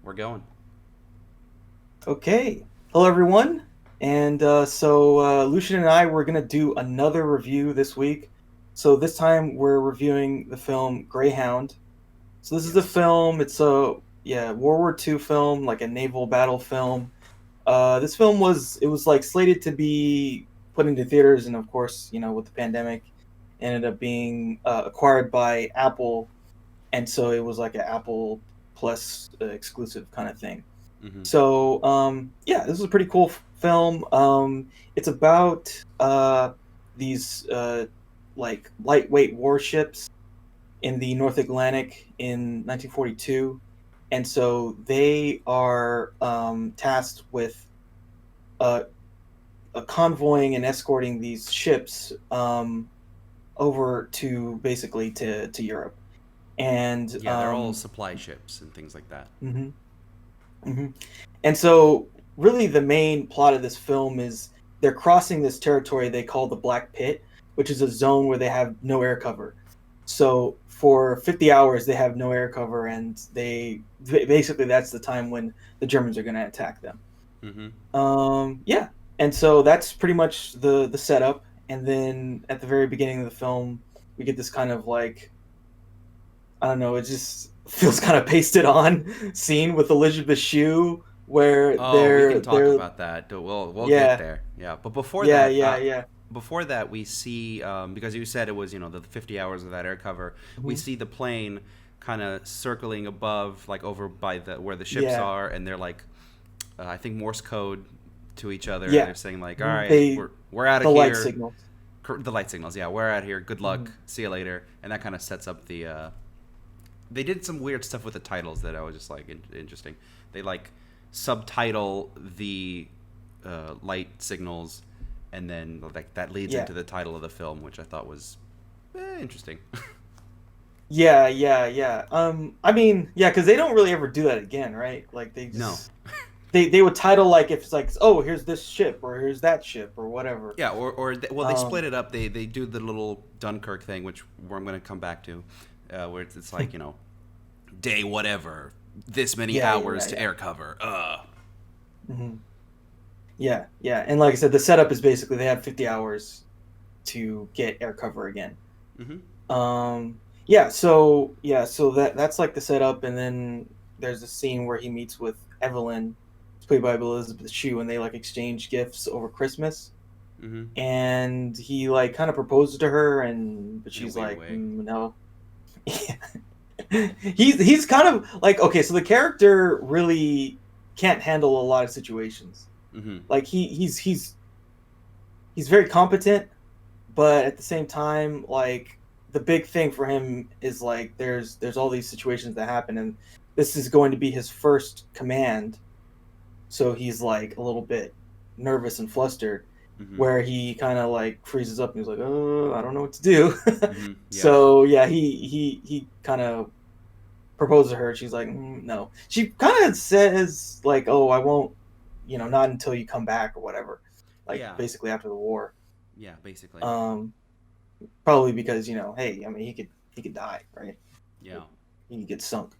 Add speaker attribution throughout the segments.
Speaker 1: We're going.
Speaker 2: Okay. Hello, everyone. And Lucian and I were going to do another review this week. So this time we're reviewing the film Greyhound. So this is the
Speaker 1: Yes.
Speaker 2: film. It's a World War II film, like a naval battle film. This film was like slated to be put into theaters, and of course, with the pandemic, ended up being acquired by Apple, and so it was like an Apple Plus exclusive kind of thing.
Speaker 1: Mm-hmm.
Speaker 2: This is a pretty cool film. It's about these like lightweight warships in the North Atlantic in 1942, and so they are tasked with uh, convoying and escorting these ships over to basically to Europe. And
Speaker 1: Yeah, they're all supply ships and things like that.
Speaker 2: mhm, mhm. And so, really, the main plot of this film is they're crossing this territory they call the Black Pit, which is a zone where they have no air cover. So, for 50 hours, they have no air cover, and basically that's the time when the Germans are going to attack them.
Speaker 1: Mm-hmm.
Speaker 2: Yeah, and so that's pretty much the setup. And then at the very beginning of the film, we get this kind of like, I don't know, it just feels kind of pasted on scene with Elisabeth Shue where
Speaker 1: Oh, we can talk
Speaker 2: they're
Speaker 1: about that. We'll get
Speaker 2: yeah,
Speaker 1: there. Yeah, but before
Speaker 2: yeah,
Speaker 1: that,
Speaker 2: yeah, yeah.
Speaker 1: we see because you said it was the 50 hours of that air cover. We
Speaker 2: Hmm.
Speaker 1: see the plane kind of circling above, like over by the where the ships
Speaker 2: Yeah,
Speaker 1: are, and they're like, I think Morse code to each other, and
Speaker 2: yeah.
Speaker 1: they're saying like, "All
Speaker 2: Mhm.
Speaker 1: right, we're out of
Speaker 2: The light
Speaker 1: here."
Speaker 2: signals.
Speaker 1: The light signals. Yeah, we're out here. Good luck.
Speaker 2: Hmm.
Speaker 1: See you later. And that kind of sets up the. They did some weird stuff with the titles that I was just like interesting. They like subtitle the light signals, and then like that leads
Speaker 2: Yeah,
Speaker 1: into the title of the film, which I thought was interesting.
Speaker 2: yeah, yeah, yeah. I mean, yeah, because they don't really ever do that again, right? Like they
Speaker 1: No.
Speaker 2: just they would title like if it's like, oh, here's this ship or here's that ship or whatever.
Speaker 1: Yeah, or well, they split
Speaker 2: Um,
Speaker 1: it up. They do the little Dunkirk thing, which where I'm going to come back to, where it's like day whatever, this many
Speaker 2: yeah,
Speaker 1: hours
Speaker 2: yeah,
Speaker 1: to
Speaker 2: yeah.
Speaker 1: air cover.
Speaker 2: Hmm. Yeah, yeah. And like I said, the setup is basically they have 50 hours to get air cover again.
Speaker 1: Mm-hmm.
Speaker 2: So that's like the setup, and then there's a scene where he meets with Evelyn, it's played by Elisabeth Shue, and they like exchange gifts over Christmas.
Speaker 1: Mm-hmm.
Speaker 2: And he like kind of proposes to her, and but
Speaker 1: In a
Speaker 2: she's
Speaker 1: weird
Speaker 2: like,
Speaker 1: way.
Speaker 2: no. He's kind of like, okay, so the character really can't handle a lot of situations.
Speaker 1: Mm-hmm.
Speaker 2: Like he's very competent, but at the same time, like the big thing for him is like there's all these situations that happen, and this is going to be his first command, so he's like a little bit nervous and flustered,
Speaker 1: Mm-hmm.
Speaker 2: where he kind of like freezes up and he's like, oh, I don't know what to do.
Speaker 1: Mm-hmm. Yeah.
Speaker 2: So yeah, he kind of proposes to her. She's like, no. She kind of says like, oh, I won't, not until you come back or whatever, like
Speaker 1: Yeah.
Speaker 2: basically after the war.
Speaker 1: Yeah. Basically.
Speaker 2: Um, Probably because hey, I mean, he could die, right?
Speaker 1: Yeah.
Speaker 2: He could get sunk.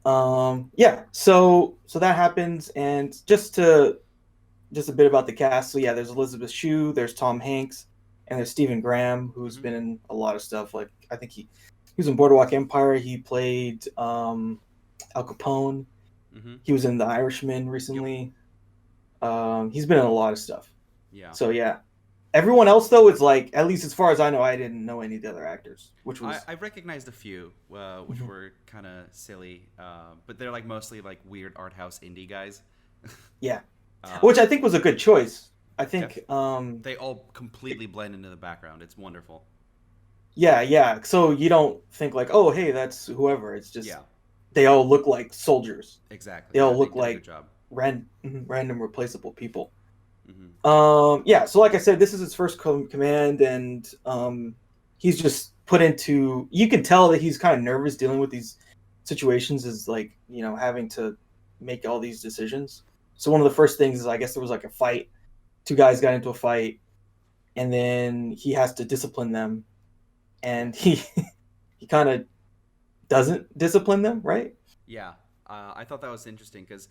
Speaker 2: Yeah. So that happens, and just a bit about the cast. So yeah, there's Elizabeth Shue, there's Tom Hanks, and there's Stephen Graham, who's
Speaker 1: Mm-hmm.
Speaker 2: been in a lot of stuff. Like I think he was in Boardwalk Empire. He played Al Capone.
Speaker 1: Mm-hmm.
Speaker 2: He was in The Irishman
Speaker 1: Yep.
Speaker 2: recently. He's been in a lot of stuff.
Speaker 1: Yeah.
Speaker 2: So yeah, everyone else though is like, at least as far as I know, I didn't know any of the other actors, which was
Speaker 1: I recognized a few, which
Speaker 2: Mhm.
Speaker 1: were kind of silly, but they're like mostly like weird art house indie guys.
Speaker 2: yeah, which
Speaker 1: Um,
Speaker 2: I think was a good choice. I
Speaker 1: def-
Speaker 2: think
Speaker 1: they all completely blend into the background. It's wonderful.
Speaker 2: yeah, yeah. So you don't think like, oh, hey, that's whoever. It's just
Speaker 1: Yeah.
Speaker 2: they all look like soldiers.
Speaker 1: Exactly.
Speaker 2: They
Speaker 1: Yeah.
Speaker 2: all
Speaker 1: They
Speaker 2: look
Speaker 1: did a good
Speaker 2: like
Speaker 1: job.
Speaker 2: random replaceable people.
Speaker 1: Mm-hmm.
Speaker 2: Yeah. So like I said, this is his first command, and he's just put into. You can tell that he's kind of nervous dealing with these situations, is like having to make all these decisions. So one of the first things is, I guess, there was like a fight. Two guys got into a fight, and then he has to discipline them, and he he kind of doesn't discipline them, right?
Speaker 1: Yeah. I thought that was interesting because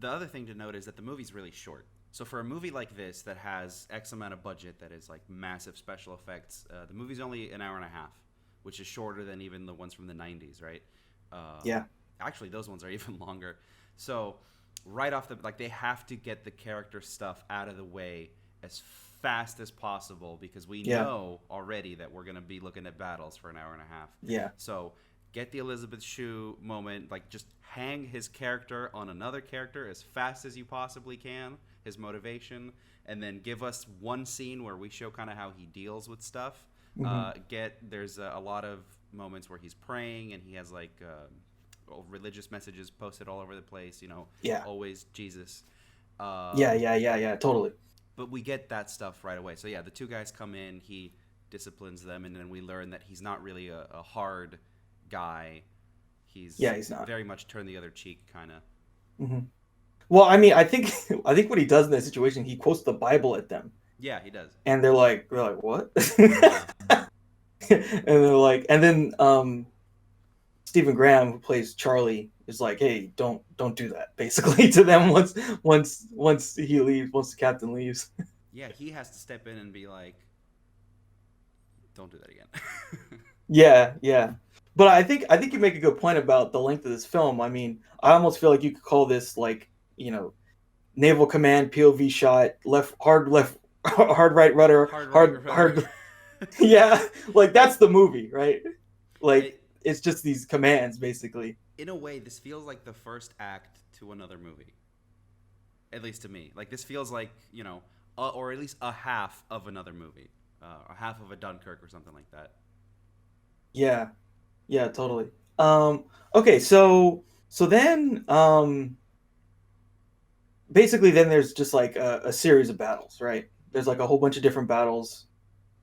Speaker 1: the other thing to note is that the movie's really short. So for a movie like this that has X amount of budget, that is like massive special effects, the movie's only an hour and a half, which is shorter than even the ones from the '90s, right?
Speaker 2: Yeah.
Speaker 1: Actually, those ones are even longer. So right off the like, they have to get the character stuff out of the way as fast as possible because we
Speaker 2: Yeah.
Speaker 1: know already that we're gonna be looking at battles for an hour and a half.
Speaker 2: Yeah.
Speaker 1: So get the Elisabeth Shue moment, like just hang his character on another character as fast as you possibly can, his motivation, and then give us one scene where we show kind of how he deals with stuff. There's a lot of moments where he's praying and he has like religious messages posted all over the place.
Speaker 2: Yeah.
Speaker 1: Always Jesus.
Speaker 2: Yeah. Totally.
Speaker 1: But we get that stuff right away. So yeah, the two guys come in, he disciplines them, and then we learn that he's not really a hard guy. He's
Speaker 2: not
Speaker 1: very much turn the other cheek kind of.
Speaker 2: Well, I mean, I think what he does in that situation, he quotes the Bible at them.
Speaker 1: Yeah, he does.
Speaker 2: And they're like what?
Speaker 1: Yeah.
Speaker 2: And they're like, and then Stephen Graham, who plays Charlie, is like, hey, don't do that, basically, to them once he leaves, once the captain leaves.
Speaker 1: Yeah, he has to step in and be like, don't do that again.
Speaker 2: Yeah. But I think you make a good point about the length of this film. I mean, I almost feel like you could call this like, naval command POV shot, hard right rudder, hard. Yeah, like that's the movie, right? Like it's just these commands, basically.
Speaker 1: In a way, this feels like the first act to another movie. At least to me, like this feels like or at least a half of another movie, a half of a Dunkirk or something like that.
Speaker 2: Yeah, totally. Okay, so then basically then there's just like a series of battles, right? There's like a whole bunch of different battles.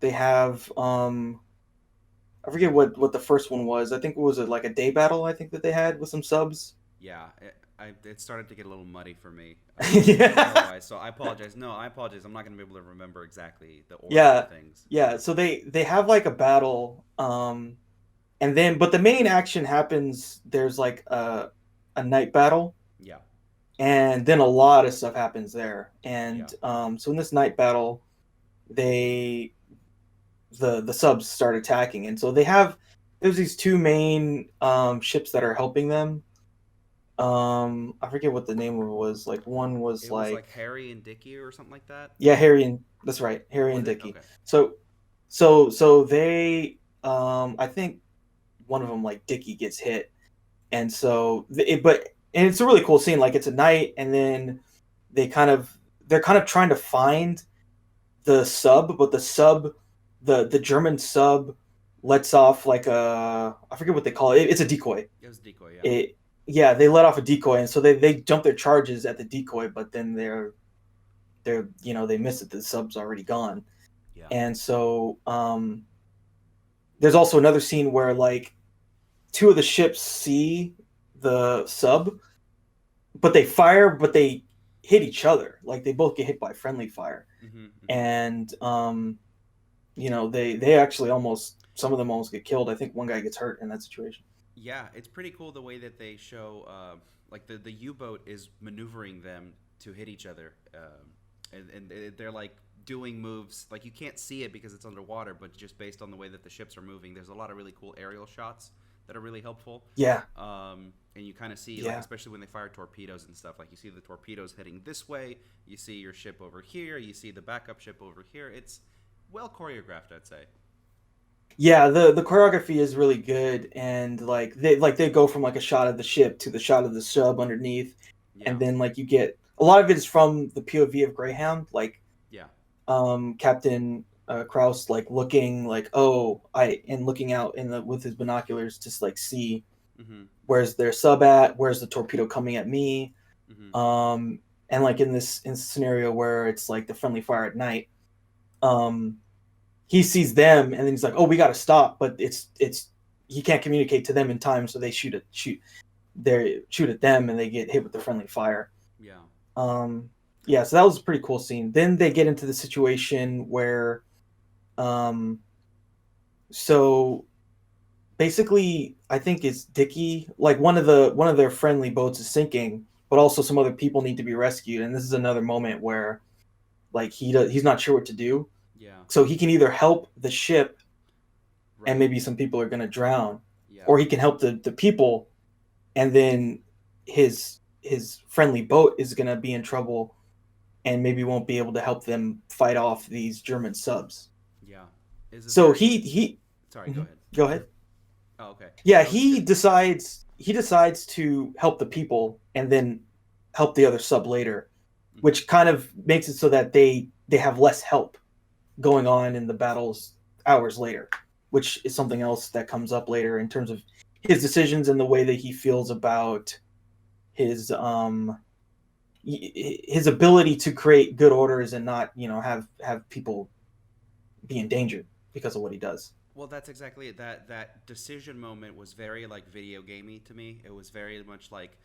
Speaker 2: They have I forget what the first one was. I think it was like a day battle. I think that they had with some subs.
Speaker 1: Yeah, it started to get a little muddy for me.
Speaker 2: Yeah.
Speaker 1: So I apologize. No, I apologize. I'm not going to be able to remember exactly the order of things.
Speaker 2: Yeah. So they have like a battle, and then but the main action happens. There's like a night battle.
Speaker 1: Yeah.
Speaker 2: And then a lot of stuff happens there. And so in this night battle, the subs start attacking, and so there's these two main ships that are helping them. I forget what the name of it was. Like one was like
Speaker 1: Harry and Dickie or something like that.
Speaker 2: Yeah, that's right, Harry and Dickie.
Speaker 1: Okay.
Speaker 2: So they I think one of them, like Dickie, gets hit, and so and it's a really cool scene. Like it's a night, and then they're kind of trying to find the sub, but the German sub lets off like I forget what they call it. It's a decoy.
Speaker 1: It was a decoy, yeah.
Speaker 2: They let off a decoy, and so they jump their charges at the decoy, but then they miss it. The sub's already gone.
Speaker 1: Yeah.
Speaker 2: And so there's also another scene where like two of the ships see the sub, but they fire, but they hit each other. Like they both get hit by friendly fire. And they actually some of them almost get killed. I think one guy gets hurt in that situation.
Speaker 1: Yeah, it's pretty cool the way that they show like the U-boat is maneuvering them to hit each other, and they're like doing moves. Like you can't see it because it's underwater, but just based on the way that the ships are moving, there's a lot of really cool aerial shots that are really helpful.
Speaker 2: Yeah.
Speaker 1: And you kind of see, like, especially when they fire torpedoes and stuff, like you see the torpedoes heading this way, you see your ship over here, you see the backup ship over here. It's well choreographed, I'd say.
Speaker 2: Yeah, the choreography is really good, and they go from like a shot of the ship to the shot of the sub underneath, and then like you get a lot of it is from the POV of Greyhound, like Captain Krause like looking like looking out with his binoculars to like see where's their sub at, where's the torpedo coming at me, and like in this scenario where it's like the friendly fire at night, he sees them and then he's like, oh, we got to stop, but it's he can't communicate to them in time, so they shoot at them and they get hit with the friendly fire. So that was a pretty cool scene. Then they get into the situation where so basically I think it's Dicky. Like one of their friendly boats is sinking, but also some other people need to be rescued. And this is another moment where like he's not sure what to do.
Speaker 1: Yeah.
Speaker 2: So he can either help the ship, and
Speaker 1: Right.
Speaker 2: maybe some people are gonna drown,
Speaker 1: Yeah.
Speaker 2: or he can help the people, and then his friendly boat is gonna be in trouble, and maybe won't be able to help them fight off these German subs.
Speaker 1: Yeah. Is a
Speaker 2: So
Speaker 1: very.
Speaker 2: he
Speaker 1: Sorry. Go
Speaker 2: Mhm.
Speaker 1: ahead.
Speaker 2: Go ahead.
Speaker 1: Oh, okay.
Speaker 2: Yeah,
Speaker 1: I was just gonna.
Speaker 2: he decides to help the people and then help the other sub later,
Speaker 1: Hmm.
Speaker 2: which kind of makes it so that they have less help going on in the battles hours later, which is something else that comes up later in terms of his decisions and the way that he feels about his his ability to create good orders and not, have people be endangered because of what he does.
Speaker 1: Well, that's exactly it. That decision moment was very like video gamey to me. It was very much like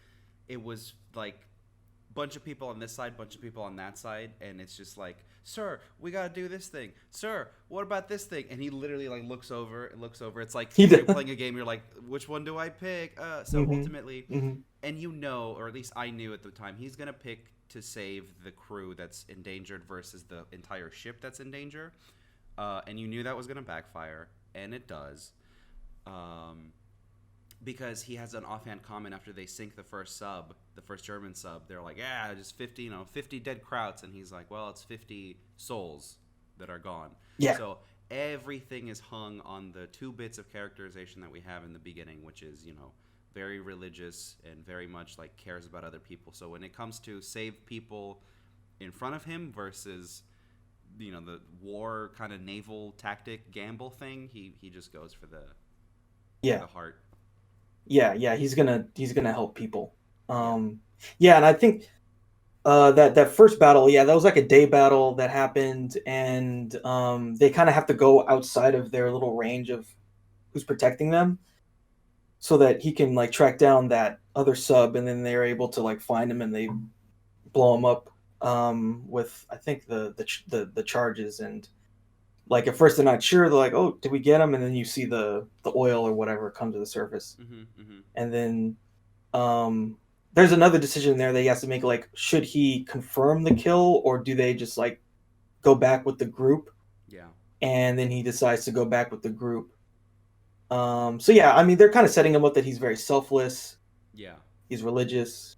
Speaker 1: it was like bunch of people on this side, bunch of people on that side, and it's just like, "Sir, we gotta do this thing. Sir, what about this thing?" And he literally like looks over and looks over. It's like
Speaker 2: He
Speaker 1: when
Speaker 2: does.
Speaker 1: you're playing a game, you're like, "Which one do I pick?" So
Speaker 2: Hmm.
Speaker 1: ultimately,
Speaker 2: Hmm.
Speaker 1: and you know, or at least I knew at the time, he's gonna pick to save the crew that's endangered versus the entire ship that's in danger. And you knew that was gonna backfire, and it does. Um, because he has an offhand comment after they sink the first sub, the first German sub. They're like, "Yeah, just 50, 50 dead Krauts," and he's like, "Well, it's 50 souls that are gone."
Speaker 2: Yeah.
Speaker 1: So everything is hung on the two bits of characterization that we have in the beginning, which is very religious and very much like cares about other people. So when it comes to save people in front of him versus the war kind of naval tactic gamble thing, he just goes for
Speaker 2: Yeah.
Speaker 1: the heart.
Speaker 2: Yeah, he's gonna help people.
Speaker 1: Yeah.
Speaker 2: Yeah, and I think that first battle, yeah, that was like a day battle that happened, and they kind of have to go outside of their little range of who's protecting them, so that he can like track down that other sub, and then they're able to like find him and they blow him up with I think the charges. And like at first they're not sure, they're like, oh, did we get him? And then you see the oil or whatever come to the surface,
Speaker 1: Mhm. Mhm.
Speaker 2: and then um there's another decision there that he has to make, like should he confirm the kill or do they just like go back with the group,
Speaker 1: Yeah.
Speaker 2: and then he decides to go back with the group. So yeah, I mean they're kind of setting him up that he's very selfless,
Speaker 1: Yeah.
Speaker 2: he's religious,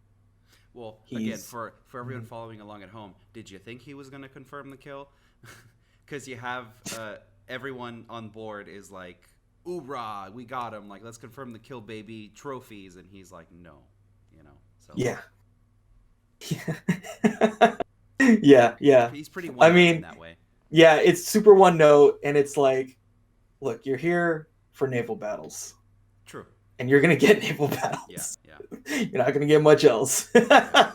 Speaker 1: Well, again,
Speaker 2: he's
Speaker 1: for everyone following along at home, did you think he was going to confirm the kill? Because you have everyone on board is like, "Oorah, we got him! Like, let's confirm the kill, baby! Trophies!" And he's like, "No, you know." So
Speaker 2: yeah. Yeah, yeah.
Speaker 1: he's pretty
Speaker 2: I
Speaker 1: one note in
Speaker 2: mean,
Speaker 1: that way.
Speaker 2: yeah, it's super one note, and it's like, look, you're here for naval battles,
Speaker 1: True.
Speaker 2: and you're gonna get naval
Speaker 1: Yeah.
Speaker 2: battles.
Speaker 1: Yeah.
Speaker 2: You're not gonna get much else.
Speaker 1: Yeah.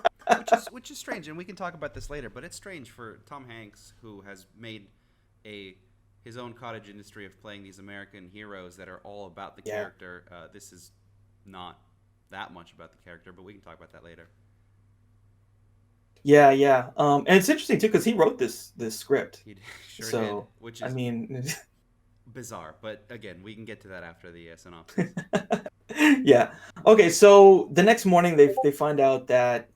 Speaker 1: Which is strange, and we can talk about this later. But it's strange for Tom Hanks, who has made a his own cottage industry of playing these American heroes that are all about the
Speaker 2: Yeah,
Speaker 1: character. This is not that much about the character, but we can talk about that later.
Speaker 2: yeah, yeah. And it's interesting too because he wrote this script.
Speaker 1: He sure did,
Speaker 2: So
Speaker 1: which
Speaker 2: I
Speaker 1: is
Speaker 2: mean,
Speaker 1: bizarre. But again, we can get to that after the synopsis.
Speaker 2: yeah. Okay, so the next morning they find out that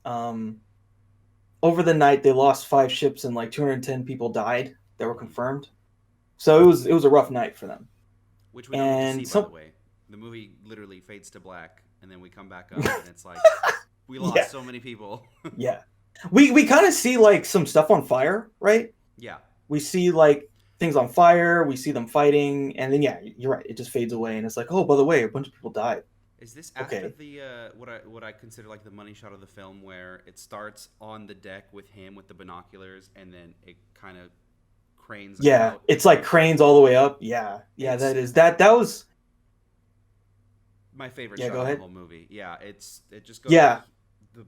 Speaker 2: over the night they lost 5 ships and like 210 people died that were
Speaker 1: Hmm.
Speaker 2: confirmed. So it was a rough night for them.
Speaker 1: Which we don't get to see,
Speaker 2: And
Speaker 1: by the
Speaker 2: some
Speaker 1: way. The movie literally fades to black, and then we come back up, and it's like we
Speaker 2: yeah,
Speaker 1: lost so many people.
Speaker 2: yeah. We kind of see like some stuff on fire, right?
Speaker 1: Yeah.
Speaker 2: We see like things on fire, we see them fighting, and then yeah, you're right, it just fades away and it's like, "Oh, by the way, a bunch of people died."
Speaker 1: Is this after
Speaker 2: Okay.
Speaker 1: the what I consider like the money shot of the film, where it starts on the deck with him with the binoculars, and then it kind of cranes
Speaker 2: Yeah,
Speaker 1: out?
Speaker 2: it's like cranes all the way up. Yeah. Yeah,
Speaker 1: It's
Speaker 2: that was
Speaker 1: my favorite
Speaker 2: yeah,
Speaker 1: shot
Speaker 2: go
Speaker 1: of the
Speaker 2: ahead.
Speaker 1: whole movie. Yeah, it just goes
Speaker 2: Yeah.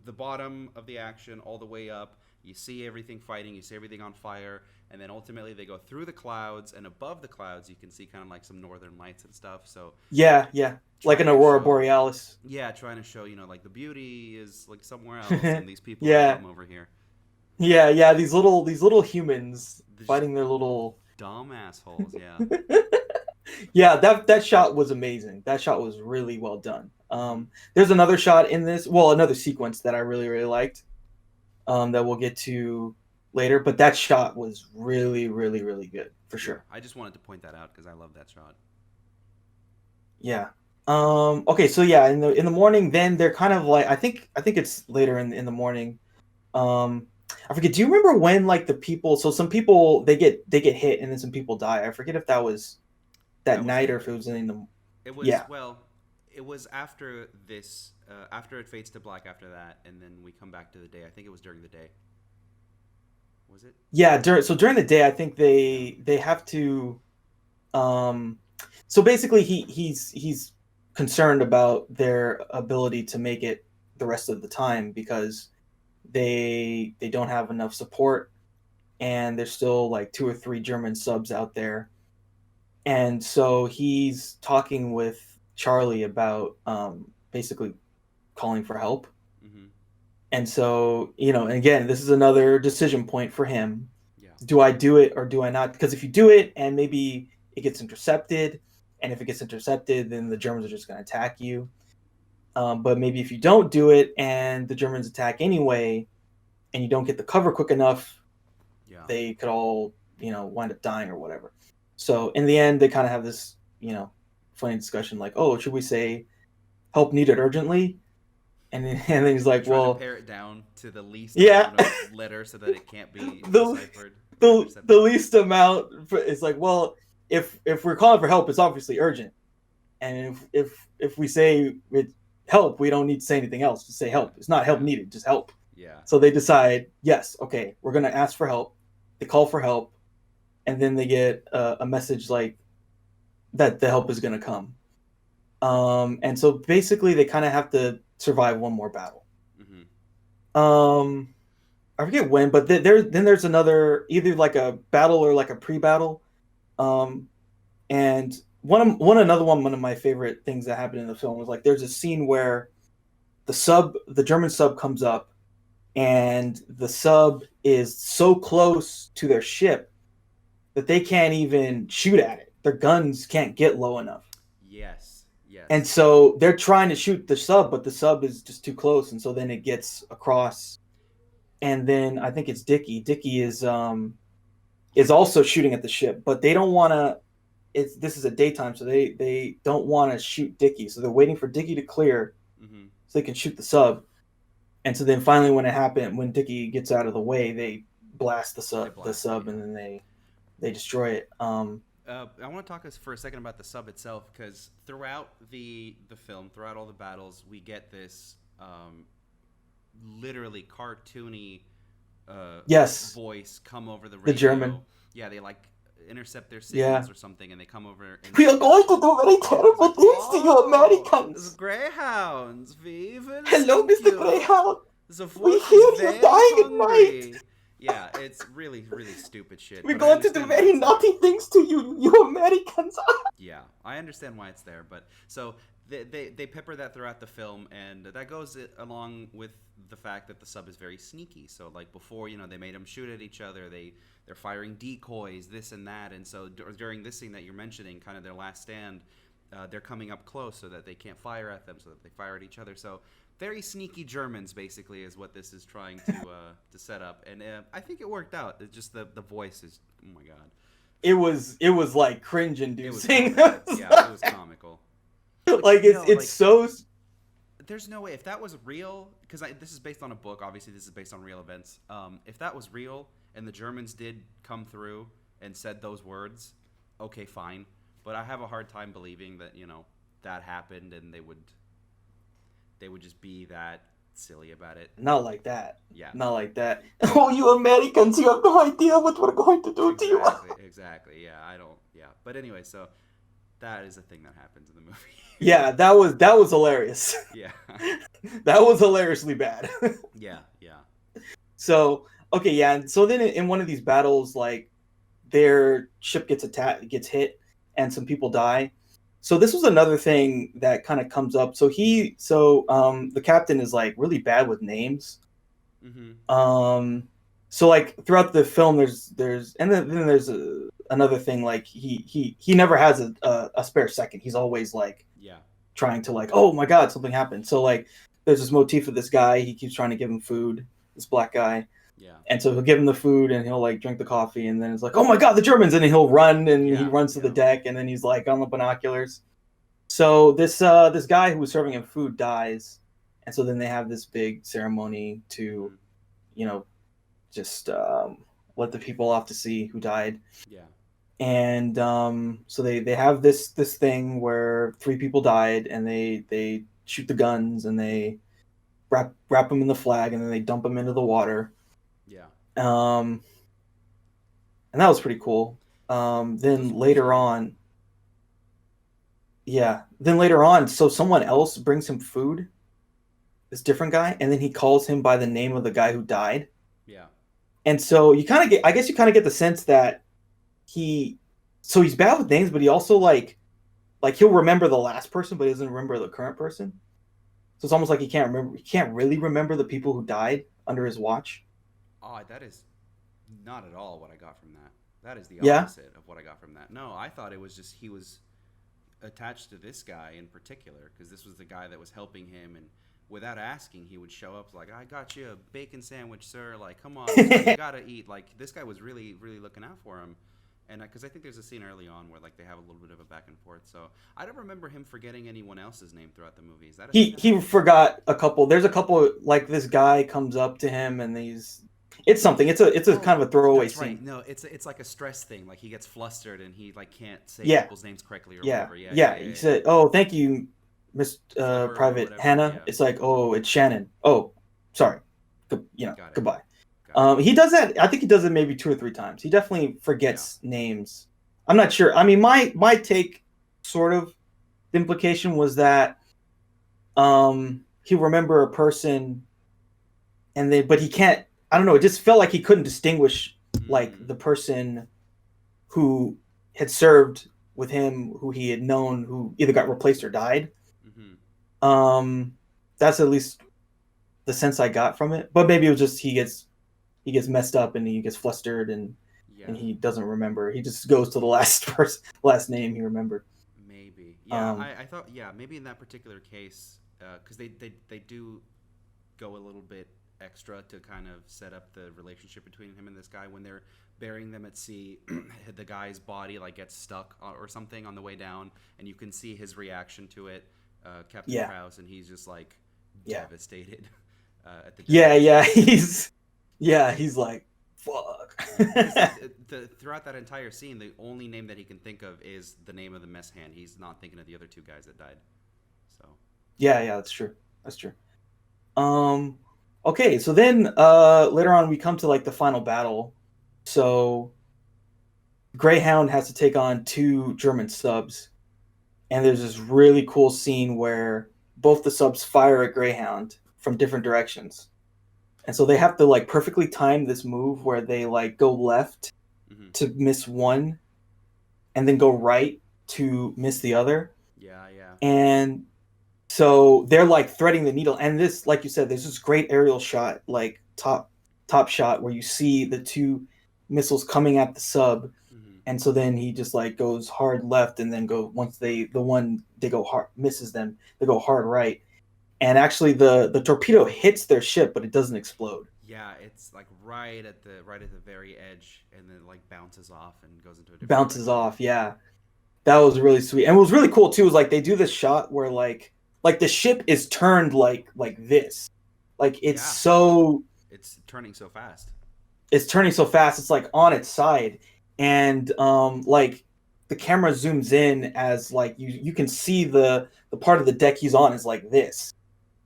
Speaker 1: the bottom of the action all the way up. You see everything fighting, you see everything on fire, and then ultimately they go through the clouds, and above the clouds you can see kind of like some northern lights and stuff. So
Speaker 2: Yeah, yeah. Like an
Speaker 1: trying to
Speaker 2: aurora
Speaker 1: show,
Speaker 2: borealis.
Speaker 1: yeah, trying to show like the beauty is like somewhere else, and these people are
Speaker 2: Yeah.
Speaker 1: dumb over here.
Speaker 2: Yeah, yeah, these little humans
Speaker 1: They're just
Speaker 2: fighting their little
Speaker 1: dumb assholes. Yeah.
Speaker 2: Yeah, that shot was amazing. That shot was really well done. There's another shot in this, well, another sequence that I really really liked. That we'll get to later, but that shot was really really really good for
Speaker 1: Yeah,
Speaker 2: sure.
Speaker 1: I just wanted to point that out because I love that shot.
Speaker 2: Yeah. Okay, so yeah, in the morning, then they're kind of like I think it's later in the morning. Um, I forget. Do you remember when like the people? So some people they get hit and then some people die. I forget if that was that
Speaker 1: That was
Speaker 2: night or if
Speaker 1: later.
Speaker 2: it was in the
Speaker 1: It was
Speaker 2: yeah.
Speaker 1: well, it was after this. After it fades to black. After that, and then we come back to the day. I think it was during the day. Was it?
Speaker 2: Yeah, during the day, I think
Speaker 1: Yeah.
Speaker 2: they have to. Um, so basically, he's concerned about their ability to make it the rest of the time because they don't have enough support, and there's still like two or three German subs out there, and so he's talking with Charlie about basically calling for help.
Speaker 1: Mm-hmm.
Speaker 2: And so, and again, this is another decision point for him.
Speaker 1: Yeah.
Speaker 2: Do I do it or do I not? Because if you do it and maybe it gets intercepted, and if it gets intercepted, then the Germans are just going to attack you. But maybe if you don't do it and the Germans attack anyway, and you don't get the cover quick enough,
Speaker 1: Yeah.
Speaker 2: they could all, wind up dying or whatever. So in the end, they kind of have this, funny discussion like, oh, should we say help needed urgently? And then he's
Speaker 1: They're
Speaker 2: like,
Speaker 1: trying to
Speaker 2: well,
Speaker 1: pare it down to the least
Speaker 2: yeah.
Speaker 1: amount of letters so that it can't be
Speaker 2: the
Speaker 1: deciphered or
Speaker 2: the
Speaker 1: intercepted.
Speaker 2: least amount is like, well, if we're calling for help, it's obviously urgent, and if we say it help, we don't need to say anything else. Just say
Speaker 1: Yeah.
Speaker 2: help. It's not help
Speaker 1: Yeah.
Speaker 2: needed, just help.
Speaker 1: Yeah.
Speaker 2: So they decide, yes, okay, we're gonna ask for help. They call for help, and then they get a message like that the help is gonna come. And so basically, they kind of have to survive one more battle.
Speaker 1: Mm-hmm.
Speaker 2: Um, I forget when, but there's another either like a battle or like a pre-battle. Um, and one of my favorite things that happened in the film was like there's a scene where the German sub comes up, and the sub is so close to their ship that they can't even shoot at it. Their guns can't get low enough.
Speaker 1: Yes.
Speaker 2: And
Speaker 1: Yes.
Speaker 2: so they're trying to shoot the sub, but the sub is just too close, and so then it gets across. And then I think it's Dickie. Dickie is also shooting at the ship, but they don't want to. This is a daytime, so they don't want to shoot Dickie. So they're waiting for Dickie to clear
Speaker 1: Mm-hmm.
Speaker 2: so they can shoot the sub. And so then finally, when Dickie gets out of the way, they blast the
Speaker 1: They blast it.
Speaker 2: sub, and then they destroy it.
Speaker 1: I want to talk for a second about the sub itself because throughout the film, throughout all the battles, we get this literally cartoony
Speaker 2: Yes,
Speaker 1: voice come over the
Speaker 2: the
Speaker 1: radio.
Speaker 2: German.
Speaker 1: Yeah, they like intercept their
Speaker 2: Yeah,
Speaker 1: signals or something, and they come over. And
Speaker 2: we are going to do very
Speaker 1: it's
Speaker 2: terrible
Speaker 1: like,
Speaker 2: things to you
Speaker 1: oh, it's
Speaker 2: Americans.
Speaker 1: Greyhounds. We will
Speaker 2: Hello,
Speaker 1: sink
Speaker 2: Mr.
Speaker 1: you.
Speaker 2: Greyhound.
Speaker 1: The
Speaker 2: We
Speaker 1: volk
Speaker 2: hear
Speaker 1: is
Speaker 2: you
Speaker 1: very
Speaker 2: dying at
Speaker 1: hungry.
Speaker 2: night.
Speaker 1: Yeah, it's really, really stupid shit.
Speaker 2: We're
Speaker 1: But I
Speaker 2: going to do
Speaker 1: understand why
Speaker 2: very
Speaker 1: it's there.
Speaker 2: naughty things to you, you Americans.
Speaker 1: Yeah, I understand why it's there, but so they pepper that throughout the film, and that goes along with the fact that the sub is very sneaky. So like before, they made them shoot at each other. They're firing decoys, this and that, and so during this scene that you're mentioning, kind of their last stand, they're coming up close so that they can't fire at them, so that they fire at each other. So very sneaky Germans, basically, is what this is trying to set up, and I think it worked out. It's just the voice is, oh my god.
Speaker 2: It was like cringe
Speaker 1: It was
Speaker 2: inducing.
Speaker 1: comical. Yeah, it was comical.
Speaker 2: Like
Speaker 1: But,
Speaker 2: it's
Speaker 1: like,
Speaker 2: so
Speaker 1: there's no way if that was real, because this is based on a book. Obviously, this is based on real events. If that was real and the Germans did come through and said those words, okay, fine. But I have a hard time believing that that happened and they would just be that silly about it.
Speaker 2: not like that.
Speaker 1: Yeah.
Speaker 2: Not like that. Oh, you Americans, you have no idea what we're going to do to you.
Speaker 1: Exactly. Yeah, I don't. Yeah, but anyway, so that is a thing that happens in the movie.
Speaker 2: Yeah, that was hilarious.
Speaker 1: Yeah.
Speaker 2: That was hilariously bad.
Speaker 1: Yeah. Yeah.
Speaker 2: So okay, yeah, and so then in one of these battles, like their ship gets hit, and some people die. So this was another thing that kind of comes up. So the captain is like really bad with names.
Speaker 1: Mm-hmm.
Speaker 2: Um, So like throughout the film, and then there's another thing, like he never has a spare second. He's always like
Speaker 1: Yeah.
Speaker 2: trying to like, oh my god, something happened. So like there's this motif of this guy. He keeps trying to give him food. This black guy.
Speaker 1: Yeah.
Speaker 2: And so he'll give him the food and he'll like drink the coffee and then it's like, oh my god, the Germans! And then he'll run and he runs to the deck and then he's like on the binoculars. So this guy who was serving him food dies, and so then they have this big ceremony to, just let the people off to see who died.
Speaker 1: Yeah.
Speaker 2: And so they have this thing where 3 people died and they shoot the guns and they wrap them in the flag and then they dump them into the water.
Speaker 1: Yeah.
Speaker 2: And that was pretty cool. Then later on, so someone else brings him food, this different guy, and then he calls him by the name of the guy who died.
Speaker 1: Yeah.
Speaker 2: And so you kind of get the sense that he's bad with names, but he also like he'll remember the last person, but he doesn't remember the current person. So it's almost like he can't really remember the people who died under his watch.
Speaker 1: Oh, that is not at all what I got from that. That is the opposite of what I got from that. No, I thought it was just he was attached to this guy in particular because this was the guy that was helping him, and without asking, he would show up like, "I got you a bacon sandwich, sir. Like, come on, you gotta eat." Like, this guy was really, really looking out for him, and because I think there's a scene early on where like they have a little bit of a back and forth. So I don't remember him forgetting anyone else's name throughout the movie. Is that
Speaker 2: he forgot a couple? There's a couple like this guy comes up to him and it's something. It's a kind of a throwaway scene. Right.
Speaker 1: No, it's like a stress thing. Like he gets flustered and he like can't say people's names correctly or whatever.
Speaker 2: Yeah. He said, "Oh, thank you, Miss Private Hannah." Yeah. It's like, "Oh, it's Shannon." "Oh, sorry." Goodbye. He does that. I think he does it maybe 2 or 3 times. He definitely forgets names. I'm not sure. I mean, my take, sort of, the implication was that he'll remember a person, but he can't. I don't know. It just felt like he couldn't distinguish like the person who had served with him, who he had known, who either got replaced or died. Mm-hmm. That's at least the sense I got from it. But maybe it was just he gets messed up and he gets flustered and he doesn't remember. He just goes to the last name he remembered.
Speaker 1: Maybe. Yeah, I thought maybe in that particular case because they do go a little bit extra to kind of set up the relationship between him and this guy when they're burying them at sea. The guy's body like gets stuck or something on the way down, and you can see his reaction to it, Captain Krause, and he's just like devastated at the
Speaker 2: he's like, fuck.
Speaker 1: Throughout that entire scene, the only name that he can think of is the name of the mess hand. He's not thinking of the other 2 guys that died. So that's true. Okay, so then later on we come to like the final battle. So Greyhound has to take on 2 German subs, and there's this really cool scene where both the subs fire at Greyhound from different directions, and so they have to like perfectly time this move where they like go left to miss one, and then go right to miss the other. And so they're like threading the needle, and this, like you said, there's this great aerial shot, like top shot, where you see the 2 missiles coming at the sub, and so then he just like goes hard left, and then once they go hard misses them, they go hard right, and actually the torpedo hits their ship, but it doesn't explode. Yeah, it's like right at the very edge, and then like bounces off and goes into a different
Speaker 2: bounces off. Yeah, that was really sweet, and what was really cool too was like they do this shot where like the ship is turned like this, like it's
Speaker 1: turning so fast.
Speaker 2: It's like on its side, and like the camera zooms in as like you can see the part of the deck he's on is like this,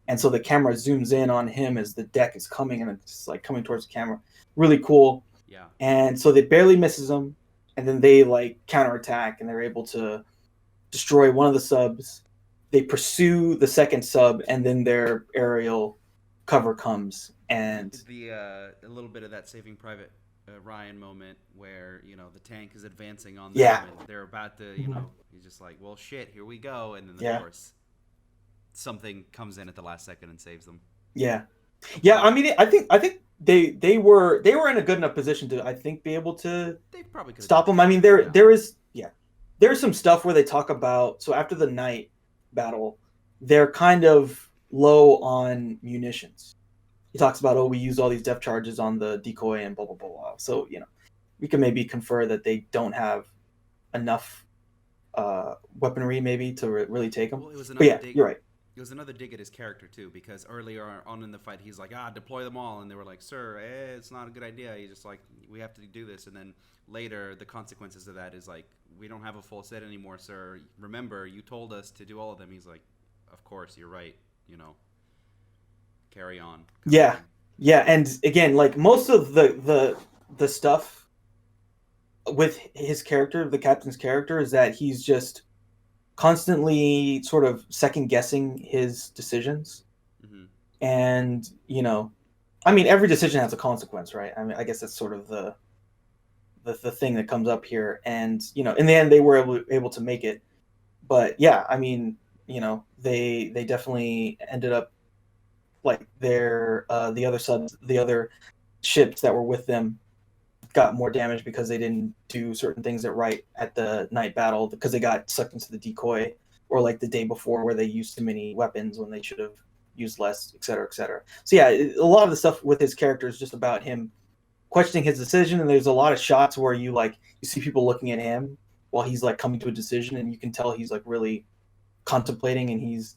Speaker 2: and so the camera zooms in on him as the deck is coming, and it's like coming towards the camera. Really cool.
Speaker 1: Yeah.
Speaker 2: And so they barely misses him, and then they like counterattack, and they're able to destroy one of the subs. They pursue the second sub, and then their aerial cover comes, and
Speaker 1: a little bit of that Saving Private Ryan moment where the tank is advancing on them, and they're about to he's just like, well shit, here we go, and then of course something comes in at the last second and saves them.
Speaker 2: I mean, I think they were in a good enough position to, I think, be able to
Speaker 1: They probably could have
Speaker 2: stop them. I mean, there's some stuff where they talk about, so after the night battle, they're kind of low on munitions. He talks about, oh, we used all these depth charges on the decoy and blah blah blah blah. So we can maybe confer that they don't have enough weaponry maybe to really take them.
Speaker 1: Well,
Speaker 2: But yeah, you're right.
Speaker 1: It was another dig at his character too, because earlier on in the fight, he's like, deploy them all, and they were like, sir, it's not a good idea. He's just like, we have to do this, and then later the consequences of that is like, we don't have a full set anymore, sir. Remember, you told us to do all of them. He's like, of course, you're right. Carry on.
Speaker 2: Yeah, yeah, and again, like most of the stuff with his character, the captain's character, is that he's just constantly sort of second guessing his decisions.
Speaker 1: Mm-hmm.
Speaker 2: And I mean, every decision has a consequence, right? I mean, I guess that's sort of the thing that comes up here. And in the end they were able to make it. But yeah, I mean, they definitely ended up, like, their the other ships that were with them got more damage because they didn't do certain things at the night battle, because they got sucked into the decoy, or like the day before where they used too many weapons when they should have used less, etc., etc. So yeah, a lot of the stuff with his character is just about him questioning his decision, and there's a lot of shots where you see people looking at him while he's like coming to a decision, and you can tell he's like really contemplating, and he's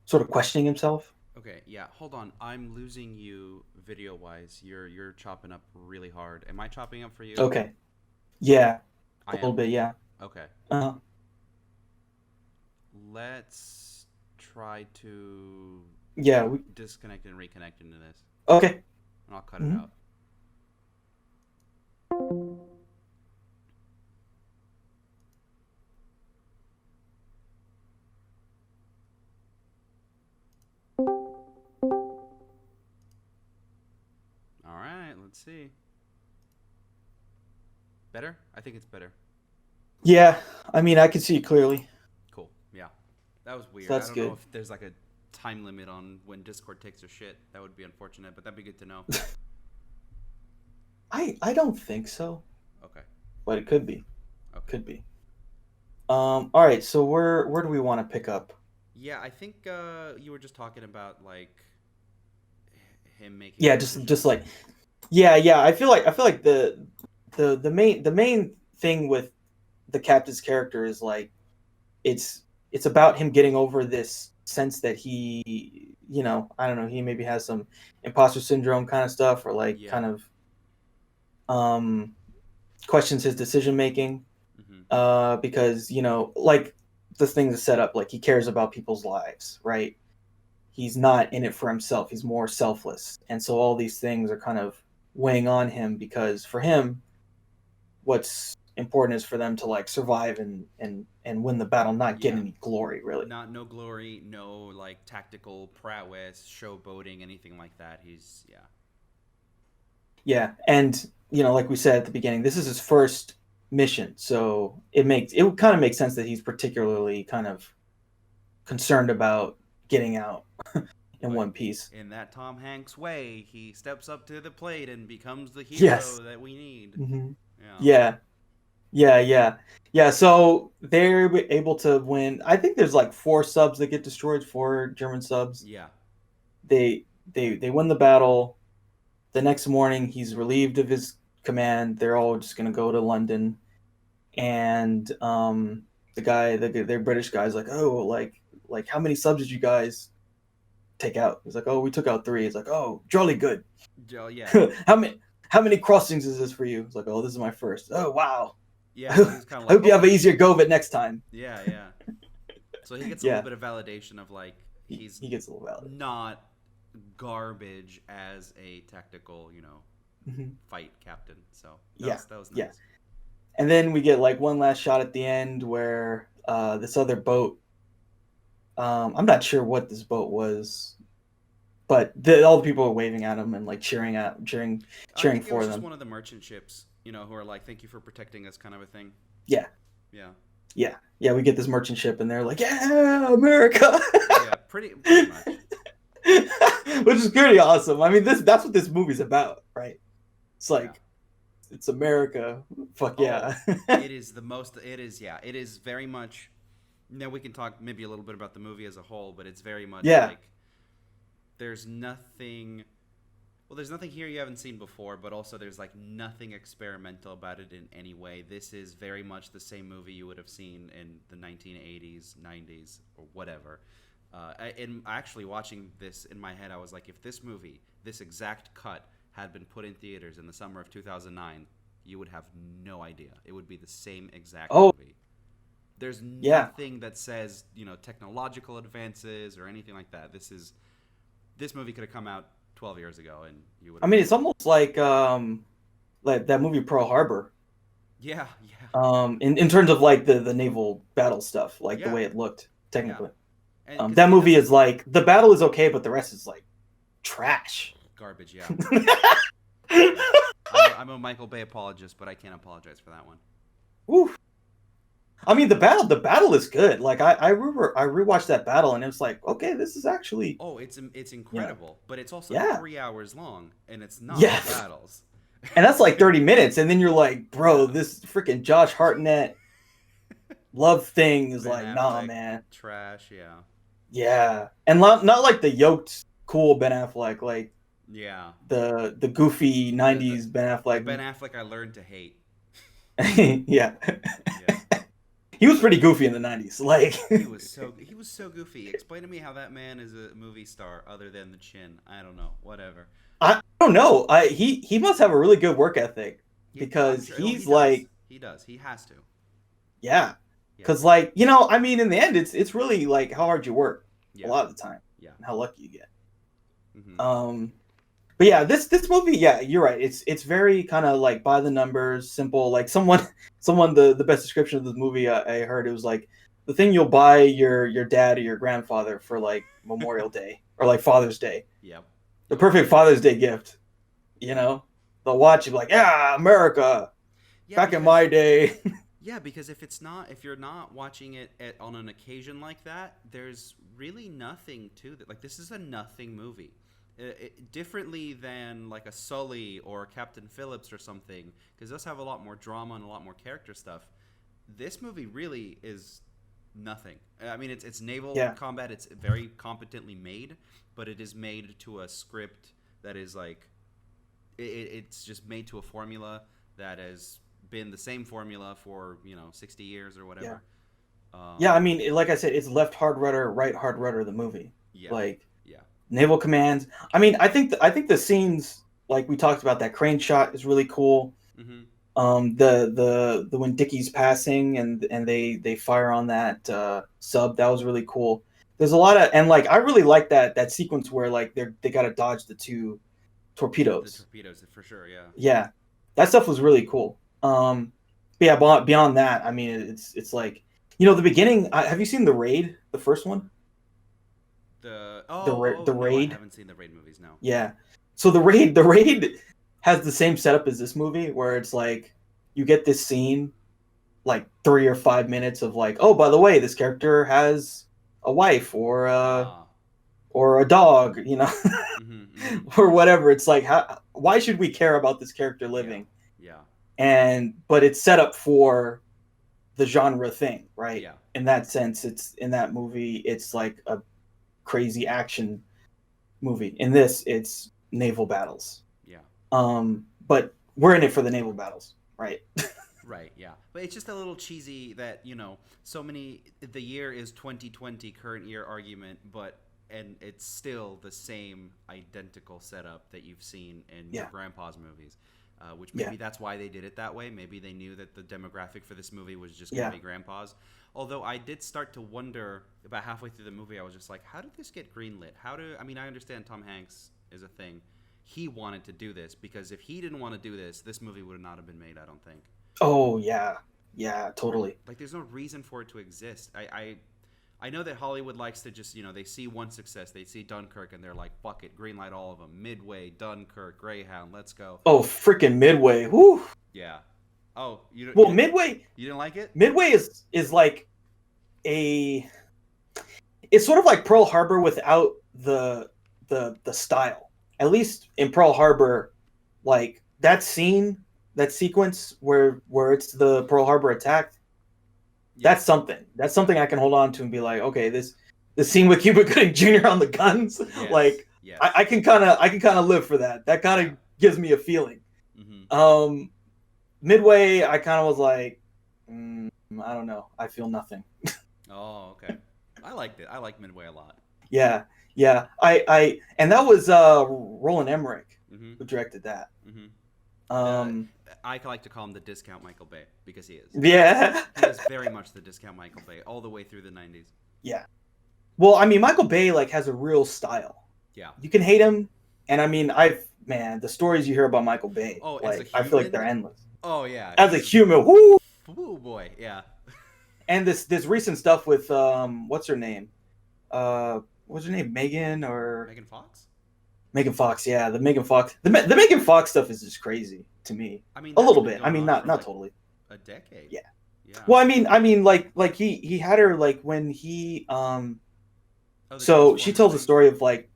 Speaker 2: sort of questioning himself.
Speaker 1: Okay, yeah, hold on. I'm losing you video-wise. You're chopping up really hard. Am I chopping up for you?
Speaker 2: Okay. Yeah.
Speaker 1: I
Speaker 2: A little
Speaker 1: am?
Speaker 2: bit, yeah.
Speaker 1: Okay.
Speaker 2: Uh-huh.
Speaker 1: Let's try to
Speaker 2: Yeah.
Speaker 1: disconnect and reconnect into this.
Speaker 2: Okay.
Speaker 1: And I'll cut it out. All right, let's see. Better? I think it's better.
Speaker 2: Yeah. I mean, I can see it clearly.
Speaker 1: Cool. Yeah. That was weird.
Speaker 2: So that's
Speaker 1: I don't
Speaker 2: good.
Speaker 1: know if there's like a time limit on when Discord takes their shit. That would be unfortunate, but that'd be good to know.
Speaker 2: I don't think so,
Speaker 1: Okay.
Speaker 2: but it could be.
Speaker 1: Okay.
Speaker 2: Could be. All right. So where do we want to pick up?
Speaker 1: Yeah, I think you were just talking about like him making.
Speaker 2: Yeah, just like, yeah. I feel like the main thing with the captain's character is like, it's about him getting over this sense that he, I don't know, he maybe has some imposter syndrome kind of stuff, or like kind of questions his decision making, because like the thing is set up, like he cares about people's lives, right? He's not in it for himself, he's more selfless, and so all these things are kind of weighing on him, because for him what's important is for them to like survive and win the battle, not get any glory, really.
Speaker 1: No glory, no like tactical prowess, showboating, anything like that. He's
Speaker 2: Yeah, and like we said at the beginning, this is his first mission, so it kind of makes sense that he's particularly kind of concerned about getting out in one piece.
Speaker 1: In that Tom Hanks way, he steps up to the plate and becomes the hero that we need.
Speaker 2: Mm-hmm.
Speaker 1: Yeah.
Speaker 2: So they're able to win. I think there's like 4 subs that get destroyed, 4 German subs.
Speaker 1: Yeah.
Speaker 2: They win the battle. The next morning, he's relieved of his command. They're all just gonna go to London, and their British guy's like, oh, like how many subs did you guys take out? He's like, oh, we took out 3. He's like, oh, jolly good.
Speaker 1: Yeah.
Speaker 2: How many crossings is this for you? It's like, oh, this is my first. Oh, wow.
Speaker 1: Yeah. He's kind of like,
Speaker 2: I hope you have an easier go of it next time.
Speaker 1: Yeah. So he gets a little bit of validation of like he
Speaker 2: gets a little validation.
Speaker 1: Not garbage as a tactical, fight captain. So that was nice.
Speaker 2: Yeah. And then we get like one last shot at the end where this other boat. I'm not sure what this boat was, but all the people are waving at him and like cheering for them.
Speaker 1: It was just one of the merchant ships, who are like, "Thank you for protecting us," kind of a thing.
Speaker 2: Yeah.
Speaker 1: Yeah.
Speaker 2: We get this merchant ship, and they're like, "Yeah, America."
Speaker 1: Yeah, pretty much.
Speaker 2: which is pretty awesome. I mean, that's what this movie's about, right? It's like it's America. Fuck yeah.
Speaker 1: It is the most. It is It is very much. Now we can talk maybe a little bit about the movie as a whole, but it's very much like there's nothing. Well, there's nothing here you haven't seen before, but also there's like nothing experimental about it in any way. This is very much the same movie you would have seen in the 1980s, 90s, or whatever. In actually watching this in my head, I was like, if this movie, this exact cut, had been put in theaters in the summer of 2009, you would have no idea. It would be the same exact movie. There's nothing that says, technological advances or anything like that. This movie could have come out 12 years ago, and you would. I
Speaker 2: mean, it's almost like that movie Pearl Harbor.
Speaker 1: Yeah.
Speaker 2: In terms of like the naval battle stuff, like the way it looked technically. Yeah. That movie is like the battle is okay, but the rest is like trash.
Speaker 1: Garbage. Yeah. I'm a Michael Bay apologist, but I can't apologize for that one.
Speaker 2: Woo. I mean, the battle is good. Like I rewatched that battle, and it was like, okay, this is actually.
Speaker 1: Oh, it's incredible, but it's also 3 hours long, and it's not battles.
Speaker 2: And that's like 30 minutes, and then you're like, bro, this freaking Josh Hartnett love thing is like, nah, man,
Speaker 1: trash,
Speaker 2: yeah, and not like the yoked cool Ben Affleck, like the goofy 90s Ben Affleck.
Speaker 1: Ben Affleck, I learned to hate.
Speaker 2: yeah. He was pretty goofy in the 90s. Like
Speaker 1: he was so goofy. Explain to me how that man is a movie star other than the chin. I don't know. Whatever.
Speaker 2: I don't know. He must have a really good work ethic because he's like
Speaker 1: he does. He has to.
Speaker 2: Yeah. Because like, I mean, in the end, it's really like how hard you work a lot of the time.
Speaker 1: Yeah. And
Speaker 2: how lucky you get.
Speaker 1: Mm-hmm.
Speaker 2: But yeah, this movie, you're right. It's very kind of like by the numbers, simple. Like someone the best description of this movie I heard, it was like the thing you'll buy your dad or your grandfather for like Memorial Day or like Father's Day.
Speaker 1: Yeah.
Speaker 2: The perfect Father's Day gift. They'll watch you like, yeah, America. Back in my day.
Speaker 1: Yeah, because if you're not watching it on an occasion like that, there's really nothing to that. Like this is a nothing movie. Differently than like a Sully or Captain Phillips or something, because those have a lot more drama and a lot more character stuff. This movie really is nothing. I mean, it's naval combat. It's very competently made, but it is made to a script that is like it's just made to a formula that has been the same formula for 60 years or whatever.
Speaker 2: I mean, like I said, it's left hard rudder, right hard rudder. The movie, like. Naval commands. I mean, I think the scenes like we talked about, that crane shot is really cool.
Speaker 1: Mm-hmm.
Speaker 2: The when Dickie's passing and they fire on that sub, that was really cool. There's a lot of, and like I really like that sequence where like they got to dodge the two torpedoes.
Speaker 1: The torpedoes for sure, yeah.
Speaker 2: Yeah, that stuff was really cool. But yeah, beyond that, I mean, it's like the beginning. Have you seen The Raid, the first one?
Speaker 1: The
Speaker 2: Raid.
Speaker 1: No, I haven't seen the Raid movies. No.
Speaker 2: Yeah, so the Raid has the same setup as this movie, where it's like you get this scene, like 3 or 5 minutes of like, oh, by the way, this character has a wife or a dog,
Speaker 1: mm-hmm.
Speaker 2: or whatever. It's like, why should we care about this character living?
Speaker 1: Yeah.
Speaker 2: But it's set up for the genre thing, right?
Speaker 1: Yeah.
Speaker 2: In that sense, it's in that movie, it's like a crazy action movie. In this, it's naval battles.
Speaker 1: Yeah.
Speaker 2: But we're in it for the naval battles, right?
Speaker 1: Right. Yeah. But it's just a little cheesy that so many. The year is 2020, current year argument, and it's still the same identical setup that you've seen in your grandpa's movies. Which maybe that's why they did it that way. Maybe they knew that the demographic for this movie was just going to be grandpas. Although I did start to wonder about halfway through the movie, I was just like, how did this get greenlit? I mean, I understand Tom Hanks is a thing. He wanted to do this because if he didn't want to do this movie would not have been made, I don't think.
Speaker 2: Oh, yeah. Yeah, totally.
Speaker 1: Like, there's no reason for it to exist. I know that Hollywood likes to just, they see one success. They see Dunkirk, and they're like, fuck it, greenlight all of them. Midway, Dunkirk, Greyhound, let's go.
Speaker 2: Oh, freaking Midway. Whew.
Speaker 1: Yeah. Oh,
Speaker 2: Midway...
Speaker 1: You didn't like it?
Speaker 2: Midway is like it's sort of like Pearl Harbor without the the style. At least in Pearl Harbor, like that scene, that sequence where it's the Pearl Harbor attack.
Speaker 1: Yeah.
Speaker 2: That's something. That's something I can hold on to and be like, okay, this scene with Cuba Gooding Jr. on the guns,
Speaker 1: Yes.
Speaker 2: like
Speaker 1: Yes.
Speaker 2: I can kind of live for that. That kind of gives me a feeling.
Speaker 1: Mm-hmm.
Speaker 2: Midway, I kind of was like, I don't know. I feel nothing.
Speaker 1: Oh, okay. I liked it. I like Midway a lot.
Speaker 2: Yeah. I and that was Roland Emmerich
Speaker 1: Mm-hmm.
Speaker 2: who directed that.
Speaker 1: Mm-hmm.
Speaker 2: I
Speaker 1: like to call him the discount Michael Bay because he is.
Speaker 2: Yeah.
Speaker 1: He is very much the discount Michael Bay all the way through the 90s.
Speaker 2: Yeah. Well, I mean, Michael Bay like has a real style.
Speaker 1: Yeah.
Speaker 2: You can hate him, and I mean, the stories you hear about Michael Bay,
Speaker 1: Oh, as
Speaker 2: like
Speaker 1: a human?
Speaker 2: I feel like they're endless.
Speaker 1: Oh yeah.
Speaker 2: As a human, whoo!
Speaker 1: Oh boy, yeah.
Speaker 2: And this recent stuff with what's her name? What's her name? Megan or
Speaker 1: Megan Fox?
Speaker 2: Megan Fox? Yeah, the Megan Fox. The Megan Fox stuff is just crazy to me.
Speaker 1: I mean,
Speaker 2: a little
Speaker 1: been
Speaker 2: bit. I
Speaker 1: going
Speaker 2: mean,
Speaker 1: on
Speaker 2: not
Speaker 1: for, like,
Speaker 2: totally.
Speaker 1: a decade.
Speaker 2: Yeah.
Speaker 1: Yeah.
Speaker 2: Well, I mean, like he had her like when he so she
Speaker 1: Transformers
Speaker 2: tells a
Speaker 1: thing?
Speaker 2: story of like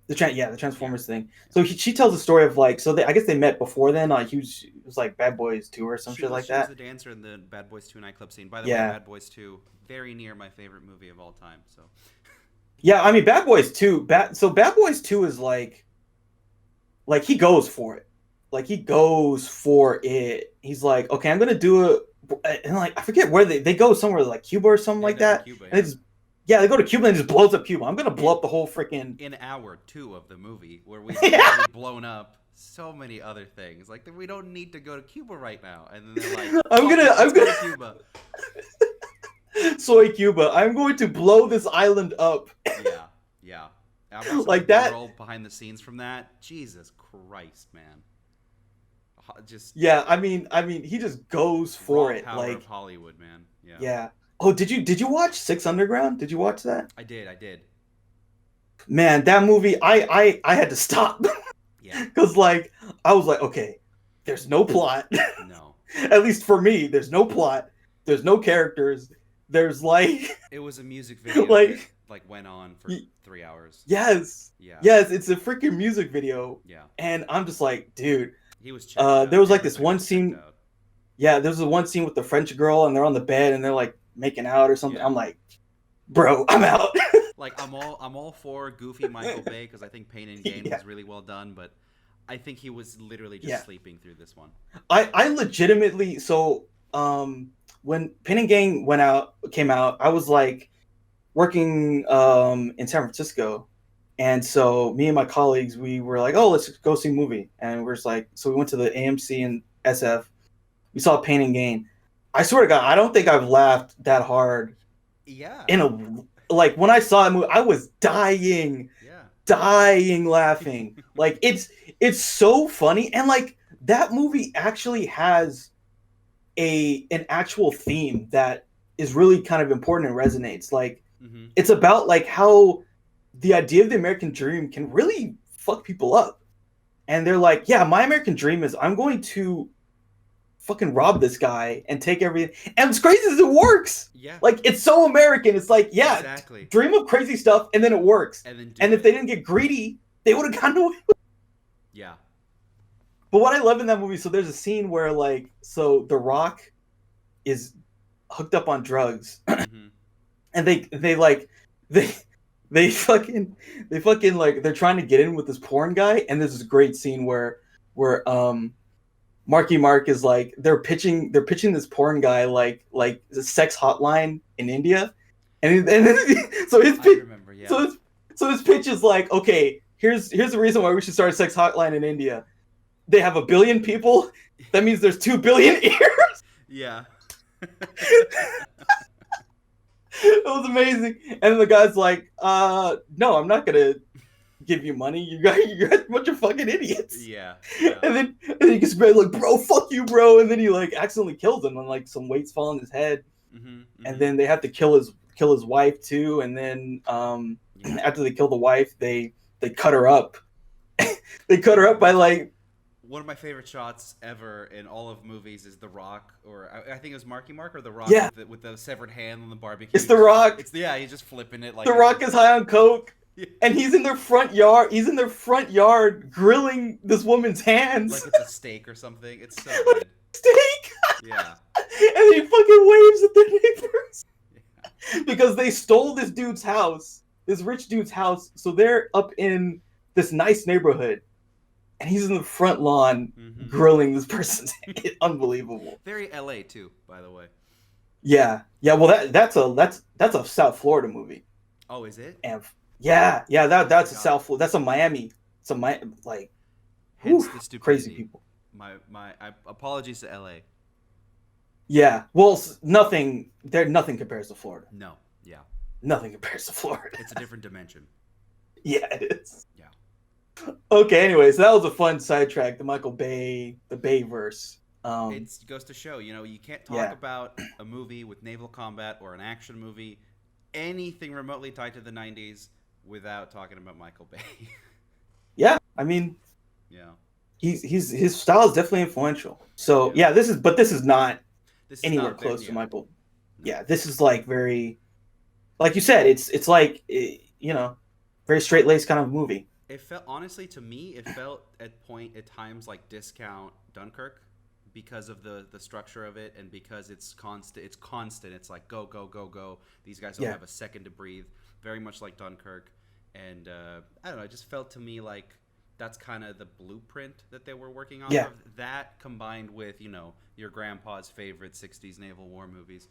Speaker 2: the Transformers thing. So she tells a story of like I guess they met before then. Like it was like Bad Boys 2 or some shit like
Speaker 1: She
Speaker 2: that.
Speaker 1: was the dancer in the Bad Boys 2 nightclub scene. By the
Speaker 2: Yeah.
Speaker 1: way, Bad Boys 2, very near my favorite movie of all time. So.
Speaker 2: Yeah, I mean Bad Boys 2. Bad Boys 2 is like he goes for it. Like he goes for it. He's like, okay, I'm gonna do it, and like I forget where they go somewhere like Cuba or something like that.
Speaker 1: Cuba,
Speaker 2: and they go to Cuba and just blows up Cuba. I'm gonna blow up the whole freaking.
Speaker 1: In hour 2 of the movie, where we've
Speaker 2: Yeah.
Speaker 1: already blown up so many other things, like we don't need to go to Cuba right now. And then they're like,
Speaker 2: I'm gonna
Speaker 1: go to Cuba.
Speaker 2: Soy Cuba. I'm going to blow this island up.
Speaker 1: Yeah.
Speaker 2: Like that.
Speaker 1: World behind the scenes from that. Jesus Christ, man. Just
Speaker 2: Yeah, I mean, he just goes for it.
Speaker 1: Power
Speaker 2: Like
Speaker 1: of Hollywood, man. Yeah.
Speaker 2: Yeah. Oh, did you watch Six Underground? Did you watch that?
Speaker 1: I did.
Speaker 2: Man, that movie, I had to stop.
Speaker 1: Yeah.
Speaker 2: Because like I was like, okay, there's no plot.
Speaker 1: No.
Speaker 2: At least for me, there's no plot. There's no characters. There's like
Speaker 1: it was a music video that went on for 3 hours.
Speaker 2: Yes.
Speaker 1: Yeah.
Speaker 2: Yes, it's a freaking music video.
Speaker 1: Yeah.
Speaker 2: And I'm just like, dude.
Speaker 1: He was
Speaker 2: there was like this one scene. Yeah, there's this one scene with the French girl and they're on the bed and they're like making out or something. Yeah. I'm like, bro, I'm out.
Speaker 1: Like I'm all for goofy Michael Bay because I think Pain and Gain was really well done, but I think he was literally just sleeping through this one.
Speaker 2: I legitimately when Pain and Gain came out, I was like working in San Francisco. And so me and my colleagues, we were like, oh, let's go see a movie. And we're just like, so we went to the AMC in SF. We saw Pain and Gain. I swear to God, I don't think I've laughed that hard.
Speaker 1: Yeah.
Speaker 2: Like when I saw that movie, I was dying.
Speaker 1: Yeah.
Speaker 2: Dying laughing. Like it's so funny. And like that movie actually has an actual theme that is really kind of important and resonates. Like it's about like how the idea of the American dream can really fuck people up. And they're like, yeah, my American dream is I'm going to fucking rob this guy and take everything. And what's crazy is it works.
Speaker 1: Yeah.
Speaker 2: Like, it's so American. It's like, yeah,
Speaker 1: exactly.
Speaker 2: Dream of crazy stuff and then it works. And if they didn't get greedy, they would have gotten away with it.
Speaker 1: Yeah.
Speaker 2: But what I love in that movie, so there's a scene where like, so The Rock is hooked up on drugs. And they fucking like they're trying to get in with this porn guy, and there's this great scene where Marky Mark is like they're pitching this porn guy like a sex hotline in India, and so his pitch, so his pitch is like, okay, here's the reason why we should start a sex hotline in India. They have 1 billion people. That means there's 2 billion ears.
Speaker 1: Yeah.
Speaker 2: It was amazing. And the guy's like, no, I'm not gonna give you money. You guys a bunch of fucking idiots.
Speaker 1: Yeah.
Speaker 2: And then he gets like, bro, fuck you, bro. And then he like accidentally kills him, and like some weight's fall on his head. And then they have to kill his wife too. And then after they kill the wife, they cut her up. They cut her up by like.
Speaker 1: One of my favorite shots ever in all of movies is The Rock, or I think it was Marky Mark or The Rock with the severed hand on the barbecue.
Speaker 2: It's The Rock.
Speaker 1: He's just flipping it like.
Speaker 2: The Rock is high on coke. and he's in their front yard. He's in their front yard grilling this woman's hands
Speaker 1: Like it's a steak or something. It's so
Speaker 2: with
Speaker 1: good.
Speaker 2: a steak.
Speaker 1: Yeah.
Speaker 2: And he fucking waves at the neighbors
Speaker 1: Yeah.
Speaker 2: because they stole this dude's house, this rich dude's house. So they're up in this nice neighborhood, and he's in the front lawn grilling this person's head. Unbelievable.
Speaker 1: Very LA too, by the way.
Speaker 2: Yeah, yeah. Well, that's a South Florida movie.
Speaker 1: Oh, is it?
Speaker 2: And that's a South Florida. That's a Miami. It's a like.
Speaker 1: Hence
Speaker 2: Whew,
Speaker 1: the stupidity.
Speaker 2: crazy people.
Speaker 1: My apologies to LA.
Speaker 2: Yeah. Well, nothing. Nothing compares to Florida.
Speaker 1: No. Yeah.
Speaker 2: Nothing compares to Florida.
Speaker 1: It's a different dimension.
Speaker 2: Yeah, it is.
Speaker 1: Yeah.
Speaker 2: Okay. Anyway, so that was a fun sidetrack. The Michael Bay, the Bayverse.
Speaker 1: It goes to show, you can't talk about a movie with naval combat or an action movie, anything remotely tied to the 90s, without talking about Michael Bay.
Speaker 2: Yeah, I mean,
Speaker 1: yeah,
Speaker 2: his style is definitely influential. So yeah, this is not anywhere close to Michael. No. Yeah, this is like very, like you said, it's like very straight laced kind of movie.
Speaker 1: It felt, honestly, to me, it felt at times like discount Dunkirk. Because of the structure of it, and because it's constant. It's like go go go go. These guys don't have a second to breathe. Very much like Dunkirk, and I don't know. It just felt to me like that's kind of the blueprint that they were working off of. That combined with your grandpa's favorite '60s naval war movies.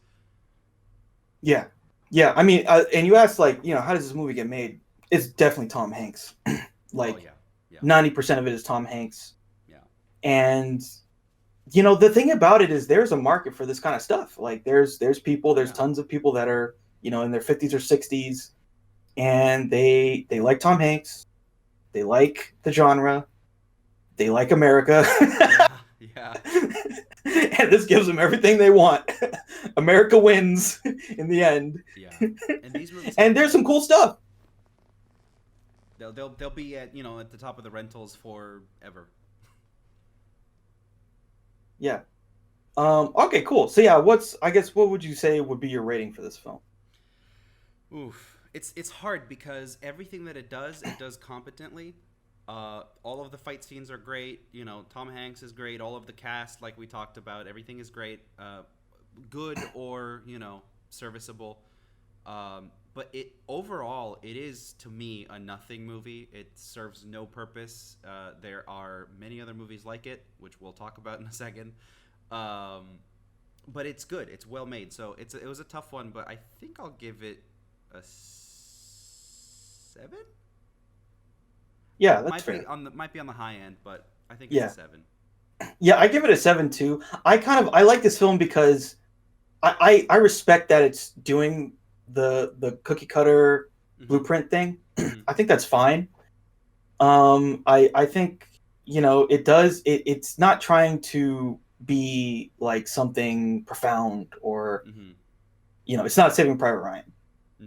Speaker 2: Yeah, yeah. I mean, and you asked like how does this movie get made? It's definitely Tom Hanks. Like 90% of it is Tom Hanks.
Speaker 1: Yeah,
Speaker 2: and. The thing about it is there's a market for this kind of stuff. Like there's tons of people that are, in their 50s or 60s, and they like Tom Hanks. They like the genre. They like America.
Speaker 1: Yeah.
Speaker 2: And this gives them everything they want. America wins in the end.
Speaker 1: Yeah. And these movies
Speaker 2: and there's some cool stuff.
Speaker 1: They'll be at the top of the rentals forever.
Speaker 2: Yeah. Okay, cool. So yeah, what would you say would be your rating for this film?
Speaker 1: Oof. It's hard because everything that it does competently. All of the fight scenes are great. Tom Hanks is great. All of the cast, like we talked about, everything is great. Good or, serviceable. But overall, it is, to me, a nothing movie. It serves no purpose. There are many other movies like it, which we'll talk about in a second. But it's good. It's well made. So it was a tough one, but I think I'll give it a 7.
Speaker 2: Yeah, that's fair.
Speaker 1: Might be on the high end, but I think it's a 7.
Speaker 2: Yeah, I give it a 7 too. I like this film because I respect that it's doing the cookie cutter blueprint thing. I think that's fine. I think it does it's not trying to be like something profound or it's not Saving Private Ryan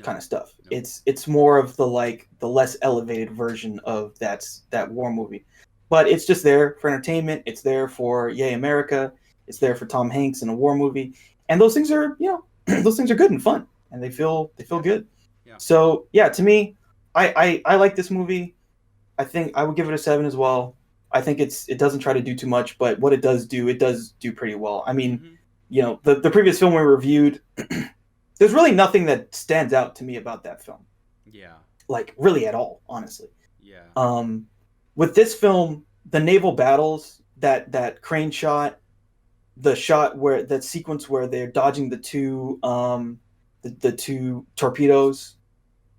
Speaker 2: kind of stuff. No. It's more of the less elevated version of that war movie. But it's just there for entertainment. It's there for Yay America. It's there for Tom Hanks in a war movie. And those things are, those things are good and fun. And they feel good. Yeah. So yeah, to me, I like this movie. I think I would give it a 7 as well. I think it doesn't try to do too much, but what it does do pretty well. I mean, the previous film we reviewed, there's really nothing that stands out to me about that film. Yeah. Like really at all, honestly. Yeah. With this film, the naval battles, that crane shot, the shot where that sequence where they're dodging the two torpedoes,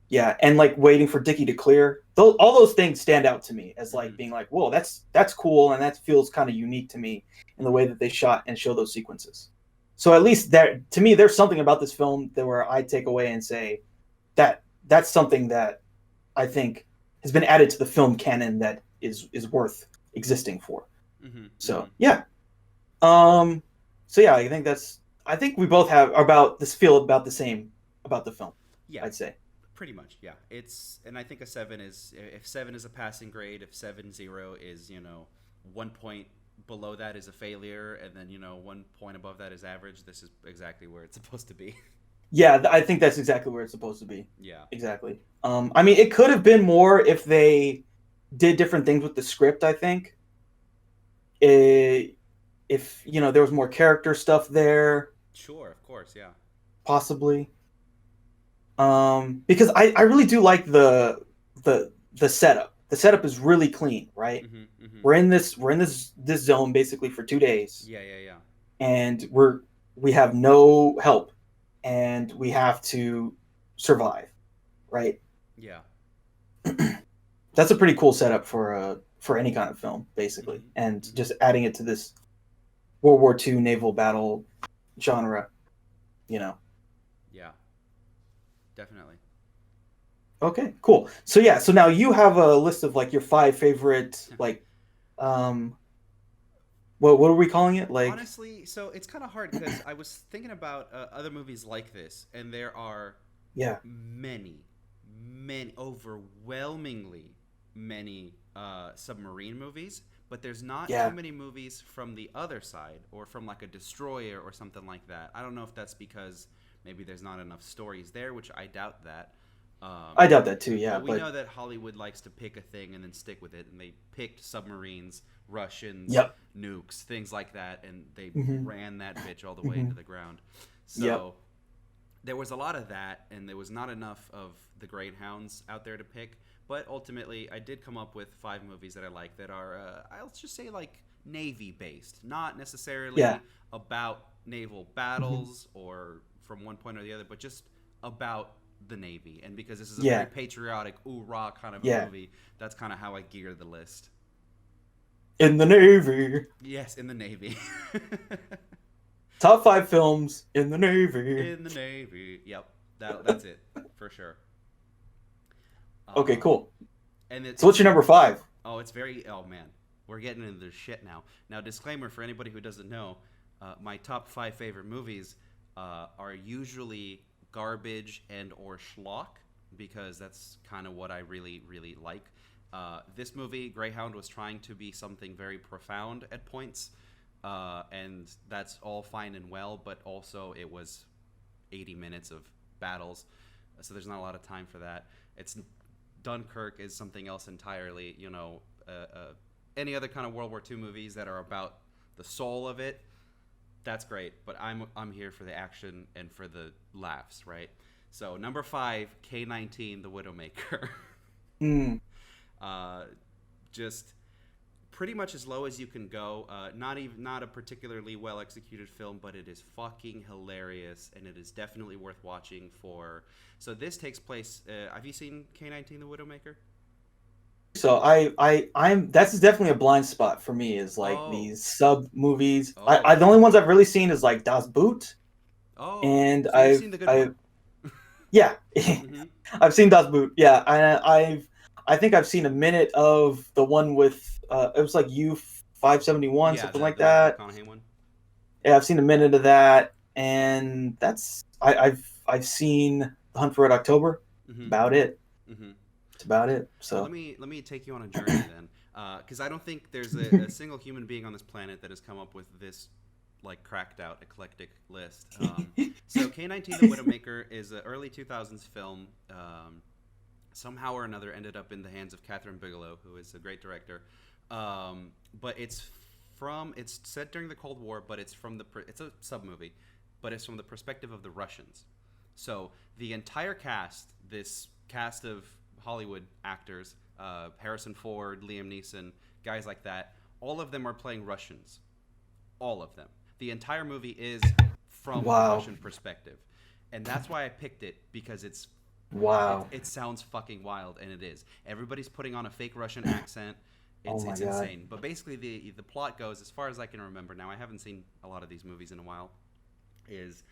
Speaker 2: yeah, and like waiting for Dickie to clear. All those things stand out to me as like being like, whoa, that's cool, and that feels kind of unique to me in the way that they shot and show those sequences. So at least that to me, there's something about this film that where I take away and say that's something that I think has been added to the film canon that is worth existing for. So yeah, so yeah, I think we both have feel about the same about the film. Yeah, I'd say.
Speaker 1: Pretty much, yeah. And I think a 7 is, if 7 is a passing grade, if 7.0 is 1 point below that is a failure, and then 1 point above that is average. This is exactly where it's supposed to be.
Speaker 2: Yeah, I think that's exactly where it's supposed to be.
Speaker 1: Yeah.
Speaker 2: Exactly. I mean, it could have been more if they did different things with the script. I think if there was more character stuff there,
Speaker 1: Sure, of course, yeah.
Speaker 2: possibly. Because I really do like the setup. The setup is really clean, right?
Speaker 1: Mhm. Mhm.
Speaker 2: We're in this zone basically for 2 days,
Speaker 1: Yeah, yeah, yeah.
Speaker 2: and we have no help, and we have to survive, right?
Speaker 1: Yeah.
Speaker 2: That's a pretty cool setup for any kind of film, basically,
Speaker 1: Mhm.
Speaker 2: and
Speaker 1: Mhm.
Speaker 2: just adding it to this World War II naval battle genre, you know.
Speaker 1: Yeah. Definitely.
Speaker 2: Okay, cool. So yeah, so now you have a list of like your five favorite like um what are we calling it? Like
Speaker 1: Honestly, so it's kind of hard because I was thinking about other movies like this, and there are
Speaker 2: yeah,
Speaker 1: many, many, overwhelmingly many submarine movies, but there's not too
Speaker 2: yeah.
Speaker 1: many movies from the other side or from like a destroyer or something like that. I don't know if that's because maybe there's not enough stories there, which I doubt that.
Speaker 2: I
Speaker 1: Um,
Speaker 2: doubt that too, yeah,
Speaker 1: but we
Speaker 2: but
Speaker 1: know that Hollywood likes to pick a thing and then stick with it, and they picked submarines, Russians,
Speaker 2: yep.
Speaker 1: nukes, things like that, and they
Speaker 2: Mhm.
Speaker 1: ran that bitch all the way into
Speaker 2: Mhm.
Speaker 1: the ground.
Speaker 2: Yep.
Speaker 1: So there was a lot of that, and there was not enough of the Greyhounds out there to pick. But ultimately, I did come up with 5 movies that I like that are, I'll just say, like Navy based, not
Speaker 2: Yeah.
Speaker 1: necessarily about naval
Speaker 2: Mhm.
Speaker 1: battles or from one point or the other, but just about the Navy. And because this is a very
Speaker 2: Yeah.
Speaker 1: patriotic, ooh rah kind of a
Speaker 2: Yeah.
Speaker 1: movie, that's kind of how I gear the list.
Speaker 2: In the Navy.
Speaker 1: Yes, in the Navy.
Speaker 2: Top 5 films in the Navy.
Speaker 1: In the Navy. Yep, that's it for sure.
Speaker 2: Okay,
Speaker 1: Um,
Speaker 2: cool.
Speaker 1: and
Speaker 2: So what's your number 5?
Speaker 1: it's very, oh man, we're getting into this shit now. Now, disclaimer for anybody who doesn't know, my top 5 favorite movies are usually garbage and or schlock because that's kind of what I really really like. This movie, Greyhound, was trying to be something very profound at points, and that's all fine and well, but also it was 80 minutes of battles, so there's not a lot of time for that. It's Dunkirk is something else entirely. Any other kind of World War II movies that are about the soul of it, that's great. But I'm here for the action and for the laughs, right? So number 5, K-19, The Widowmaker.
Speaker 2: Mm.
Speaker 1: uh, just pretty much as low as you can go. Not a particularly well executed film, but it is fucking hilarious, and it is definitely worth watching for. So this takes place. Have you seen K-19, The Widowmaker?
Speaker 2: So I'm that's definitely a blind spot for me is like
Speaker 1: Oh,
Speaker 2: these sub movies. I
Speaker 1: oh,
Speaker 2: the only ones I've really seen is like Das Boot
Speaker 1: oh.
Speaker 2: and
Speaker 1: So you've seen the good
Speaker 2: I
Speaker 1: one.
Speaker 2: yeah.
Speaker 1: Mm-hmm.
Speaker 2: I've seen Das Boot. Yeah, I think I've seen a minute of the one with it was like U 571
Speaker 1: Yeah,
Speaker 2: something
Speaker 1: the
Speaker 2: like
Speaker 1: the Matthew
Speaker 2: that.
Speaker 1: McConaughey one.
Speaker 2: Yeah, I've seen a minute of that, and I've seen The Hunt for Red October.
Speaker 1: Mm-hmm.
Speaker 2: About it.
Speaker 1: Mm-hmm.
Speaker 2: It's about it.
Speaker 1: Well,
Speaker 2: So
Speaker 1: let me take you on a journey then, because I don't think there's a single human being on this planet that has come up with this like cracked out eclectic list. So K-19 The Widowmaker is an early 2000s film. Somehow or another ended up in the hands of Catherine Bigelow, who is a great director. But it's set during the Cold War, but it's a sub movie, but it's from the perspective of the Russians. So the entire cast, this cast of Hollywood actors, Harrison Ford, Liam Neeson, guys like that, all of them are playing Russians. All of them. The entire movie is from a
Speaker 2: wow,
Speaker 1: Russian perspective, and that's why I picked it because
Speaker 2: wow.
Speaker 1: it sounds fucking wild, and it is. Everybody's putting on a fake Russian accent.
Speaker 2: Oh my
Speaker 1: It's
Speaker 2: god.
Speaker 1: insane. But basically, the plot goes, as far as I can remember. Now, I haven't seen a lot of these movies in a while. Is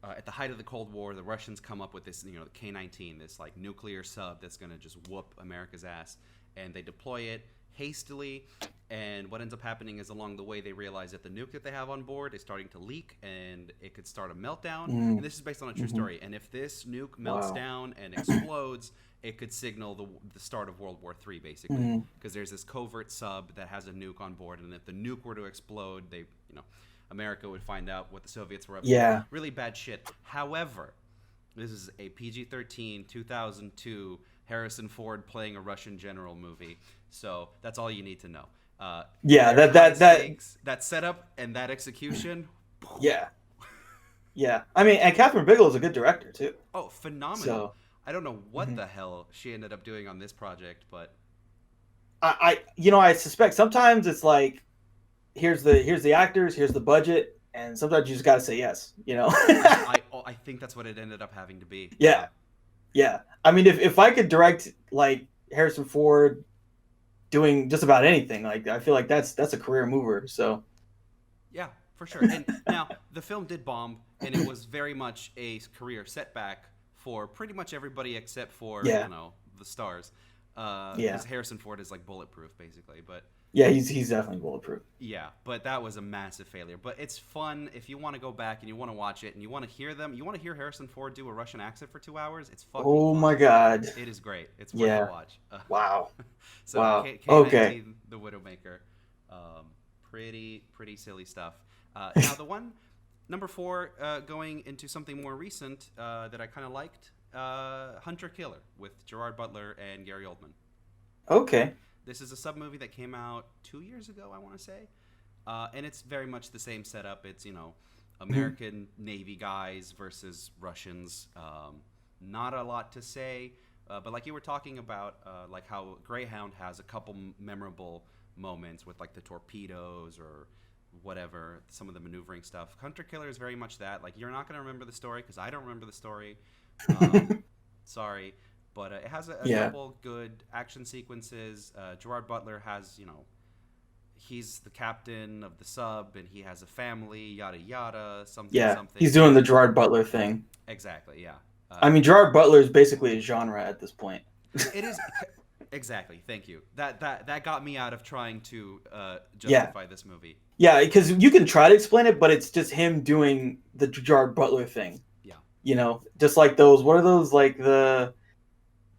Speaker 1: at the height of the Cold War, the Russians come up with this, the K-19, this like nuclear sub that's going to just whoop America's ass, and they deploy it hastily. And what ends up happening is along the way they realize that the nuke that they have on board is starting to leak, and it could start a meltdown. And
Speaker 2: Mm,
Speaker 1: this is based on a true
Speaker 2: hmm.
Speaker 1: story. And if this nuke melts
Speaker 2: Wow.
Speaker 1: down and explodes, it could signal the start of World War III, basically,
Speaker 2: Mm,
Speaker 1: because there's this covert sub that has a nuke on board, and if the nuke were to explode, America would find out what the Soviets were up to.
Speaker 2: yeah.
Speaker 1: Really bad shit. However, This is a PG-13 2002 Harrison Ford playing a Russian general movie. So that's all you need to know.
Speaker 2: Yeah,
Speaker 1: Very high
Speaker 2: that
Speaker 1: stakes, that setup and that execution.
Speaker 2: yeah, yeah. I mean, and Catherine Bigelow's a good director too.
Speaker 1: Oh, phenomenal!
Speaker 2: So
Speaker 1: I don't know what
Speaker 2: mhm.
Speaker 1: the hell she ended up doing on this project, but
Speaker 2: I suspect sometimes it's like here's the actors, here's the budget, and sometimes you just gotta say yes.
Speaker 1: I think that's what it ended up having to be. Yeah.
Speaker 2: Yeah, yeah. I mean, if I could direct like Harrison Ford doing just about anything, like I feel like that's a career mover. So
Speaker 1: Yeah, for sure. And now the film did bomb, and it was very much a career setback for pretty much everybody except for
Speaker 2: yeah,
Speaker 1: the stars,
Speaker 2: yeah,
Speaker 1: because Harrison Ford is like bulletproof basically. But
Speaker 2: yeah. He's definitely bulletproof.
Speaker 1: yeah, but that was a massive failure. But it's fun if you want to go back and you want to watch it and you want to hear them. You want to hear Harrison Ford do a Russian accent for 2 hours. It's fucking
Speaker 2: Oh
Speaker 1: fun.
Speaker 2: my god.
Speaker 1: It is great. It's worth a
Speaker 2: Yeah.
Speaker 1: watch.
Speaker 2: Wow.
Speaker 1: So
Speaker 2: Wow. Okay.
Speaker 1: K-19, The Widowmaker, pretty silly stuff. Now the one number four, going into something more recent that I kind of liked, Hunter Killer with Gerard Butler and Gary Oldman.
Speaker 2: Okay.
Speaker 1: This is a sub movie that came out 2 years ago, I want to say, and it's very much the same setup. It's
Speaker 2: Mhm.
Speaker 1: American Navy guys versus Russians. Not a lot to say, but like you were talking about, like how Greyhound has a couple memorable moments with like the torpedoes or whatever, some of the maneuvering stuff. Hunter Killer is very much that. Like you're not going to remember the story because I don't remember the story. Um, sorry, but it has a
Speaker 2: Yeah.
Speaker 1: couple good action sequences. Gerard Butler has, he's the captain of the sub and he has a family, yada yada, something
Speaker 2: Yeah. He's
Speaker 1: something.
Speaker 2: doing the Gerard Butler thing.
Speaker 1: Exactly, yeah.
Speaker 2: I mean, Gerard Butler is basically a genre at this point.
Speaker 1: It is exactly. Thank you. That got me out of trying to
Speaker 2: Yeah.
Speaker 1: justify this movie.
Speaker 2: Yeah, because you can try to explain it, but it's just him doing the Gerard Butler thing.
Speaker 1: Yeah.
Speaker 2: Just like those. What are those like the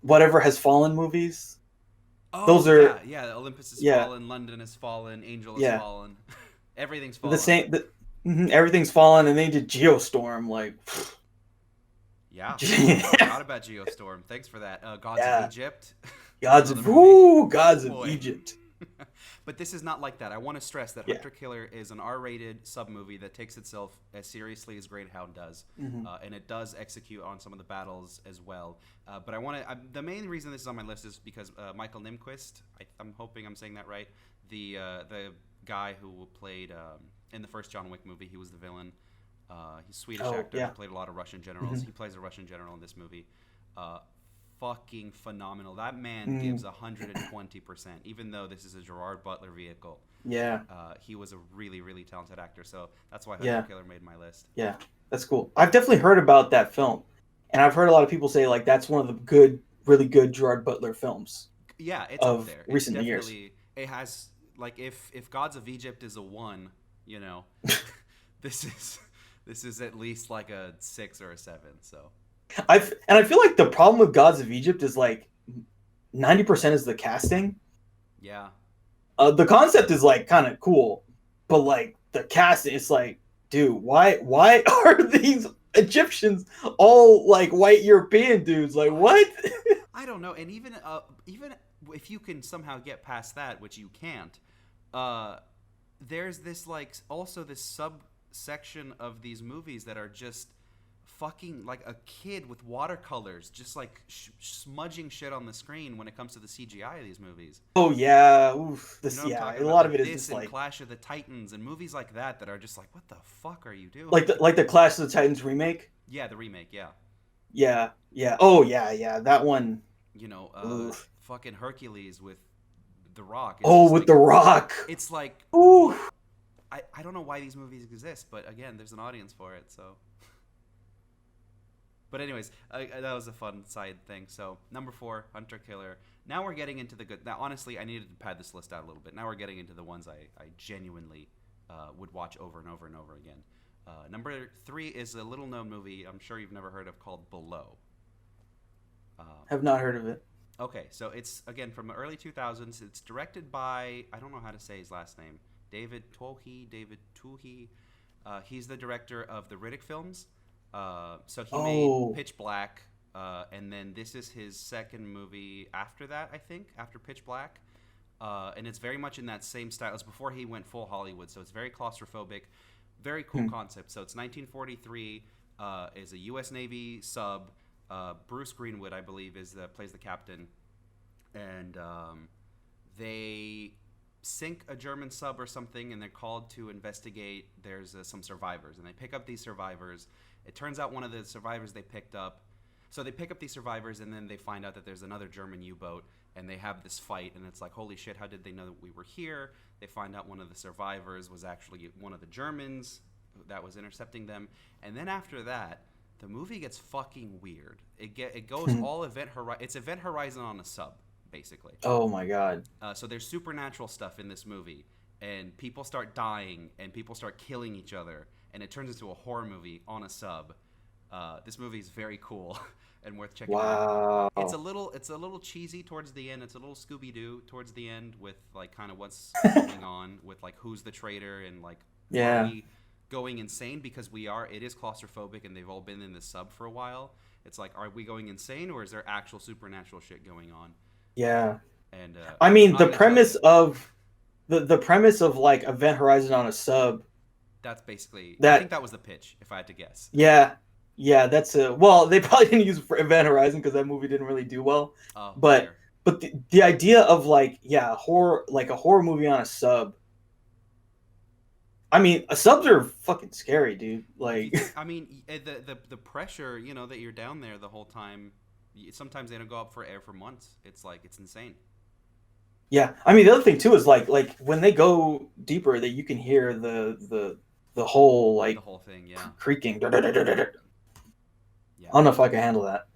Speaker 2: whatever has fallen movies?
Speaker 1: Oh
Speaker 2: Those are
Speaker 1: yeah, yeah. Olympus has
Speaker 2: yeah,
Speaker 1: fallen, London has fallen, Angel has
Speaker 2: yeah.
Speaker 1: fallen, everything's
Speaker 2: The
Speaker 1: fallen.
Speaker 2: same. Everything's fallen, and they did Geostorm. Like,
Speaker 1: Yeah, I
Speaker 2: yeah,
Speaker 1: forgot about Geostorm. Thanks for that. Gods of Egypt. That's
Speaker 2: gods
Speaker 1: another
Speaker 2: of
Speaker 1: movie.
Speaker 2: gods of
Speaker 1: Boy.
Speaker 2: Egypt.
Speaker 1: But this is not like that. I want to stress that
Speaker 2: Yeah.
Speaker 1: Hunter Killer is an R-rated sub movie that takes itself as seriously as Greyhound does,
Speaker 2: Hmm.
Speaker 1: and it does execute on some of the battles as well. But I want to. The main reason this is on my list is because Michael Nimquist. I'm hoping I'm saying that right. The guy who played in the first John Wick movie, he was the villain. He's a Swedish
Speaker 2: Oh
Speaker 1: actor
Speaker 2: yeah.
Speaker 1: who played a lot of Russian generals.
Speaker 2: Hmm.
Speaker 1: He plays a Russian general in this movie. Uh, Fucking phenomenal. That man
Speaker 2: Mm,
Speaker 1: gives 120%, even though this is a Gerard Butler vehicle.
Speaker 2: yeah.
Speaker 1: He was a really, really talented actor, so that's why Hunter
Speaker 2: Yeah.
Speaker 1: Killer made my list.
Speaker 2: Yeah. That's cool. I've definitely heard about that film, and I've heard a lot of people say like that's one of the really good Gerard Butler films
Speaker 1: Yeah, it's up
Speaker 2: of
Speaker 1: there. It's
Speaker 2: recent years.
Speaker 1: definitely it has like if Gods of Egypt is a 1, this is this is at least like a 6 or a 7. So
Speaker 2: I feel like the problem with Gods of Egypt is like 90% is the casting.
Speaker 1: yeah,
Speaker 2: The concept is like kind of cool, but like the casting, it's like, dude, why are these Egyptians all like white European dudes? Like what?
Speaker 1: I don't know. And even if you can somehow get past that, which you can't, there's this like also this subsection of these movies that are just fucking like a kid with watercolors, just like smudging shit on the screen when it comes to the CGI of these movies.
Speaker 2: Oh yeah, oof.
Speaker 1: You know what I'm talking
Speaker 2: A
Speaker 1: about?
Speaker 2: lot of
Speaker 1: Like
Speaker 2: it is
Speaker 1: this
Speaker 2: just
Speaker 1: and
Speaker 2: like
Speaker 1: Clash of the Titans and movies like that are just like, what the fuck are you doing?
Speaker 2: the Clash of the Titans remake.
Speaker 1: Yeah, the remake. Yeah,
Speaker 2: Yeah, yeah. Oh yeah, yeah. That one. Oof.
Speaker 1: fucking Hercules with The Rock. It's
Speaker 2: Oh,
Speaker 1: just
Speaker 2: with
Speaker 1: like
Speaker 2: The Rock.
Speaker 1: it's like
Speaker 2: Ooh.
Speaker 1: I don't know why these movies exist, but again, there's an audience for it. So, but anyways, that was a fun side thing. So number 4, Hunter Killer. Now we're getting into the good. Now, honestly, I needed to pad this list out a little bit. Now we're getting into the ones I genuinely would watch over and over and over again. Number 3 is a little known movie I'm sure you've never heard of called Below.
Speaker 2: Have not heard of it.
Speaker 1: Okay, so it's again from the early 2000s. It's directed by, I don't know how to say his last name, David Twohy. He's the director of the Riddick films, So he made
Speaker 2: Oh.
Speaker 1: Pitch Black, and then this is his second movie after that, I think, after Pitch Black. And it's very much in that same style. It's before he went full Hollywood, so it's very claustrophobic, very cool
Speaker 2: Hmm.
Speaker 1: concept. So it's 1943, is a U.S. Navy sub. Bruce Greenwood, I believe, plays the captain, and they sink a German sub or something, and they're called to investigate. There's some survivors, and they pick up these survivors. It turns out one of the survivors they picked up. So they pick up these survivors, and then they find out that there's another German U-boat, and they have this fight, and it's like, holy shit, how did they know that we were here? They find out one of the survivors was actually one of the Germans that was intercepting them, and then after that, the movie gets fucking weird. It goes all it's Event Horizon on a sub, basically.
Speaker 2: Oh my god.
Speaker 1: So there's supernatural stuff in this movie, and people start dying, and people start killing each other, and it turns into a horror movie on a sub. This movie is very cool and worth checking out.
Speaker 2: Wow.
Speaker 1: It's a little cheesy towards the end. It's a little Scooby Doo towards the end with like kind of what's going on with like who's the traitor and like are
Speaker 2: Yeah.
Speaker 1: we going insane because it is claustrophobic and they've all been in the sub for a while. It's like, are we going insane or is there actual supernatural shit going on?
Speaker 2: Yeah.
Speaker 1: And
Speaker 2: I mean,
Speaker 1: I'm not
Speaker 2: the
Speaker 1: gonna tell
Speaker 2: premise
Speaker 1: you.
Speaker 2: of the premise of like Event Horizon on a sub.
Speaker 1: That's basically. I think
Speaker 2: That
Speaker 1: that was the pitch, if I had to guess.
Speaker 2: yeah, yeah. That's a well. They probably didn't use it for Event Horizon because that movie didn't really do well.
Speaker 1: Oh,
Speaker 2: But
Speaker 1: fair.
Speaker 2: the idea of like horror like a horror movie on a sub. I mean, subs are fucking scary, dude. Like
Speaker 1: I mean, the pressure, that you're down there the whole time. Sometimes they don't go up for air for months. It's like it's insane.
Speaker 2: yeah. I mean, the other thing too is like when they go deeper, that you can hear the whole
Speaker 1: The
Speaker 2: like
Speaker 1: whole thing, yeah,
Speaker 2: creaking. I
Speaker 1: yeah.
Speaker 2: don't know if I can handle that.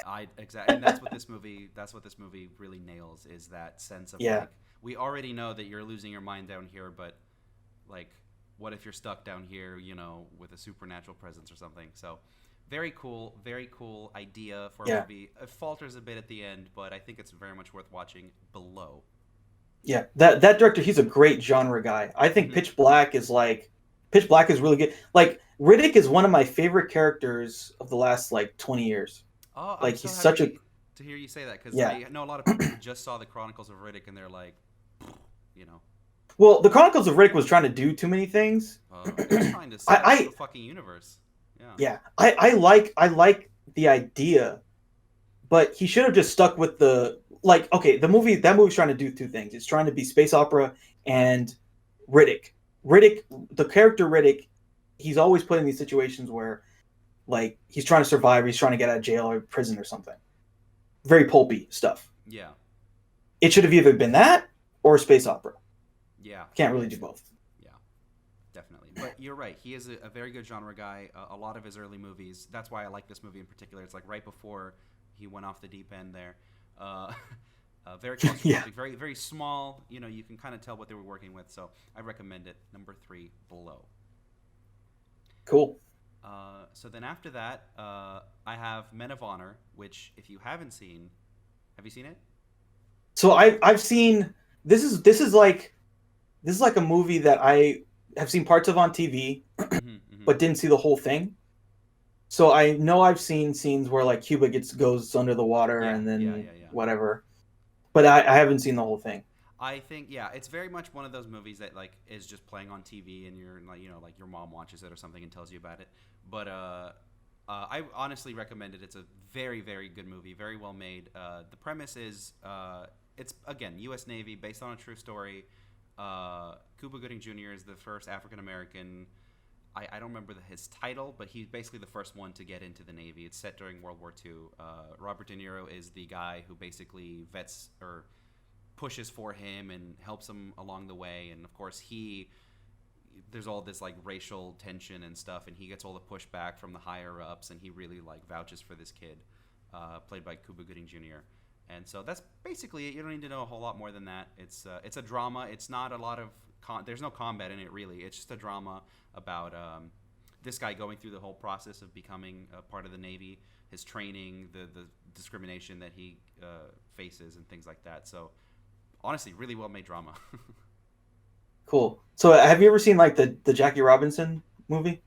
Speaker 1: I exactly, and that's what this movie really nails is that sense of
Speaker 2: Yeah.
Speaker 1: like we already know that you're losing your mind down here, but like what if you're stuck down here, with a supernatural presence or something? So very cool idea for a
Speaker 2: Yeah.
Speaker 1: movie. It falters a bit at the end, but I think it's very much worth watching. Below.
Speaker 2: Yeah, that director, he's a great genre guy. I think
Speaker 1: Hmm.
Speaker 2: Pitch Black is really good. Like Riddick is one of my favorite characters of the last like 20 years.
Speaker 1: Oh, I'm
Speaker 2: Like
Speaker 1: so
Speaker 2: he's such a
Speaker 1: happy to hear you say that because
Speaker 2: yeah.
Speaker 1: I know a lot of people who just saw the Chronicles of Riddick and they're like, you know,
Speaker 2: Well, the Chronicles of Riddick was trying to do too many things.
Speaker 1: they're trying to set up
Speaker 2: I
Speaker 1: the fucking universe. Yeah.
Speaker 2: yeah, I like the idea, but he should have just stuck with the like okay, that movie's trying to do two things. It's trying to be space opera and Riddick. Riddick, the character Riddick, he's always put in these situations where like he's trying to survive, he's trying to get out of jail or prison or something. Very pulpy stuff.
Speaker 1: Yeah.
Speaker 2: It should have either been that or a space opera.
Speaker 1: Yeah.
Speaker 2: Can't really do both.
Speaker 1: Yeah. Definitely. But you're right. He is a very good genre guy. A lot of his early movies. That's why I like this movie in particular. It's like right before he went off the deep end there. Uh, very claustrophobic,
Speaker 2: Yeah.
Speaker 1: very very small. You can kind of tell what they were working with. So I recommend it. Number 3, Below.
Speaker 2: Cool.
Speaker 1: So then after that, I have Men of Honor, which if you haven't seen, have you seen it?
Speaker 2: So I've seen this is like a movie that I have seen parts of on TV,
Speaker 1: Mm-hmm, mm-hmm.
Speaker 2: but didn't see the whole thing. So I know I've seen scenes where like Cuba goes under the water
Speaker 1: Yeah,
Speaker 2: and then
Speaker 1: yeah.
Speaker 2: whatever, but I haven't seen the whole thing.
Speaker 1: I think it's very much one of those movies that like is just playing on TV and you're like like your mom watches it or something and tells you about it. But I honestly recommend it. It's a very very good movie, very well made. The premise is it's again U.S. Navy based on a true story. Cuba Gooding Jr. is the first African American. I don't remember his title, but he's basically the first one to get into the Navy. It's set during World War II. Robert De Niro is the guy who basically vets or pushes for him and helps him along the way. And of course, there's all this like racial tension and stuff, and he gets all the pushback from the higher ups, and he really like vouches for this kid, played by Cuba Gooding Jr. And so that's basically it. You don't need to know a whole lot more than that. It's a drama. It's not a lot of there's no combat in it really. It's just a drama about this guy going through the whole process of becoming a part of the Navy, his training, the discrimination that he faces, and things like that. So honestly, really well made drama.
Speaker 2: Cool. So have you ever seen like the Jackie Robinson movie?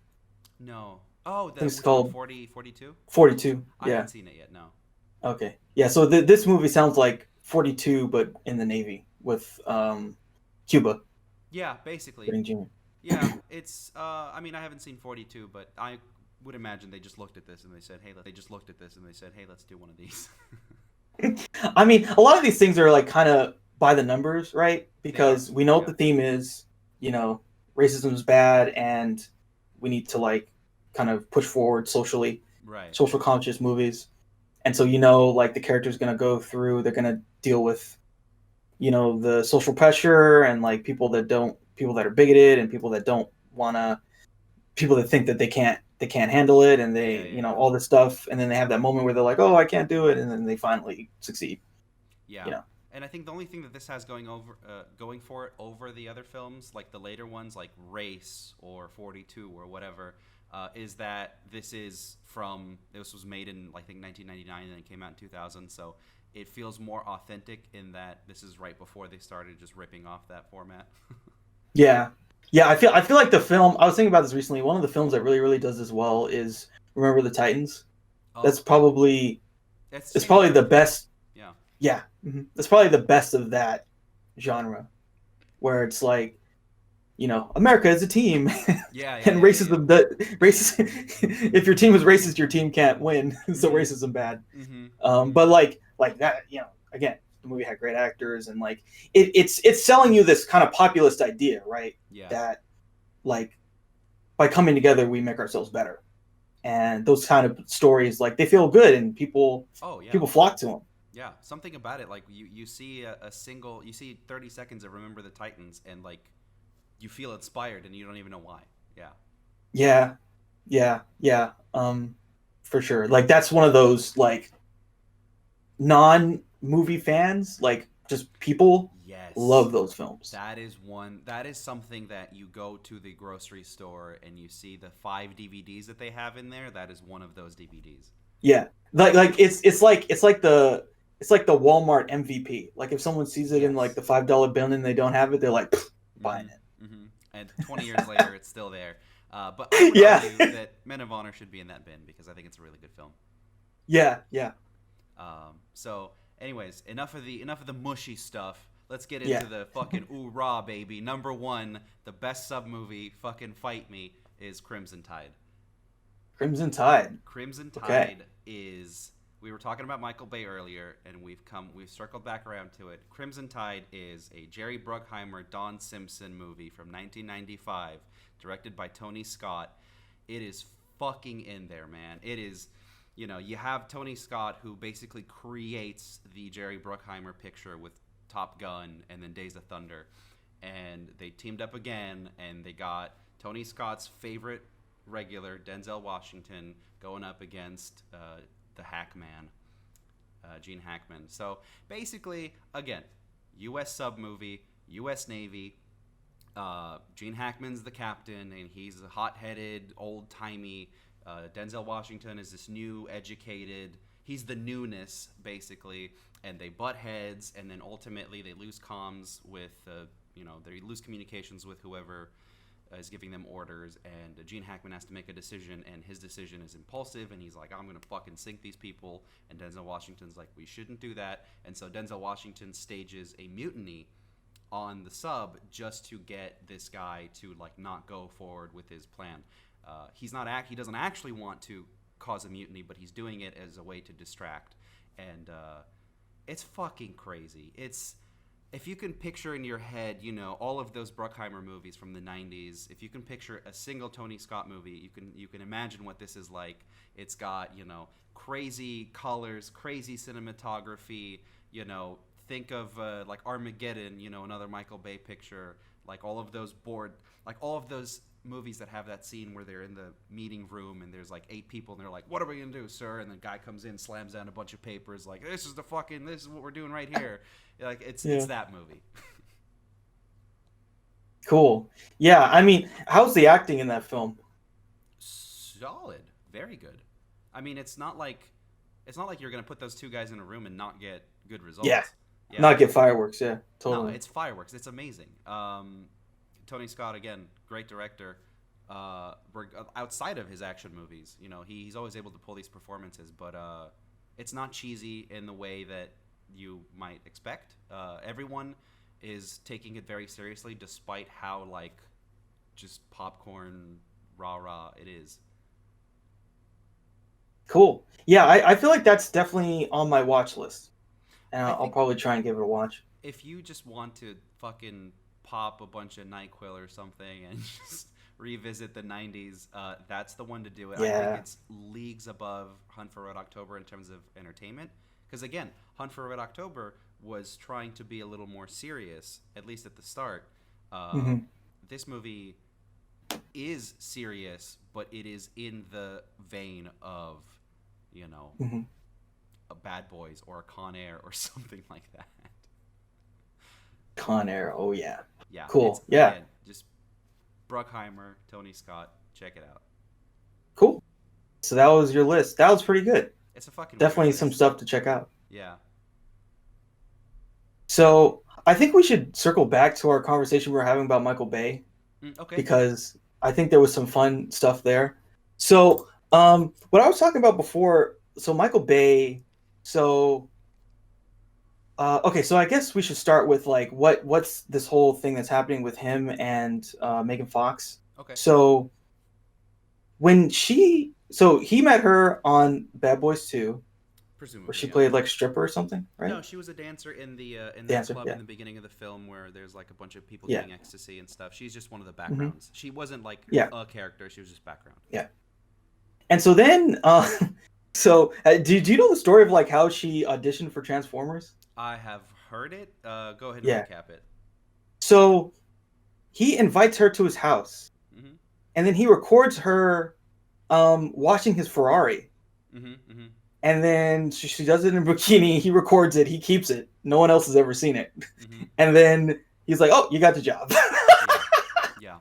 Speaker 1: No. Oh,
Speaker 2: I think it's
Speaker 1: which one?
Speaker 2: called
Speaker 1: 42?
Speaker 2: 42.
Speaker 1: I
Speaker 2: Yeah.
Speaker 1: haven't seen it yet. No.
Speaker 2: Okay. Yeah. So this movie sounds like 42, but in the Navy with Cuba
Speaker 1: Yeah, basically.
Speaker 2: Gooding Jr.
Speaker 1: Yeah, it's. I mean, I haven't seen 42, but I would imagine they just looked at this and they said, "Hey, let's do one of these."
Speaker 2: I mean, a lot of these things are like kind of by the numbers, right?
Speaker 1: They are.
Speaker 2: Because we know what
Speaker 1: Yeah.
Speaker 2: the theme is, you know, racism is bad, and we need to like kind of push forward socially,
Speaker 1: Right.
Speaker 2: social conscious movies. And so like the character's gonna go through, they're gonna deal with, the social pressure and like people that are bigoted and people that don't wanna, people that think that they can't handle it, and
Speaker 1: Yeah.
Speaker 2: they,
Speaker 1: Yeah. Yeah.
Speaker 2: all this stuff, and then they have that moment where they're like, oh, I can't do it, and then they finally succeed.
Speaker 1: Yeah.
Speaker 2: You know.
Speaker 1: And I think the only thing that this has going for it over the other films, like the later ones, like Race or 42 or whatever, is that this was made in I think 1999 and then it came out in 2000. So it feels more authentic in that this is right before they started just ripping off that format.
Speaker 2: Yeah, yeah. I feel like the film. I was thinking about this recently. One of the films that really really does this well is Remember the Titans.
Speaker 1: Oh,
Speaker 2: That's probably
Speaker 1: it's the
Speaker 2: it's
Speaker 1: same
Speaker 2: probably the
Speaker 1: director.
Speaker 2: best.
Speaker 1: Yeah.
Speaker 2: Yeah, that's probably the best of that genre, where it's like, America is a team,
Speaker 1: Yeah. Yeah.
Speaker 2: and
Speaker 1: Yeah. Yeah. Yeah.
Speaker 2: racism. Racist. If your team is racist, your team can't win. So
Speaker 1: Mhm.
Speaker 2: racism bad.
Speaker 1: Mhm.
Speaker 2: But
Speaker 1: Mhm.
Speaker 2: like that, again, the movie had great actors, and like it's selling you this kind of populist idea, right?
Speaker 1: Yeah.
Speaker 2: That like by coming together we make ourselves better, and those kind of stories, like, they feel good, and people
Speaker 1: Oh yeah.
Speaker 2: people flock to them.
Speaker 1: Yeah, something about it. Like you see you see 30 seconds of Remember the Titans, and like you feel inspired, and you don't even know why. Yeah,
Speaker 2: Yeah, yeah, yeah. For sure. Like, that's one of those, like, non movie fans, like, just people
Speaker 1: yes,
Speaker 2: love those films.
Speaker 1: that is one. That is something that you go to the grocery store and you see the 5 DVDs that they have in there. That is one of those DVDs.
Speaker 2: Yeah, like it's like the Walmart MVP. Like, if someone sees it in like
Speaker 1: Yes.
Speaker 2: the $5 bin and they don't have it, they're like, buying it.
Speaker 1: Mm-hmm. Mm-hmm. And 20 years later, it's still there. But I would
Speaker 2: Yeah,
Speaker 1: argue that Men of Honor should be in that bin because I think it's a really good film.
Speaker 2: yeah, yeah,
Speaker 1: So, anyways, enough of the mushy stuff. Let's get
Speaker 2: yeah.
Speaker 1: into the fucking ooh rah baby. Number one, the best sub movie. Fucking fight me is Crimson Tide.
Speaker 2: Crimson Tide.
Speaker 1: Crimson
Speaker 2: Okay.
Speaker 1: Tide is. We were talking about Michael Bay earlier, and we've circled back around to it. Crimson Tide is a Jerry Bruckheimer, Don Simpson movie from 1995, directed by Tony Scott. It is fucking in there, man. It is. You have Tony Scott, who basically creates the Jerry Bruckheimer picture with Top Gun and then Days of Thunder, and they teamed up again, and they got Tony Scott's favorite regular, Denzel Washington, going up against the Hackman, Gene Hackman. So basically, again, U.S. sub movie, U.S. Navy. Gene Hackman's the captain, and he's a hot-headed, old-timey. Denzel Washington is this new, educated. He's the newness, basically, and they butt heads, and then ultimately they lose comms with, they lose communications with whoever is giving them orders, and Gene Hackman has to make a decision, and his decision is impulsive, and he's like, I'm going to fucking sink these people, and Denzel Washington's like, we shouldn't do that, and so Denzel Washington stages a mutiny on the sub just to get this guy to, like, not go forward with his plan. He doesn't actually want to cause a mutiny, but he's doing it as a way to distract, and it's fucking crazy. If you can picture in your head, all of those Bruckheimer movies from the 90s, if you can picture a single Tony Scott movie, you can imagine what this is like. It's got, crazy colors, crazy cinematography, think of like Armageddon, another Michael Bay picture, like all of those movies that have that scene where they're in the meeting room and there's like 8 people and they're like, what are we gonna do, sir? And the guy comes in, slams down a bunch of papers, like, this is what we're doing right here. Like, it's that movie.
Speaker 2: Cool. Yeah, I mean, how's the acting in that film?
Speaker 1: Solid, very good. I mean, it's not like you're gonna put those two guys in a room and not get good
Speaker 2: Yeah,
Speaker 1: results. Yeah,
Speaker 2: not get fireworks. Yeah,
Speaker 1: no,
Speaker 2: totally.
Speaker 1: it's fireworks. It's amazing. Tony Scott, again, great director. outside of his action movies. You know, he's always able to pull these performances, but it's not cheesy in the way that you might expect. Everyone is taking it very seriously, despite how like just popcorn rah it is.
Speaker 2: Cool. Yeah, I feel like that's definitely on my watch list, and
Speaker 1: I
Speaker 2: I'll
Speaker 1: think
Speaker 2: probably try and give it a watch.
Speaker 1: if you just want to fucking pop a bunch of NyQuil or something and just revisit the 90s, that's the one to do it. I think
Speaker 2: Yeah.
Speaker 1: it's leagues above Hunt for Red October in terms of entertainment. Because again, Hunt for Red October was trying to be a little more serious, at least at the start. Uh,
Speaker 2: Hmm.
Speaker 1: this movie is serious, but it is in the vein of, you know,
Speaker 2: Hmm.
Speaker 1: a Bad Boys or a Con Air or something like that.
Speaker 2: Con Air. Oh yeah.
Speaker 1: Yeah, it's
Speaker 2: Cool. Yeah.
Speaker 1: again just Bruckheimer, Tony Scott. Check it out.
Speaker 2: Cool. So that was your list. That was pretty good.
Speaker 1: It's a fucking weird
Speaker 2: Definitely some
Speaker 1: list.
Speaker 2: stuff to check out.
Speaker 1: Yeah.
Speaker 2: So I think we should circle back to our conversation we were having about Michael Bay,
Speaker 1: Okay.
Speaker 2: because I think there was some fun stuff there. So what I was talking about before, so Michael Bay, so okay, so I guess we should start with like what's this whole thing that's happening with him and Megan Fox.
Speaker 1: Okay.
Speaker 2: So so he met her on Bad Boys 2, where
Speaker 1: Presumably,
Speaker 2: she
Speaker 1: yeah.
Speaker 2: played like stripper or something, right?
Speaker 1: No, she was a dancer in the
Speaker 2: Dancer,
Speaker 1: club
Speaker 2: yeah.
Speaker 1: in the beginning of the film where there's like a bunch of people
Speaker 2: Yeah.
Speaker 1: doing ecstasy and stuff. She's just one of the
Speaker 2: Hmm.
Speaker 1: backgrounds. She wasn't like
Speaker 2: Yeah.
Speaker 1: a character. She was just background.
Speaker 2: Yeah. And so then, do you know the story of like how she auditioned for Transformers?
Speaker 1: I have heard it. Go ahead and
Speaker 2: Yeah.
Speaker 1: recap it.
Speaker 2: So he invites her to his house,
Speaker 1: Mm-hmm.
Speaker 2: and then he records her washing his Ferrari.
Speaker 1: Mm-hmm. Mm-hmm.
Speaker 2: And then she does it in bikini. He records it. He keeps it. No one else has ever seen it.
Speaker 1: Mm-hmm.
Speaker 2: And then he's like, "Oh, you got the job."
Speaker 1: Yeah.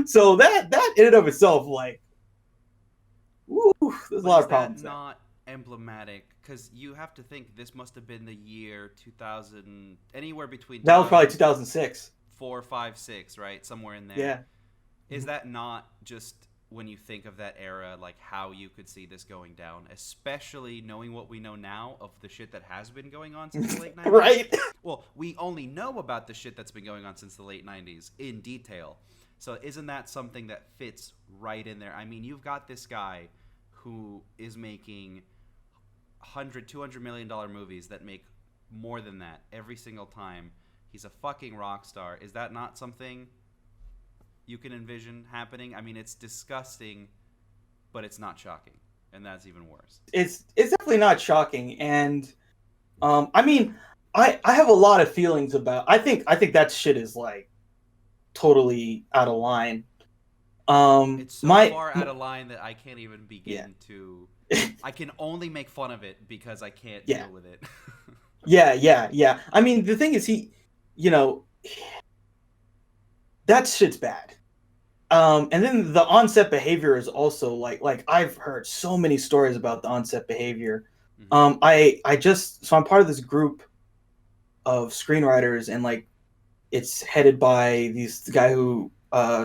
Speaker 2: So that in and of itself, like, woo, there's a lot
Speaker 1: Is
Speaker 2: of problems
Speaker 1: that
Speaker 2: there.
Speaker 1: not emblematic? Because you have to think this must have been the year 2000, anywhere between
Speaker 2: That was probably 2006.
Speaker 1: 4, 5, 6, right? Somewhere in there.
Speaker 2: Yeah.
Speaker 1: Is that not just when you think of that era, like how you could see this going down, especially knowing what we know now of the shit that has been going on since the late 90s?
Speaker 2: Right?
Speaker 1: Well, we only know about the shit that's been going on since the late 90s in detail. So isn't that something that fits right in there? I mean, you've got this guy who is making $200 million movies that make more than that every single time. He's a fucking rock star. Is that not something you can envision happening? I mean, it's disgusting, but it's not shocking, and that's even worse.
Speaker 2: It's definitely not shocking, and I mean, I have a lot of feelings about. I think that shit is like totally out of line.
Speaker 1: It's so far out of line that I can't even begin to. I can only make fun of it because I can't deal with it.
Speaker 2: Yeah. I mean, the thing is, you know, that shit's bad. And then the onset behavior is also like I've heard so many stories about the onset behavior.
Speaker 1: Mhm.
Speaker 2: So I'm part of this group of screenwriters, and like it's headed by the guy who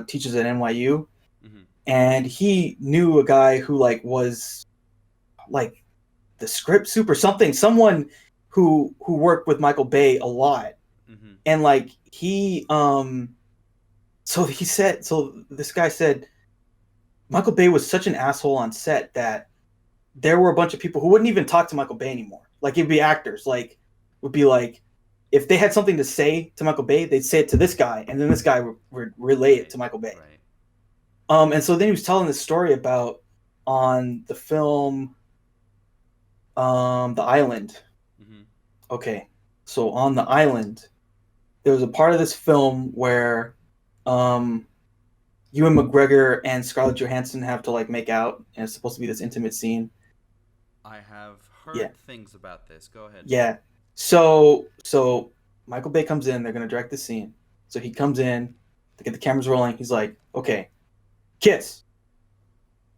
Speaker 2: teaches at NYU,
Speaker 1: Mhm.
Speaker 2: and he knew a guy who like was like the script soup or something, someone who worked with Michael Bay a lot,
Speaker 1: Mhm.
Speaker 2: and like so this guy said Michael Bay was such an asshole on set that there were a bunch of people who wouldn't even talk to Michael Bay anymore. Like it'd be actors, like would be like if they had something to say to Michael Bay, they'd say it to this guy, and then this guy would relay it to Michael Bay.
Speaker 1: Right.
Speaker 2: And so then he was telling this story about on the film, The Island.
Speaker 1: Mhm.
Speaker 2: Okay, so on The Island, there was a part of this film where Ewan McGregor and Scarlett Johansson have to like make out, and it's supposed to be this intimate scene.
Speaker 1: I have heard things about this. Go ahead.
Speaker 2: Yeah. So Michael Bay comes in. They're gonna direct the scene. So he comes in to get the cameras rolling. He's like, "Okay, kiss,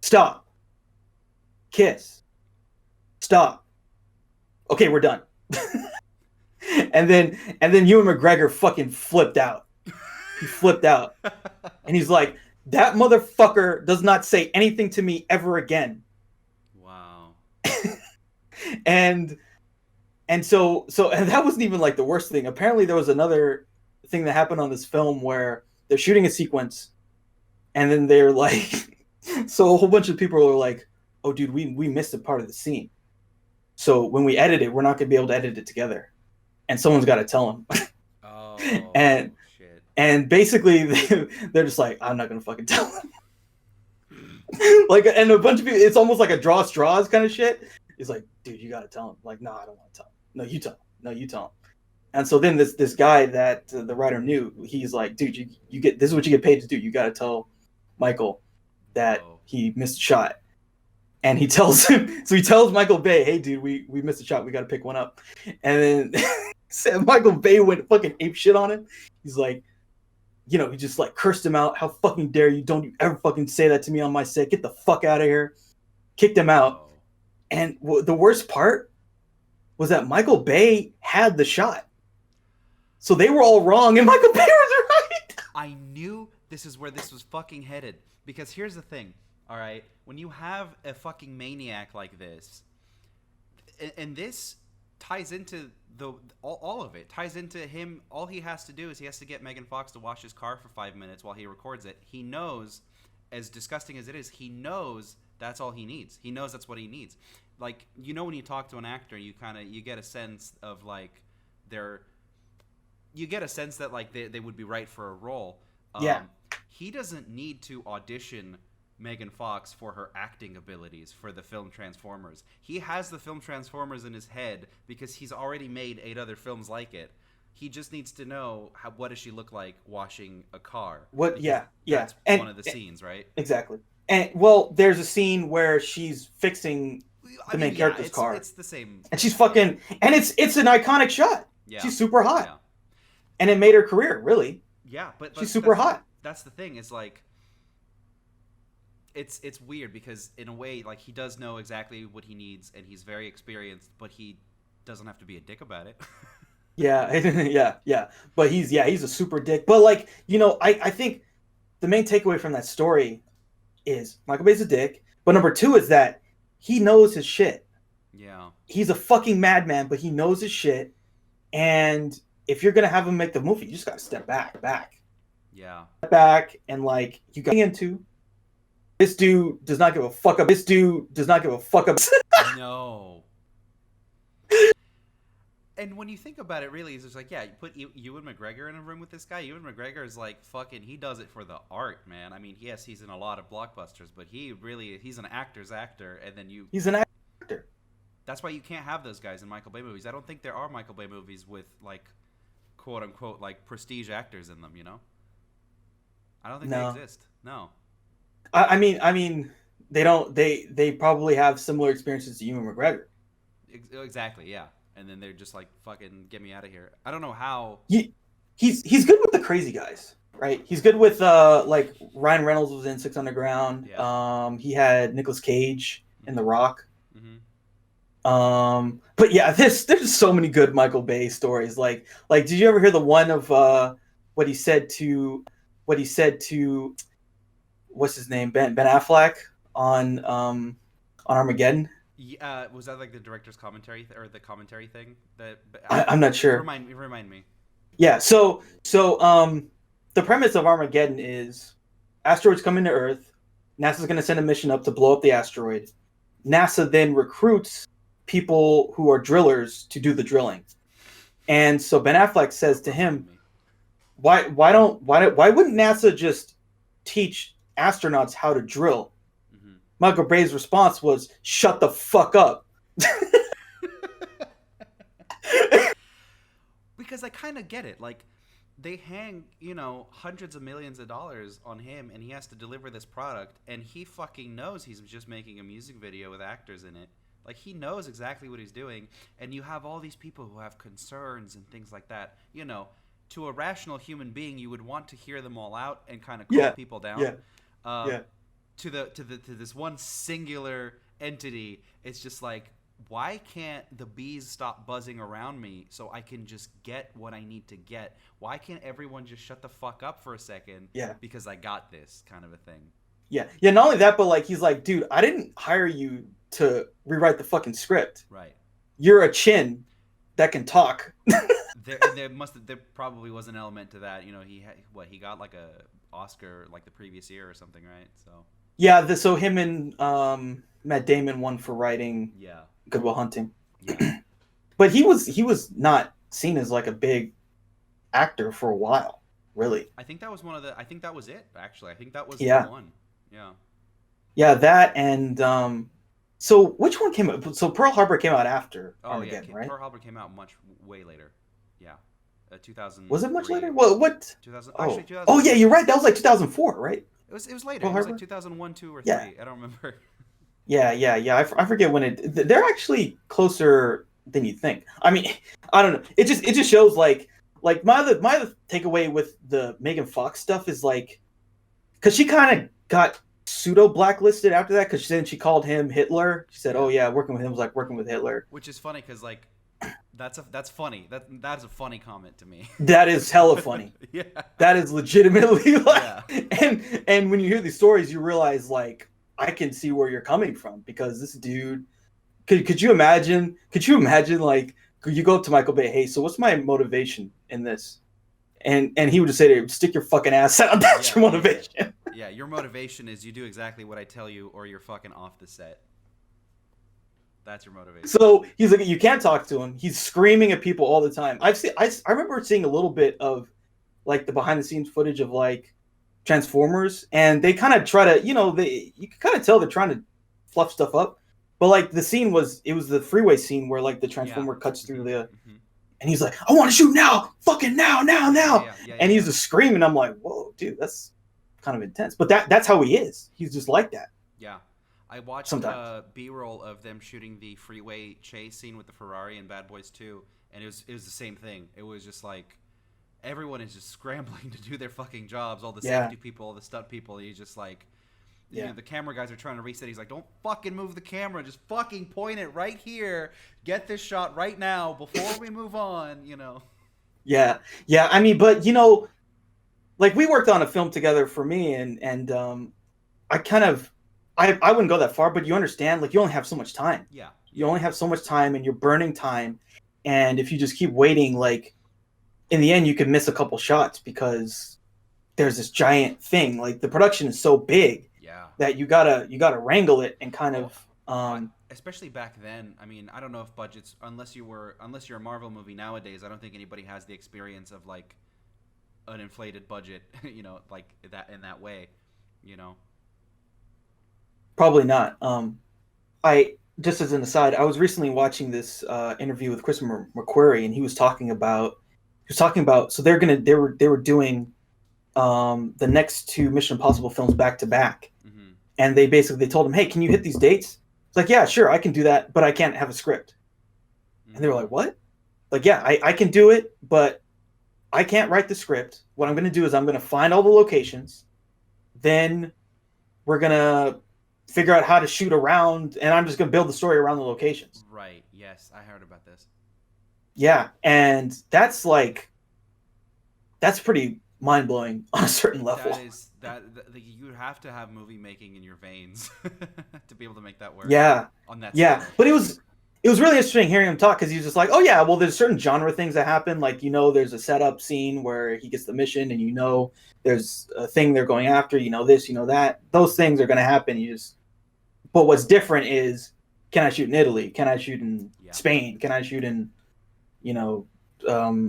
Speaker 2: stop, kiss, stop. Okay, we're done." and then Ewan McGregor fucking flipped out. He flipped out. And he's like, that motherfucker does not say anything to me ever again.
Speaker 1: Wow.
Speaker 2: and and that wasn't even like the worst thing. Apparently there was another thing that happened on this film where they're shooting a sequence and then they're like so a whole bunch of people are like, oh dude, we missed a part of the scene. So when we edit it, we're not gonna be able to edit it together. And someone's gotta tell them.
Speaker 1: Oh
Speaker 2: and
Speaker 1: shit.
Speaker 2: and basically they're just like, I'm not gonna fucking tell them. Like, and a bunch of people, it's almost like a draw straws kind of shit. It's like, dude, you gotta tell him. Like, no, I don't want to tell him. No, you tell him. No, you tell him. And so then this guy that the writer knew, he's like, dude, you get, this is what you get paid to do. You gotta tell Michael that he missed a shot. And he tells him, so he tells Michael Bay, hey dude, we missed a shot. We gotta pick one up. And then Michael Bay went fucking ape shit on him. He's like, you know, he just like cursed him out. How fucking dare you? Don't you ever fucking say that to me on my set. Get the fuck out of here. Kicked him out. And the worst part was that Michael Bay had the shot. So they were all wrong and Michael Bay was right.
Speaker 1: I knew this is where this was fucking headed. Because here's the thing, all right? When you have a fucking maniac like this, and this ties into all of it, ties into him. All he has to do is he has to get Megan Fox to wash his car for 5 minutes while he records it. He knows, as disgusting as it is, he knows that's all he needs. He knows that's what he needs. Like, you know, when you talk to an actor, you get a sense of like you get a sense that like they would be right for a role.
Speaker 2: Yeah.
Speaker 1: He doesn't need to audition Megan Fox for her acting abilities for the film Transformers. He has the film Transformers in his head because he's already made 8 other films like it. He just needs to know what does she look like washing a car.
Speaker 2: What?
Speaker 1: Because
Speaker 2: yeah.
Speaker 1: That's one of the scenes, right?
Speaker 2: Exactly. And well, there's a scene where she's fixing the main character's car.
Speaker 1: It's the same.
Speaker 2: And she's fucking, and it's an iconic shot.
Speaker 1: Yeah.
Speaker 2: She's super hot.
Speaker 1: Yeah.
Speaker 2: And it made her career, really.
Speaker 1: Yeah, but
Speaker 2: she's super hot.
Speaker 1: That's the thing, is like, it's weird because in a way, like, he does know exactly what he needs and he's very experienced, but he doesn't have to be a dick about it.
Speaker 2: yeah. But he's a super dick. But like, you know, I think the main takeaway from that story is Michael Bay's a dick, but number 2 is that he knows his shit.
Speaker 1: Yeah. He's
Speaker 2: a fucking madman, but he knows his shit. And if you're gonna have him make the movie, you just gotta step back.
Speaker 1: Yeah.
Speaker 2: Step back and like you got into. This dude does not give a fuck up.
Speaker 1: No. And when you think about it, really, it's just like, yeah, you put Ewan McGregor in a room with this guy. Ewan McGregor is like fucking, he does it for the art, man. I mean, yes, he's in a lot of blockbusters, but he's an actor's actor. And then
Speaker 2: he's an actor.
Speaker 1: That's why you can't have those guys in Michael Bay movies. I don't think there are Michael Bay movies with like, quote unquote, like prestige actors in them, you know? I don't think they exist. No.
Speaker 2: I mean, they don't. They probably have similar experiences to Ewan McGregor.
Speaker 1: Exactly, yeah. And then they're just like, fucking get me out of here. I don't know how.
Speaker 2: He's good with the crazy guys, right? He's good with like Ryan Reynolds was in Six Underground. Yeah. He had Nicolas Cage in The Rock. Mm-hmm. But yeah, there's just so many good Michael Bay stories. Like did you ever hear the one of what he said to what's his name, Ben Affleck on Armageddon?
Speaker 1: Yeah, was that like the director's commentary or the commentary thing? That
Speaker 2: I'm not sure.
Speaker 1: Remind me.
Speaker 2: Yeah, so the premise of Armageddon is asteroids come into Earth. NASA's going to send a mission up to blow up the asteroid. NASA then recruits people who are drillers to do the drilling. And so Ben Affleck says to him, why wouldn't NASA just teach astronauts how to drill? Mm-hmm. Michael Bay's response was, shut the fuck up.
Speaker 1: Because I kind of get it. Like, they hang, hundreds of millions of dollars on him, and he has to deliver this product, and he fucking knows he's just making a music video with actors in it. Like, he knows exactly what he's doing, and you have all these people who have concerns and things like that. To a rational human being, you would want to hear them all out and kind of calm people down.
Speaker 2: Yeah.
Speaker 1: To this one singular entity, it's just like, why can't the bees stop buzzing around me so I can just get what I need to get? Why can't everyone just shut the fuck up for a second?
Speaker 2: Yeah.
Speaker 1: Because I got this kind of a thing.
Speaker 2: Yeah. Yeah. Not only that, but like he's like, dude, I didn't hire you to rewrite the fucking script.
Speaker 1: Right.
Speaker 2: You're a chin that can talk.
Speaker 1: There probably was an element to that. He got like a Oscar like the previous year or something, right? So
Speaker 2: Yeah. So him and Matt Damon won for writing
Speaker 1: yeah.
Speaker 2: Good Will Hunting.
Speaker 1: Yeah.
Speaker 2: But he was not seen as like a big actor for a while, really.
Speaker 1: I think that was I think that was it, actually. I think that was
Speaker 2: Yeah.
Speaker 1: the one. Yeah.
Speaker 2: Yeah, that and so which one came out? So Pearl Harbor came out after Armageddon, right?
Speaker 1: Pearl Harbor came out way later. Yeah. 2000.
Speaker 2: Was it much later? What?
Speaker 1: 2000.
Speaker 2: Oh.
Speaker 1: Actually, 2000.
Speaker 2: Oh yeah, you're right. That was like 2004, right?
Speaker 1: It was later.
Speaker 2: Pearl
Speaker 1: It was
Speaker 2: Harbor?
Speaker 1: like 2001, 2 or 3.
Speaker 2: Yeah.
Speaker 1: I don't remember.
Speaker 2: Yeah. I forget when it. They're actually closer than you think. I mean, I don't know. It just shows like my other takeaway with the Megan Fox stuff is like, because she kind of got pseudo blacklisted after that because then she called him Hitler. She said, "Oh yeah, working with him was like working with Hitler,"
Speaker 1: Which is funny because like that's funny. That is a funny comment to me.
Speaker 2: That is hella funny.
Speaker 1: Yeah.
Speaker 2: That is legitimately like,
Speaker 1: Yeah.
Speaker 2: and when you hear these stories, you realize like I can see where you're coming from because this dude. Could you imagine? Could you imagine like you go up to Michael Bay, hey, so what's my motivation in this? And he would just say to you, stick your fucking ass out. That's your motivation.
Speaker 1: Yeah, your motivation is you do exactly what I tell you, or you're fucking off the set. That's your motivation.
Speaker 2: So he's like, you can't talk to him. He's screaming at people all the time. I remember seeing a little bit of like the behind the scenes footage of like Transformers, and they kind of try to, you can kind of tell they're trying to fluff stuff up. But like the scene was the freeway scene where like the Transformer cuts through the, and he's like, I want to shoot now, fucking now. And he's just screaming. I'm like, whoa, dude, that's kind of intense. But that's how he is. He's just like that.
Speaker 1: Yeah. I watched B-roll of them shooting the freeway chase scene with the Ferrari in Bad Boys 2, and it was the same thing. It was just like everyone is just scrambling to do their fucking jobs. All the safety people, all the stunt people. He's just like, the camera guys are trying to reset. He's like, don't fucking move the camera. Just fucking point it right here. Get this shot right now before we move on,
Speaker 2: Yeah. I mean, but, like we worked on a film together for me, and I kind of, I wouldn't go that far, but you understand, like you only have so much time.
Speaker 1: Yeah.
Speaker 2: You only have so much time, and you're burning time. And if you just keep waiting, like in the end, you could miss a couple shots because there's this giant thing. Like the production is so big. That you gotta wrangle it and kind of
Speaker 1: especially back then. I mean, I don't know if budgets, unless you're a Marvel movie nowadays, I don't think anybody has the experience of like an inflated budget, like that in that way,
Speaker 2: Probably not. I just as an aside, I was recently watching this interview with Chris McQuarrie, and he was talking about so they were doing the next two Mission Impossible films back to back. And they told him, hey, can you hit these dates? It's like, yeah, sure, I can do that, but I can't have a script. And they were like, what? Like, yeah, I can do it, but I can't write the script. What I'm going to do is I'm going to find all the locations. Then we're going to figure out how to shoot around, and I'm just going to build the story around the locations.
Speaker 1: Right, yes, I heard about this.
Speaker 2: Yeah, and that's pretty mind-blowing on a certain level.
Speaker 1: You have to have movie making in your veins to be able to make that work.
Speaker 2: Yeah.
Speaker 1: On that
Speaker 2: scale. But it was really interesting hearing him talk because he was just like, oh yeah, well there's certain genre things that happen, like there's a setup scene where he gets the mission, and there's a thing they're going after, this, that. Those things are going to happen. But what's different is, can I shoot in Italy? Can I shoot in Spain? Can I shoot in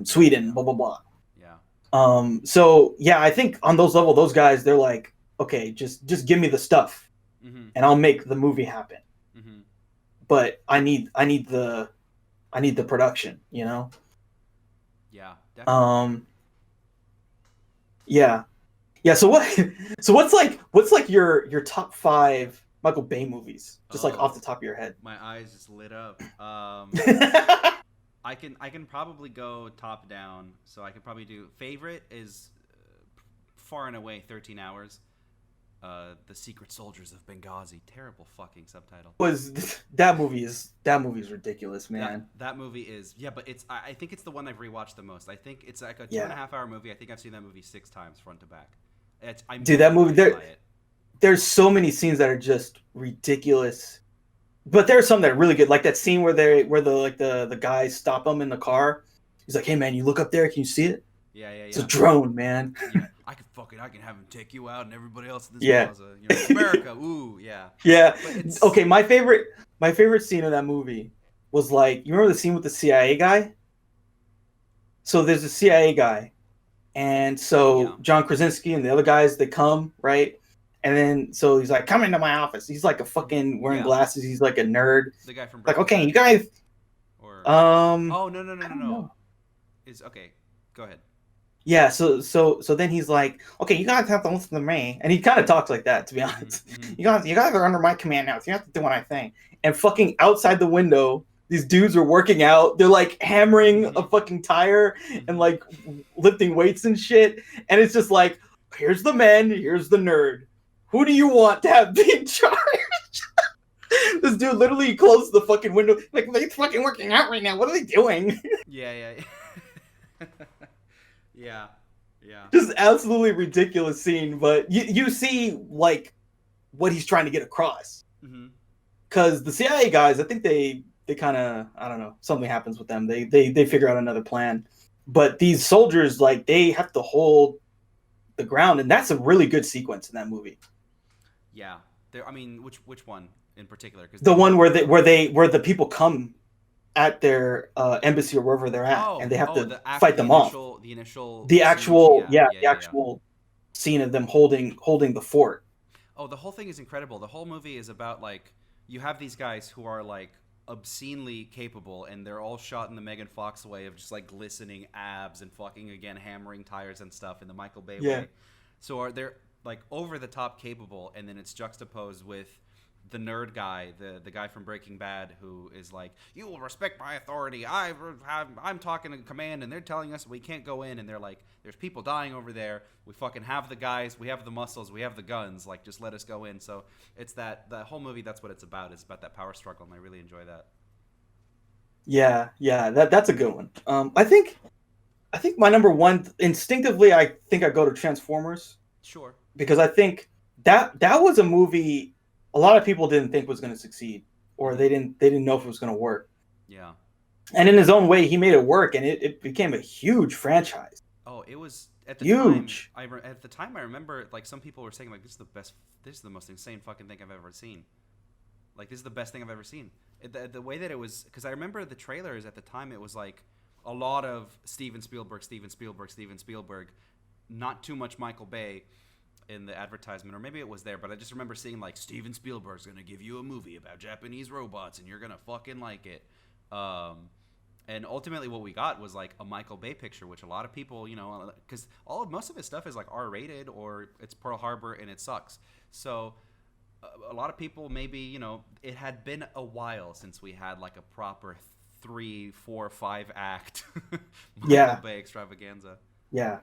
Speaker 2: Sweden? Blah blah blah. So yeah, I think on those levels, those guys, they're like, okay, just give me the stuff, and I'll make the movie happen. But I need the production,
Speaker 1: Yeah, definitely.
Speaker 2: Yeah. So what's like your top 5 Michael Bay movies, just like off the top of your head?
Speaker 1: My eyes just lit up. I can probably go top down, so I could probably do favorite is far and away 13 Hours. The Secret Soldiers of Benghazi. Terrible fucking subtitle.
Speaker 2: That movie is ridiculous, man.
Speaker 1: That movie is but it's I think it's the one I've rewatched the most. I think it's like a 2.5 hour movie. I think I've seen that movie 6 times front to back.
Speaker 2: Dude, that movie there's so many scenes that are just ridiculous, but there are some that are really good. Like that scene where the guys stop them in the car. He's like, "Hey man, you look up there. Can you see it?"
Speaker 1: Yeah.
Speaker 2: It's a drone, man.
Speaker 1: Yeah, I can have him take you out and everybody else in this plaza. You know, America, ooh, yeah.
Speaker 2: Yeah. Okay, my favorite scene of that movie was like, you remember the scene with the CIA guy? So there's a CIA guy, and so John Krasinski and the other guys, they come, right? And then so he's like, "Come into my office." He's like a fucking wearing glasses. He's like a nerd.
Speaker 1: The guy from
Speaker 2: like, okay, you guys.
Speaker 1: Or
Speaker 2: oh
Speaker 1: no. Is okay. Go ahead.
Speaker 2: Yeah, so then he's like, okay, you guys have to listen to me, and he kind of talks like that, to be honest. Mm-hmm. You guys are under my command now, so you have to do what I think. And fucking outside the window, these dudes are working out. They're like hammering a fucking tire and like lifting weights and shit. And it's just like, here's the men, here's the nerd. Who do you want to have be in charge? This dude literally closed the fucking window. Like, they're fucking working out right now. What are they doing?
Speaker 1: Yeah. Yeah.
Speaker 2: Just absolutely ridiculous scene, but you see like what he's trying to get across. Because the CIA guys, I think they kind of, I don't know, something happens with them. They figure out another plan. But these soldiers, like, they have to hold the ground, and that's a really good sequence in that movie.
Speaker 1: Yeah, I mean, which one in particular? Cause
Speaker 2: the one where the people come at their embassy or wherever they're at, and they have to fight them off. The actual scene of them holding the fort.
Speaker 1: Oh, the whole thing is incredible. The whole movie is about, like, you have these guys who are, like, obscenely capable, and they're all shot in the Megan Fox way of just, like, glistening abs and fucking, again, hammering tires and stuff in the Michael Bay way. So they're, like, over-the-top capable, and then it's juxtaposed with the nerd guy, the guy from Breaking Bad, who is like, you will respect my authority. I'm talking to command, and they're telling us we can't go in. And they're like, there's people dying over there. We fucking have the guys. We have the muscles. We have the guns. Like, just let us go in. So it's the whole movie, that's what it's about. It's about that power struggle, and I really enjoy that.
Speaker 2: Yeah, that's a good one. I think my number one, instinctively, I think I go to Transformers.
Speaker 1: Sure.
Speaker 2: Because I think that was a movie a lot of people didn't think was going to succeed, or they didn't know if it was going to work.
Speaker 1: Yeah.
Speaker 2: And in his own way, he made it work, and it became a huge franchise.
Speaker 1: Oh, it was at the
Speaker 2: huge.
Speaker 1: At the time, I remember, like, some people were saying, like, this is the most insane fucking thing I've ever seen. Like, this is the best thing I've ever seen. The way that it was, because I remember the trailers at the time, it was like a lot of Steven Spielberg, not too much Michael Bay in the advertisement, or maybe it was there, but I just remember seeing, like, Steven Spielberg's gonna give you a movie about Japanese robots and you're gonna fucking like it. And ultimately what we got was, like, a Michael Bay picture, which a lot of people, you know, because most of his stuff is, like, R-rated, or it's Pearl Harbor and it sucks. So a lot of people, maybe, you know, it had been a while since we had, like, a proper 3, 4, 5 act Michael Bay extravaganza.
Speaker 2: Yeah.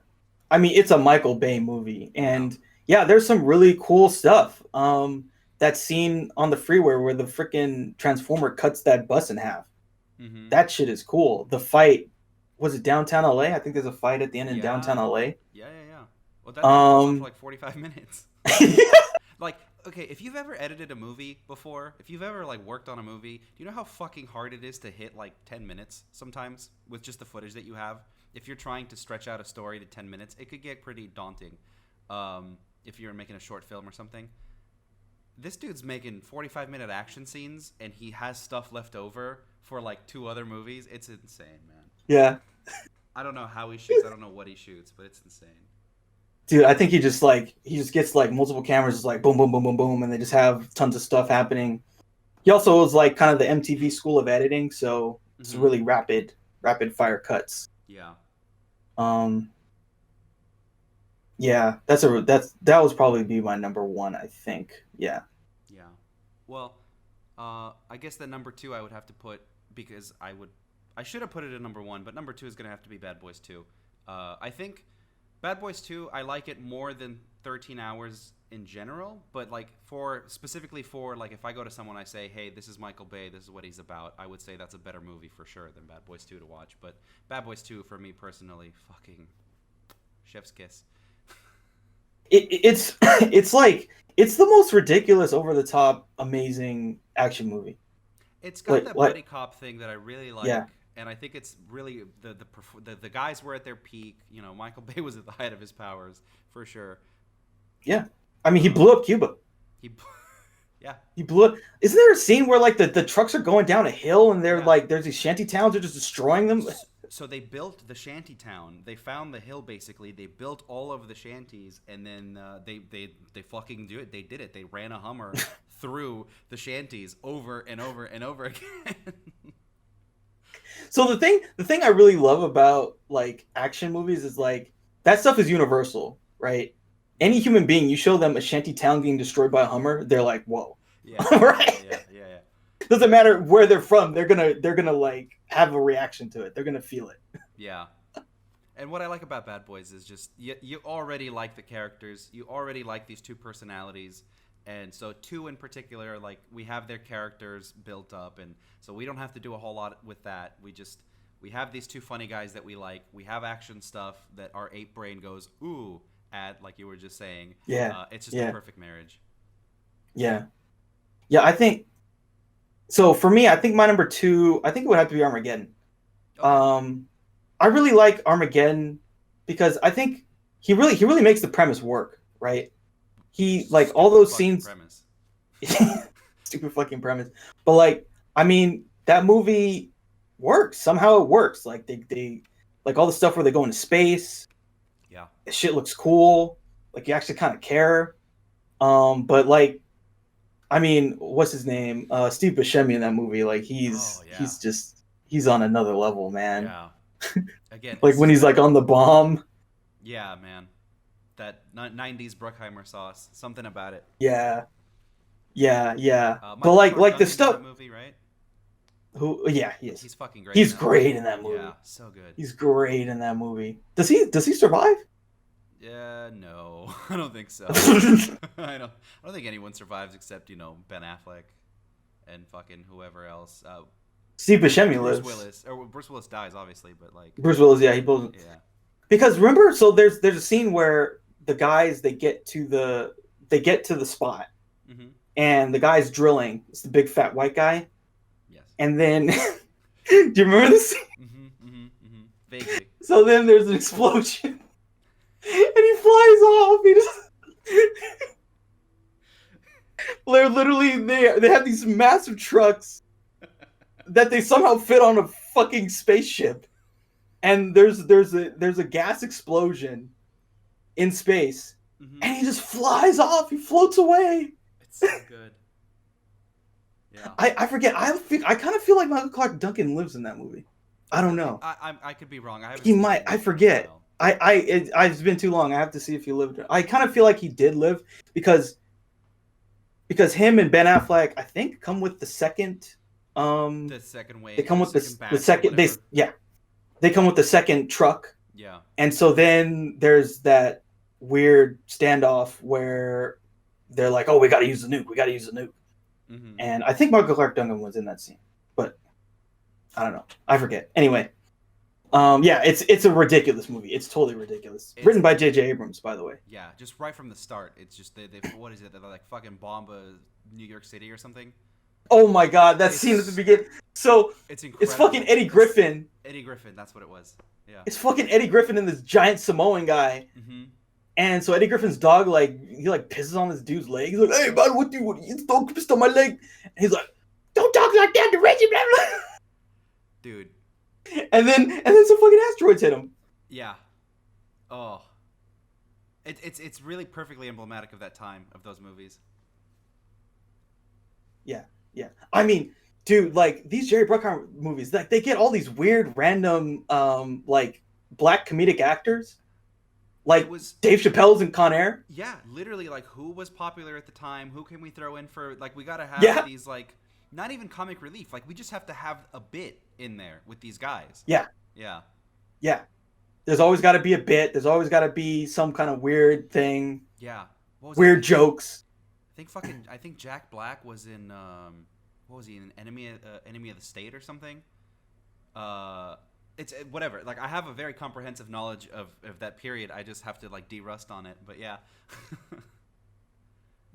Speaker 2: I mean, it's a Michael Bay movie, and there's some really cool stuff. That scene on the freeway where the freaking Transformer cuts that bus in half. Mm-hmm. That shit is cool. The fight, was it downtown LA? I think there's a fight at the end in downtown LA.
Speaker 1: Yeah. Well, that goes on for like 45 minutes. Like, okay, if you've ever edited a movie before, if you've ever, like, worked on a movie, do you know how fucking hard it is to hit, like, 10 minutes sometimes with just the footage that you have? If you're trying to stretch out a story to 10 minutes, it could get pretty daunting. If you're making a short film or something. This dude's making 45-minute action scenes, and he has stuff left over for, like, 2 other movies. It's insane, man.
Speaker 2: Yeah.
Speaker 1: I don't know how he shoots. I don't know what he shoots, but it's insane.
Speaker 2: Dude, I think he just gets, like, multiple cameras, just like boom, boom, boom, boom, boom, and they just have tons of stuff happening. He also was, like, kind of the MTV school of editing, so it's really rapid fire cuts.
Speaker 1: Yeah.
Speaker 2: Yeah, that was probably be my number one, I think. Yeah.
Speaker 1: Yeah. Well, I guess the number 2 I would have to put, because I should have put it at number 1, but number 2 is going to have to be Bad Boys 2. I think Bad Boys 2, I like it more than 13 hours in general, but like for specifically for like if I go to someone I say, hey, this is Michael Bay, this is what he's about, I would say that's a better movie for sure than Bad Boys 2 to watch. But Bad Boys 2 for me personally, fucking chef's kiss.
Speaker 2: It's it's like it's the most ridiculous, over the top, amazing action movie.
Speaker 1: It's got that buddy cop thing that I really like.
Speaker 2: Yeah.
Speaker 1: And I think it's really the guys were at their peak. You know, Michael Bay was at the height of his powers for sure.
Speaker 2: Yeah, I mean, he blew up Cuba.
Speaker 1: Yeah,
Speaker 2: he blew up. Isn't there a scene where like the trucks are going down a hill and they're like there's these shanty towns, they're just destroying them?
Speaker 1: So they built the shanty town. They found the hill basically. They built all of the shanties, and then they fucking do it. They did it. They ran a Hummer through the shanties over and over and over again.
Speaker 2: So the thing I really love about like action movies is like that stuff is universal, right? Any human being, you show them a shanty town being destroyed by a Hummer, they're like, whoa.
Speaker 1: Yeah.
Speaker 2: Right?
Speaker 1: Yeah.
Speaker 2: Doesn't matter where they're from, they're gonna like have a reaction to it. They're gonna feel it.
Speaker 1: Yeah. And what I like about Bad Boys is just you already like the characters. You already like these two personalities. And so two in particular, like we have their characters built up, and so we don't have to do a whole lot with that. We have these two funny guys that we like. We have action stuff that our ape brain goes ooh at, like you were just saying.
Speaker 2: Yeah.
Speaker 1: It's just a perfect marriage.
Speaker 2: Yeah. I think so. For me, I think my number 2, I think it would have to be Armageddon. Okay. I really like Armageddon because I think he really makes the premise work, right? He like
Speaker 1: Stupid
Speaker 2: all those scenes.
Speaker 1: Premise.
Speaker 2: Stupid fucking premise. But like, I mean, that movie works. Somehow it works. Like they like all the stuff where they go into space.
Speaker 1: Yeah.
Speaker 2: The shit looks cool. Like you actually kind of care. But like, I mean, what's his name? Steve Buscemi in that movie. Like he's on another level, man.
Speaker 1: Yeah. Again,
Speaker 2: like when he's like on the bomb.
Speaker 1: Yeah, man. That 90s Bruckheimer sauce. Something about it.
Speaker 2: Yeah. But like the stuff.
Speaker 1: Movie, right?
Speaker 2: Who? Yeah, he is.
Speaker 1: He's fucking great.
Speaker 2: He's great in that movie.
Speaker 1: Yeah, so good.
Speaker 2: He's great in that movie. Does he survive?
Speaker 1: Yeah, no, I don't think so. I don't think anyone survives except Ben Affleck and fucking whoever else.
Speaker 2: Steve Buscemi lives.
Speaker 1: Bruce Willis dies, obviously, but like
Speaker 2: Bruce Willis, yeah, he blows. Yeah. Because remember, so there's a scene where the guys they get to the spot, mm-hmm. and the guy's drilling. It's the big fat white guy.
Speaker 1: Yes. And
Speaker 2: then, do you remember this scene?
Speaker 1: Vaguely.
Speaker 2: So then there's an explosion, and he flies off. He just. They're literally they have these massive trucks that they somehow fit on a fucking spaceship, and there's a gas explosion in space, mm-hmm. and he just flies off. He floats away.
Speaker 1: It's so good. Yeah.
Speaker 2: I forget. I kind of feel like Michael Clark Duncan lives in that movie. I don't know.
Speaker 1: I could be wrong.
Speaker 2: He might. I forget. It's been too long. I have to see if he lived. I kind of feel like he did live because him and Ben Affleck, I think, come with the second.
Speaker 1: The second wave.
Speaker 2: They come with the second. They come with the second truck.
Speaker 1: Yeah.
Speaker 2: And so then there's that weird standoff where they're like, "Oh, we got to use the nuke. We got to use the nuke." Mm-hmm. And I think Michael Clark Duncan was in that scene, but I don't know. I forget. Anyway. Yeah, it's a ridiculous movie. It's totally ridiculous. Written by J.J. Abrams, by the way.
Speaker 1: Yeah, just right from the start. It's just they what is it? They're like fucking bomb New York City or something.
Speaker 2: Oh my god, that scene at the beginning. So
Speaker 1: it's incredible.
Speaker 2: It's fucking Eddie Griffin.
Speaker 1: Eddie Griffin, that's what it was. Yeah.
Speaker 2: It's fucking Eddie Griffin and this giant Samoan guy. Mm-hmm. And so Eddie Griffin's dog he pisses on this dude's leg. He's like, "Hey man, what you don't piss on my leg?" And he's like, "Don't talk like that to Reggie, blah blah."
Speaker 1: Dude.
Speaker 2: And then some fucking asteroids hit him.
Speaker 1: Yeah. Oh. It's really perfectly emblematic of that time, of those movies.
Speaker 2: Yeah. I mean, dude, like these Jerry Bruckheimer movies, like they get all these weird, random, like black comedic actors. Like Dave Chappelle's in Con Air.
Speaker 1: Yeah, literally, like who was popular at the time? Who can we throw in for? Like we gotta have these like. Not even comic relief. Like, we just have to have a bit in there with these guys.
Speaker 2: Yeah. There's always got to be a bit. There's always got to be some kind of weird thing,
Speaker 1: Yeah. What was it?
Speaker 2: weird jokes.
Speaker 1: I think Jack Black was in what was he in Enemy of the State or something? It's whatever. Like I have a very comprehensive knowledge of that period. I just have to like de-rust on it. But yeah.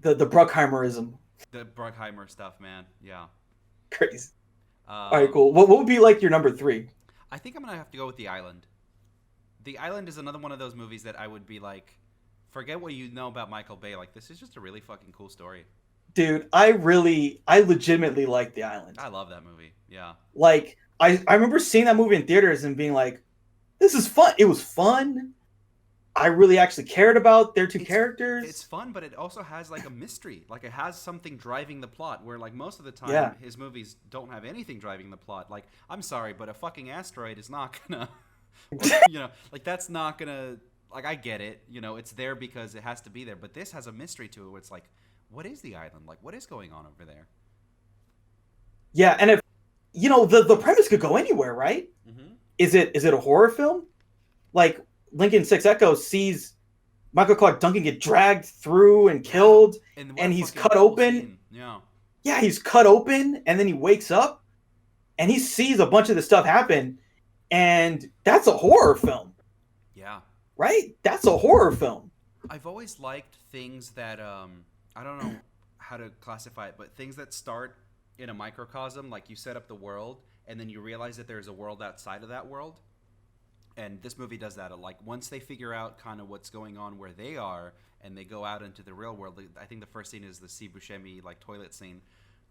Speaker 2: The Bruckheimerism.
Speaker 1: The Bruckheimer stuff, man. Yeah.
Speaker 2: Crazy. All right, cool. What would be like your number 3?
Speaker 1: I think I'm gonna have to go with The Island. The Island is another one of those movies that I would be like, forget what you know about Michael Bay. Like this is just a really fucking cool story.
Speaker 2: Dude, I legitimately like The Island.
Speaker 1: I love that movie. Yeah.
Speaker 2: Like I remember seeing that movie in theaters and being like, this is fun. It was fun. I really actually cared about their two characters.
Speaker 1: It's fun, but it also has like a mystery. Like it has something driving the plot. Where like most of the time, his movies don't have anything driving the plot. Like I'm sorry, but a fucking asteroid is not gonna, like that's not gonna. Like I get it, it's there because it has to be there. But this has a mystery to it. Where it's like, what is the island? Like what is going on over there?
Speaker 2: Yeah, and if the premise could go anywhere, right?
Speaker 1: Mm-hmm.
Speaker 2: Is it a horror film? Like Lincoln Six Echo sees Michael Clark Duncan get dragged through and killed, and he's cut open.
Speaker 1: Scene. Yeah.
Speaker 2: Yeah, he's cut open, and then he wakes up, and he sees a bunch of this stuff happen, and that's a horror film.
Speaker 1: Yeah.
Speaker 2: Right? That's a horror film.
Speaker 1: I've always liked things that I don't know how to classify it, but things that start in a microcosm, like you set up the world, and then you realize that there's a world outside of that world. And this movie does that. Like once they figure out kind of what's going on where they are, and they go out into the real world. I think the first scene is the Steve Buscemi like toilet scene.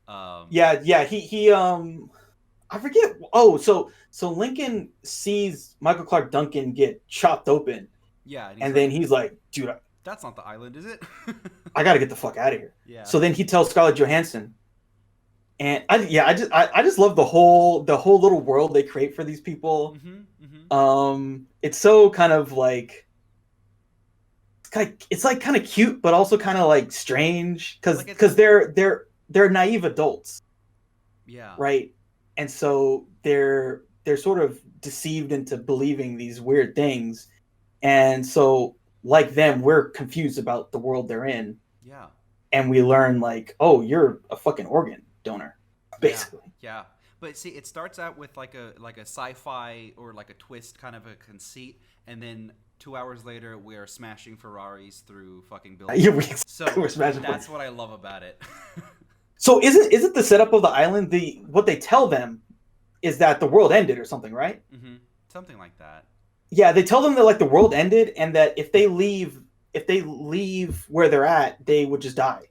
Speaker 2: Yeah. He I forget. Oh, so Lincoln sees Michael Clark Duncan get chopped open.
Speaker 1: Yeah,
Speaker 2: and then he's like, dude,
Speaker 1: that's not the island, is it?
Speaker 2: I got to get the fuck out of here.
Speaker 1: Yeah.
Speaker 2: So then he tells Scarlett Johansson. And I just love the whole little world they create for these people.
Speaker 1: Mm-hmm, mm-hmm.
Speaker 2: It's so kind of like it's like kind of cute, but also kind of like strange because they're naive adults.
Speaker 1: Yeah.
Speaker 2: Right. And so they're sort of deceived into believing these weird things, and so like them, we're confused about the world they're in.
Speaker 1: Yeah.
Speaker 2: And we learn like, oh, you're a fucking organ donor, basically.
Speaker 1: Yeah. But see, it starts out with like a sci-fi or like a twist kind of a conceit, and then 2 hours later we're smashing Ferraris through fucking buildings. So we're smashing. That's what I love about it.
Speaker 2: So isn't the setup of the island what they tell them is that the world ended or something, right?
Speaker 1: Mm-hmm. Something like that.
Speaker 2: Yeah, they tell them that like the world ended and that if they leave where they're at, they would just die.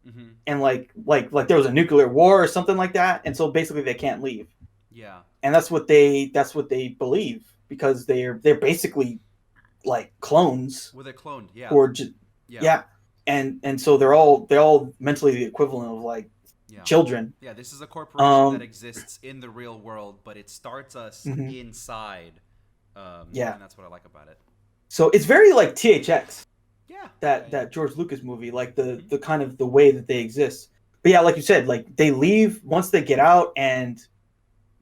Speaker 1: Mm-hmm.
Speaker 2: And like there was a nuclear war or something like that, and so basically they can't leave.
Speaker 1: Yeah.
Speaker 2: And that's what they believe because they're basically like clones.
Speaker 1: Well, they're cloned, yeah.
Speaker 2: Or just yeah. And so they're all mentally the equivalent of like children.
Speaker 1: Yeah, this is a corporation that exists in the real world, but it starts us inside.
Speaker 2: Yeah,
Speaker 1: and that's what I like about it.
Speaker 2: So it's very like THX.
Speaker 1: Yeah.
Speaker 2: That George Lucas movie, like the kind of the way that they exist. But yeah, like you said, like they leave once they get out, and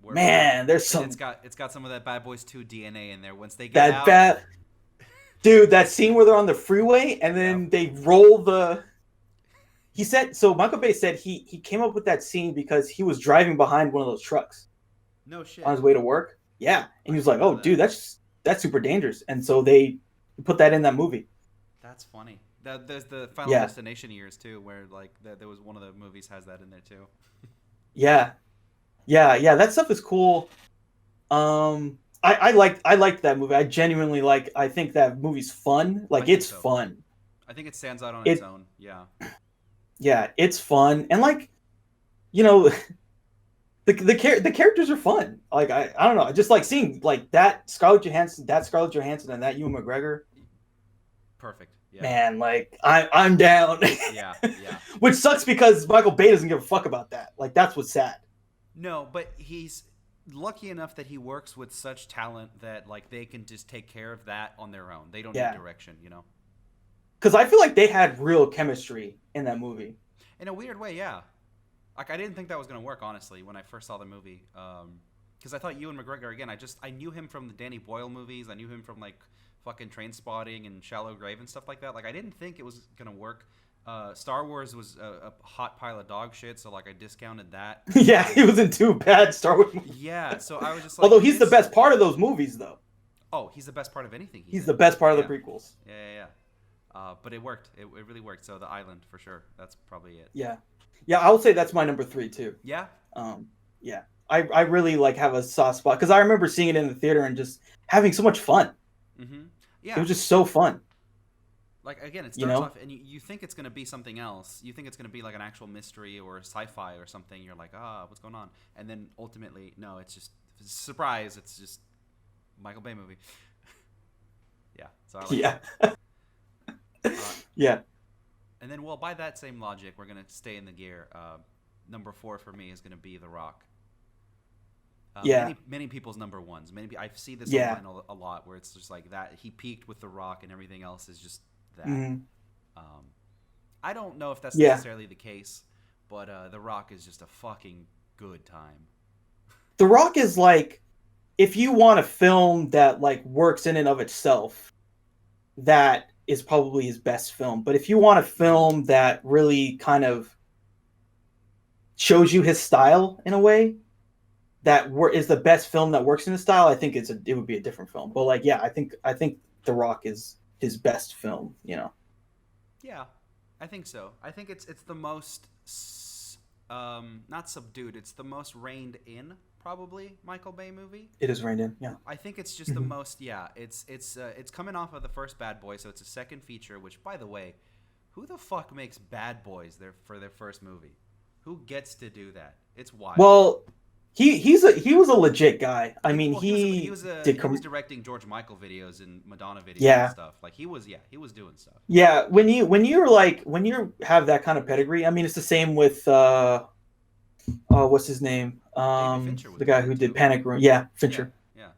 Speaker 2: there's some.
Speaker 1: It's got some of that Bad Boys 2 DNA in there. Once they get out.
Speaker 2: Dude, that scene where they're on the freeway and then they roll the. He said so. Michael Bay said he came up with that scene because he was driving behind one of those trucks.
Speaker 1: No shit.
Speaker 2: On his way to work. Yeah, and he was like, "Oh, dude, that's super dangerous." And so they put that in that movie.
Speaker 1: That's funny. There's the Final Destination years too, where like there was one of the movies has that in there too.
Speaker 2: Yeah. That stuff is cool. I liked that movie. I genuinely like. I think that movie's fun. Like it's fun.
Speaker 1: I think it stands out on its own. Yeah.
Speaker 2: Yeah, it's fun, and like, the characters are fun. Like I don't know, I just like seeing like that Scarlett Johansson, and that Ewan McGregor.
Speaker 1: Perfect. Yeah.
Speaker 2: Man, like I'm down.
Speaker 1: Yeah.
Speaker 2: Which sucks because Michael Bay doesn't give a fuck about that. Like that's what's sad.
Speaker 1: No, but he's lucky enough that he works with such talent that like they can just take care of that on their own. They don't need direction,
Speaker 2: Because I feel like they had real chemistry in that movie.
Speaker 1: In a weird way, yeah. Like I didn't think that was gonna work honestly when I first saw the movie. because I thought Ewan McGregor again. I knew him from the Danny Boyle movies. I knew him from like fucking Train Spotting and Shallow Grave and stuff like that. Like I didn't think it was gonna work. Star Wars was a hot pile of dog shit, so like I discounted that.
Speaker 2: Yeah, he wasn't too bad. Star Wars.
Speaker 1: Yeah, so I was just like,
Speaker 2: although he's the best part of those movies, though.
Speaker 1: Oh, he's the best part of anything.
Speaker 2: He's the best part of the prequels.
Speaker 1: Yeah. But it worked. It really worked. So the island for sure. That's probably it.
Speaker 2: Yeah, I would say that's my number 3 too.
Speaker 1: Yeah.
Speaker 2: Yeah. I really like have a soft spot because I remember seeing it in the theater and just having so much fun.
Speaker 1: Mm-hmm. Yeah.
Speaker 2: It was just so fun.
Speaker 1: Like again, it starts off and you think it's gonna be something else. You think it's gonna be like an actual mystery or sci-fi or something. You're like, what's going on? And then ultimately, no, it's just surprise. It's just Michael Bay movie. Yeah. So I like
Speaker 2: Yeah.
Speaker 1: And then, well, by that same logic, we're gonna stay in the gear. Number 4 for me is gonna be The Rock. Many people's number ones. I see this online a lot where it's just like that. He peaked with The Rock, and everything else is just that.
Speaker 2: Mm-hmm.
Speaker 1: I don't know if that's necessarily the case, but The Rock is just a fucking good time.
Speaker 2: The Rock is like, if you want a film that like works in and of itself, that is probably his best film. But if you want a film that really kind of shows you his style in a way, that is the best film that works in his style, I think it would be a different film. But like, yeah, I think The Rock is his best film.
Speaker 1: Yeah, I think so. I think it's the most not subdued. It's the most reined in, probably, Michael Bay movie.
Speaker 2: It is reined in. Yeah.
Speaker 1: I think it's just the most. Yeah, it's coming off of the first Bad Boy, so it's a second feature. Which, by the way, who the fuck makes Bad Boys for their first movie? Who gets to do that? It's wild.
Speaker 2: Well, he was a legit guy. I mean,
Speaker 1: he was directing George Michael videos and Madonna videos and stuff. Like he was doing stuff. Yeah,
Speaker 2: when you have that kind of pedigree, I mean, it's the same with what's his name? The guy who did Panic Room. Yeah, Fincher.
Speaker 1: Yeah.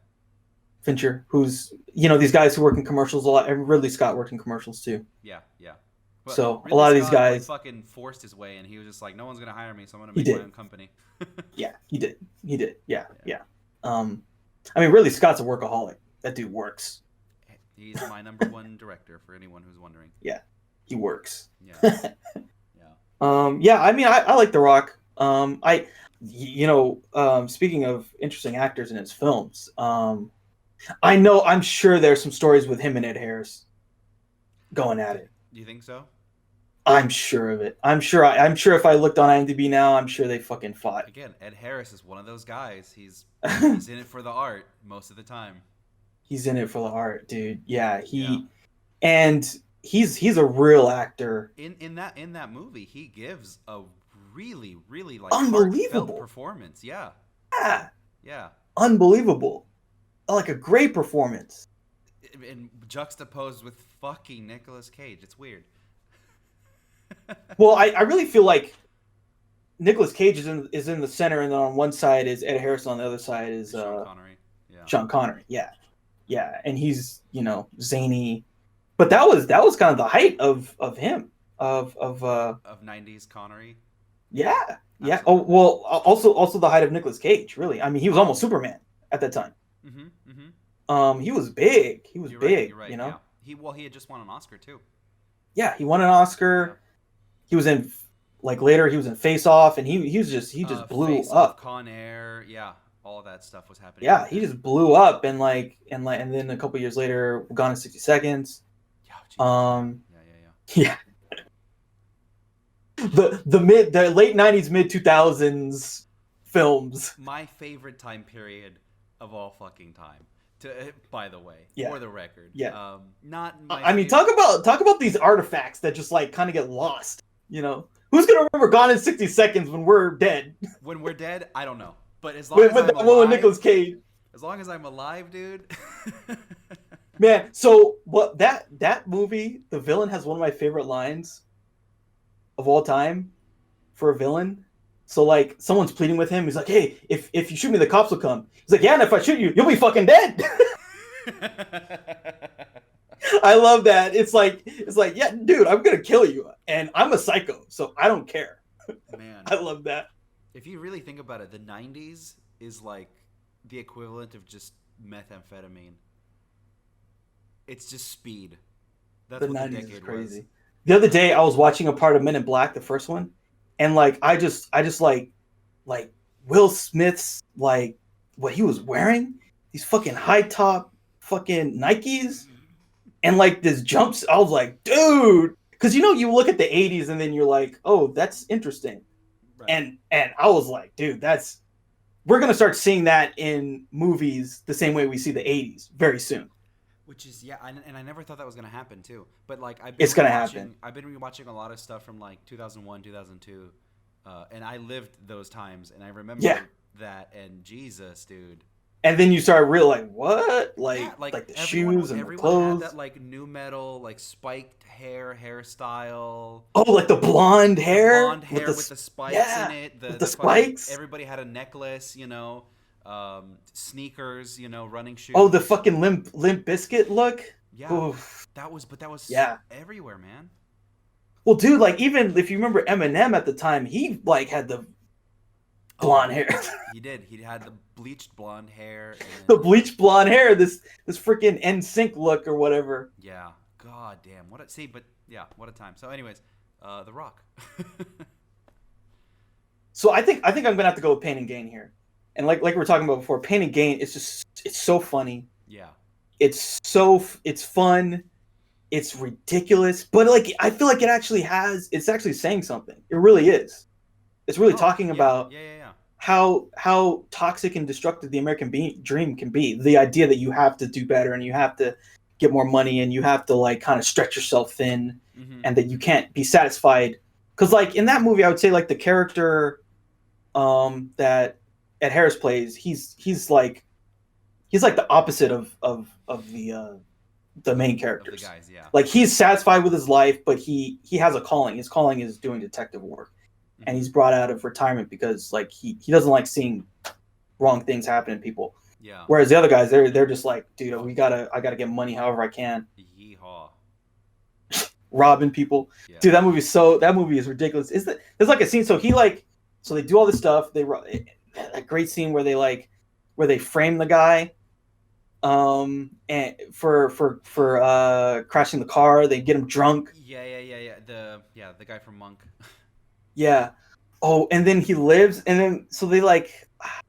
Speaker 2: Fincher, who's these guys who work in commercials a lot. And Ridley Scott worked in commercials too.
Speaker 1: Yeah.
Speaker 2: But so Ridley a lot of these guys
Speaker 1: fucking forced his way, and he was just like, "No one's gonna hire me, so I'm gonna make my own company."
Speaker 2: Yeah, he did. Yeah. I mean, Ridley Scott's a workaholic. That dude works.
Speaker 1: He's my number 1 director for anyone who's wondering.
Speaker 2: Yeah, he works.
Speaker 1: Yeah.
Speaker 2: I mean, I like The Rock. Speaking of interesting actors in his films, I'm sure there's some stories with him and Ed Harris going at it.
Speaker 1: Do you think so?
Speaker 2: I'm sure of it. I'm sure if I looked on IMDb now, I'm sure they fucking fought.
Speaker 1: Again, Ed Harris is one of those guys. He's in it for the art most of the time.
Speaker 2: He's in it for the art, dude. Yeah, and he's a real actor.
Speaker 1: In that movie, he gives a really, really like
Speaker 2: unbelievable
Speaker 1: performance. Yeah.
Speaker 2: Unbelievable. Like a great performance.
Speaker 1: And juxtaposed with fucking Nicolas Cage. It's weird.
Speaker 2: Well, I really feel like Nicolas Cage is in the center, and then on one side is Ed Harris, on the other side is
Speaker 1: Sean Connery.
Speaker 2: Sean Connery. Yeah, and he's zany, but that was kind of the height of him of
Speaker 1: 90s Connery.
Speaker 2: Yeah.
Speaker 1: Absolutely.
Speaker 2: Oh well, also the height of Nicolas Cage. Really, I mean, he was almost Superman at that time. He was big. He was big.
Speaker 1: You're right.
Speaker 2: Yeah.
Speaker 1: He had just won an Oscar too.
Speaker 2: Yeah, he won an Oscar. Yeah. He was in later. He was in Face Off, and he just blew
Speaker 1: Face
Speaker 2: up.
Speaker 1: Off, Con Air, all of that stuff was happening.
Speaker 2: Yeah, he just blew up, and then a couple years later, Gone in 60 Seconds. Yeah. The late 90s, mid 2000s films.
Speaker 1: My favorite time period of all fucking time. By the way, for the record.
Speaker 2: Yeah.
Speaker 1: Not my
Speaker 2: I mean, talk about these artifacts that just kind of get lost. Who's gonna remember Gone in 60 Seconds when we're dead?
Speaker 1: When we're dead, I don't know. But as long as I'm alive,
Speaker 2: with Nicolas Cage.
Speaker 1: As long as I'm alive, dude.
Speaker 2: Man, so what that movie, the villain has one of my favorite lines of all time for a villain. So someone's pleading with him. He's like, "Hey, if you shoot me, the cops will come." He's like, "Yeah, and if I shoot you, you'll be fucking dead." I love that. It's like, yeah, dude, I'm gonna kill you, and I'm a psycho, so I don't care.
Speaker 1: Man,
Speaker 2: I love that.
Speaker 1: If you really think about it, the 90s is the equivalent of just methamphetamine. It's just speed. That's
Speaker 2: The
Speaker 1: what the
Speaker 2: 90s is
Speaker 1: decade was.
Speaker 2: crazy. The other day I was watching a part of Men in Black, the first one, and like I just like Will Smith's like what he was wearing, these fucking high top fucking Nikes, and like this jumps. I was like, dude, because you know you look at the 80s and then you're like, oh, that's interesting,
Speaker 1: Right.
Speaker 2: and I was like, dude, that's we're gonna start seeing that in movies the same way we see the 80s very soon.
Speaker 1: Which is yeah, and I never thought that was gonna happen too. But like
Speaker 2: It's gonna happen.
Speaker 1: I've been rewatching a lot of stuff from like 2001, 2002, and I lived those times, and I remember
Speaker 2: Yeah.
Speaker 1: that. And Jesus, dude,
Speaker 2: And then you start realizing what,
Speaker 1: yeah,
Speaker 2: like the shoes and the
Speaker 1: everyone had
Speaker 2: clothes.
Speaker 1: that like new metal, like spiked hairstyle.
Speaker 2: Oh, like the blonde
Speaker 1: The
Speaker 2: hair
Speaker 1: blonde hair with the spikes
Speaker 2: yeah,
Speaker 1: in it.
Speaker 2: with the
Speaker 1: Fucking
Speaker 2: spikes.
Speaker 1: everybody had a necklace, sneakers, running shoes.
Speaker 2: Oh, the fucking limp biscuit look.
Speaker 1: Yeah,
Speaker 2: Oof.
Speaker 1: that was
Speaker 2: Yeah.
Speaker 1: everywhere, man.
Speaker 2: Well, dude, like even if you remember Eminem at the time, he like had the blonde hair,
Speaker 1: He did. He had the bleached blonde hair.
Speaker 2: the
Speaker 1: And,
Speaker 2: bleached blonde hair, this freaking NSYNC look or whatever.
Speaker 1: yeah. God damn. What a see, but yeah, what a time. So, anyways, The Rock.
Speaker 2: So I think I'm gonna have to go with Pain and Gain here, and like we were talking about before, Pain and Gain. It's so funny.
Speaker 1: Yeah.
Speaker 2: It's fun. It's ridiculous, but like I feel like it's actually saying something. It really is. It's really talking about
Speaker 1: Yeah.
Speaker 2: how toxic and destructive the American dream can be. The idea that you have to do better and you have to get more money and you have to like kind of stretch yourself thin,
Speaker 1: Mm-hmm.
Speaker 2: and that you can't be satisfied. Because like in that movie, I would say like the character that Ed Harris plays, he's like the opposite of the main characters.
Speaker 1: Of the guys, yeah.
Speaker 2: Like he's satisfied with his life, but he has a calling. His calling is doing detective work, and he's brought out of retirement because like he doesn't like seeing wrong things happen to people.
Speaker 1: Yeah.
Speaker 2: Whereas the other guys, they're just like, dude, I gotta get money however I can,
Speaker 1: Yeehaw.
Speaker 2: robbing people.
Speaker 1: Yeah.
Speaker 2: Dude, that movie is ridiculous. There's like a scene. So they do all this stuff. A great scene where they frame the guy, and for crashing the car. They get him drunk.
Speaker 1: Yeah. The guy from Monk.
Speaker 2: Yeah. Oh, and then he lives, and then so they like,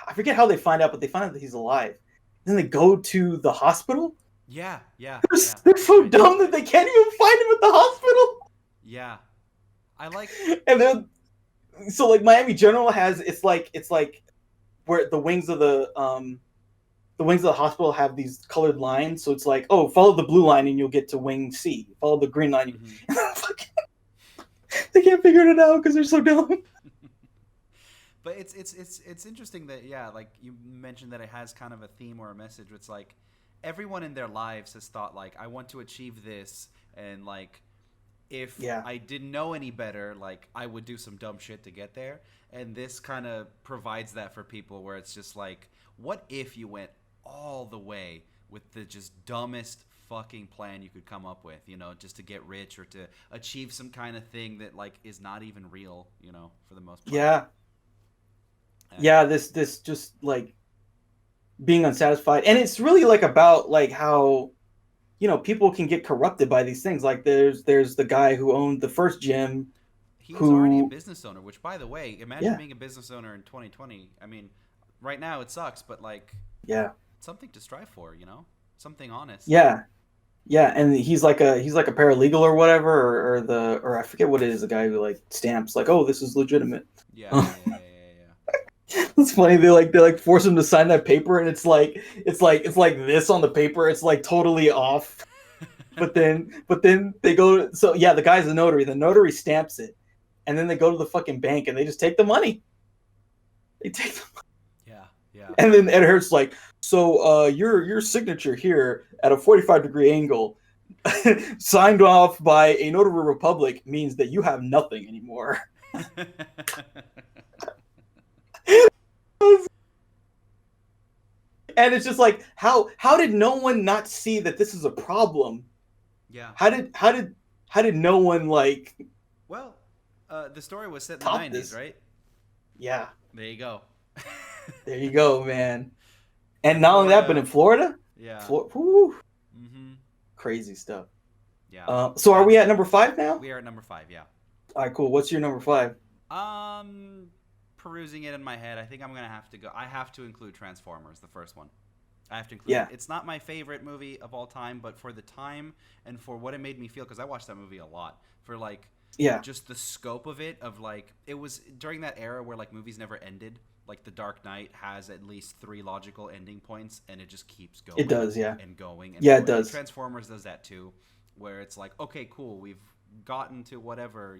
Speaker 2: I forget how they find out, but they find out that he's alive. Then they go to the hospital.
Speaker 1: Yeah.
Speaker 2: They're so dumb that they can't even find him at the hospital.
Speaker 1: Yeah. I like.
Speaker 2: And then, so like Miami General has it's like where the wings of the hospital have these colored lines. So it's like, oh, follow the blue line and you'll get to wing C. Follow the green line.
Speaker 1: Mm-hmm.
Speaker 2: They can't figure it out because they're so dumb.
Speaker 1: But it's interesting that like you mentioned that it has kind of a theme or a message. It's like everyone in their lives has thought like I want to achieve this, and like if I didn't know any better, like I would do some dumb shit to get there. And this kind of provides that for people where it's just like, what if you went all the way with the just dumbest fucking plan you could come up with, just to get rich or to achieve some kind of thing that like is not even real, for the most part.
Speaker 2: Yeah. Yeah, this just like being unsatisfied, and it's really like about like how people can get corrupted by these things. Like there's the guy who owned the first gym.
Speaker 1: He was already a business owner, which, by the way, imagine
Speaker 2: Yeah.
Speaker 1: being a business owner in 2020. I mean, right now it sucks, but like,
Speaker 2: Yeah.
Speaker 1: something to strive for, something honest.
Speaker 2: Yeah. Yeah, and he's like a paralegal or whatever, or I forget what it is. The guy who like stamps like, oh, this is legitimate.
Speaker 1: Yeah.
Speaker 2: It's funny. They like force him to sign that paper, and it's like this on the paper. It's like totally off. But then they go. So yeah, the guy's a notary. The notary stamps it, and then they go to the fucking bank and they just take the money. They take the money.
Speaker 1: Yeah.
Speaker 2: And then Ed Hart's like, so your signature here at a 45-degree angle, signed off by a notary republic, means that you have nothing anymore. And it's just like, how did no one not see that this is a problem?
Speaker 1: Yeah.
Speaker 2: How did no one like?
Speaker 1: Well, the story was set in the 90s,
Speaker 2: this.
Speaker 1: right?
Speaker 2: Yeah.
Speaker 1: There you go.
Speaker 2: There you go, man. And not only that, but in Florida,
Speaker 1: Yeah.
Speaker 2: whew,
Speaker 1: Mm-hmm.
Speaker 2: crazy stuff.
Speaker 1: Yeah.
Speaker 2: So are we at number 5 now?
Speaker 1: We are at number 5. Yeah.
Speaker 2: All right, cool. What's your number 5?
Speaker 1: Perusing it in my head, I think I'm gonna have to go. I have to include Transformers, the first one. I have to include
Speaker 2: Yeah.
Speaker 1: it. It's not my favorite movie of all time, but for the time and for what it made me feel, because I watched that movie a lot, for like
Speaker 2: Yeah.
Speaker 1: just the scope of it, of like it was during that era where like movies never ended. Like The Dark Knight has at least 3 logical ending points, and it just keeps going.
Speaker 2: It does, yeah.
Speaker 1: And going. And
Speaker 2: Yeah,
Speaker 1: going.
Speaker 2: it does.
Speaker 1: And Transformers does that too, where it's like, okay, cool, we've gotten to whatever,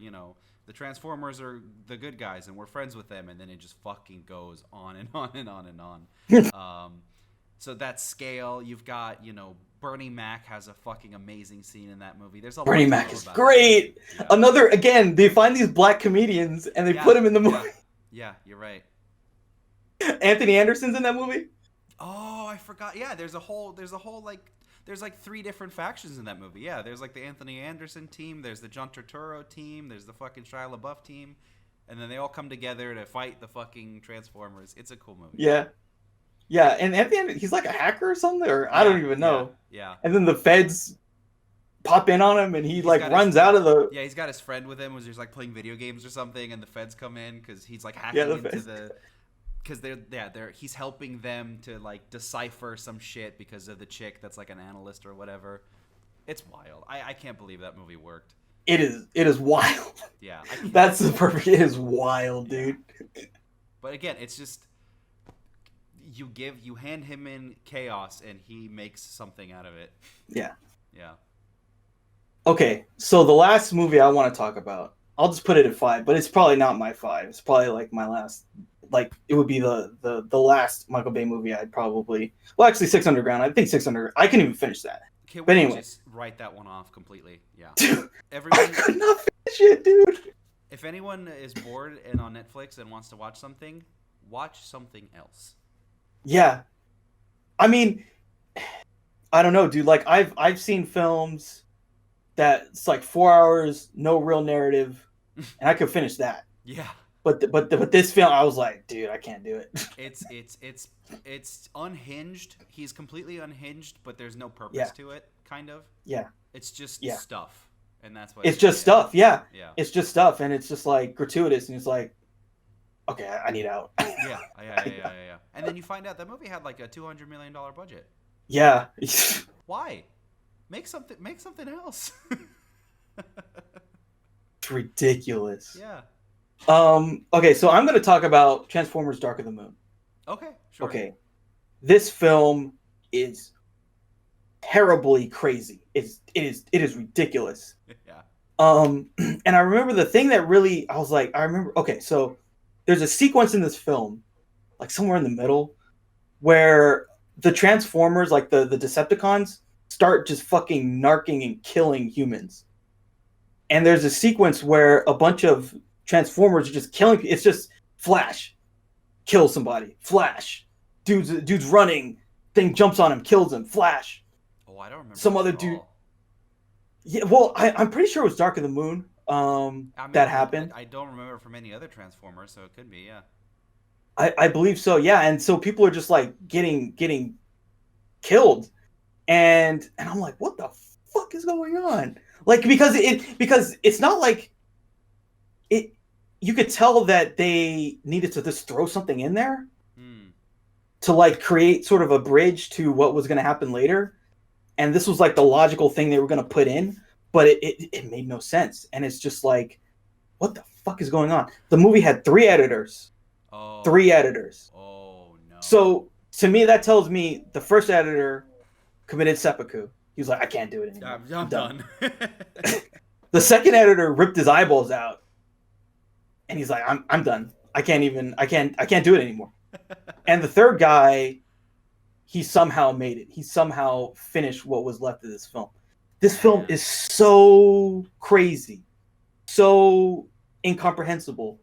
Speaker 1: the Transformers are the good guys and we're friends with them, and then it just fucking goes on and on and on and on. So that scale, you've got, Bernie Mac has a fucking amazing scene in that movie. There's a
Speaker 2: Bernie
Speaker 1: lot
Speaker 2: Mac
Speaker 1: to know
Speaker 2: is
Speaker 1: about
Speaker 2: great.
Speaker 1: it. Yeah.
Speaker 2: Another, again, they find these black comedians and they put him in the movie.
Speaker 1: Yeah, you're right.
Speaker 2: Anthony Anderson's in that movie.
Speaker 1: Oh, I forgot. Yeah, there's like 3 different factions in that movie. Yeah, there's like the Anthony Anderson team, there's the John Turturro team, there's the fucking Shia LaBeouf team, and then they all come together to fight the fucking Transformers. It's a cool movie.
Speaker 2: Yeah. Yeah, and at the end, he's like a hacker or something, or I don't even know.
Speaker 1: Yeah.
Speaker 2: And then the feds pop in on him, and he's like runs out of the.
Speaker 1: Yeah, he's got his friend with him, who's just like playing video games or something, and the feds come in because he's like hacking into the. Because he's helping them to like decipher some shit because of the chick that's like an analyst or whatever. It's wild. I can't believe that movie worked.
Speaker 2: It is wild.
Speaker 1: Yeah,
Speaker 2: that's the perfect. It is wild, dude.
Speaker 1: But again, it's just you hand him in chaos and he makes something out of it.
Speaker 2: Yeah.
Speaker 1: Yeah. Okay,
Speaker 2: so the last movie I want to talk about, I'll just put it at 5, but it's probably not my 5. It's probably like my last. Like it would be the last Michael Bay movie I'd probably. Well, actually, 6 Underground. I think 6 Underground. I couldn't even finish that.
Speaker 1: Can
Speaker 2: but
Speaker 1: we
Speaker 2: anyway,
Speaker 1: just write that one off completely? Yeah.
Speaker 2: Dude,
Speaker 1: everyone,
Speaker 2: I could not finish it, dude.
Speaker 1: If anyone is bored and on Netflix and wants to watch something else.
Speaker 2: Yeah, I mean, I don't know, dude. Like I've seen films that's like 4 hours, no real narrative, and I could finish that.
Speaker 1: Yeah.
Speaker 2: But this film, I was like, dude, I can't do it.
Speaker 1: It's unhinged. He's completely unhinged, but there's no purpose to it. Kind of.
Speaker 2: Yeah.
Speaker 1: It's just stuff, and that's what.
Speaker 2: It's just stuff. Yeah.
Speaker 1: Yeah.
Speaker 2: It's just stuff, and it's just like gratuitous, and it's like, okay, I need out.
Speaker 1: Yeah. And then you find out that movie had like a $200 million budget.
Speaker 2: Yeah.
Speaker 1: Why? Make something else.
Speaker 2: It's ridiculous.
Speaker 1: Yeah.
Speaker 2: Okay, so I'm going to talk about Transformers: Dark of the Moon.
Speaker 1: Okay, sure.
Speaker 2: Okay. This film is terribly crazy. It is ridiculous.
Speaker 1: Yeah.
Speaker 2: And I remember the thing that really okay, so there's a sequence in this film, like somewhere in the middle, where the Transformers, like the Decepticons, start just fucking narking and killing humans. And there's a sequence where a bunch of Transformers are just killing. It's just Flash, kill somebody. Flash, dude's running. Thing jumps on him, kills him. Flash.
Speaker 1: Oh, I don't remember.
Speaker 2: Some other dude. Yeah, well, I'm pretty sure it was Dark of the Moon. That happened.
Speaker 1: I don't remember from any other Transformers, so it could be. Yeah.
Speaker 2: I believe so. Yeah, and so people are just like getting killed, and I'm like, what the fuck is going on? Like because it's not like it. You could tell that they needed to just throw something in there to like create sort of a bridge to what was going to happen later, and this was like the logical thing they were going to put in, but it made no sense, and it's just like, what the fuck is going on? The movie had 3 editors.
Speaker 1: Oh.
Speaker 2: 3 editors.
Speaker 1: Oh no.
Speaker 2: So to me, that tells me the first editor committed seppuku. He was like, I can't do it anymore.
Speaker 1: I'm done.
Speaker 2: The second editor ripped his eyeballs out, and he's like, I'm done. I can't do it anymore. And the third guy, he somehow made it. He somehow finished what was left of this film. This film is so crazy, so incomprehensible,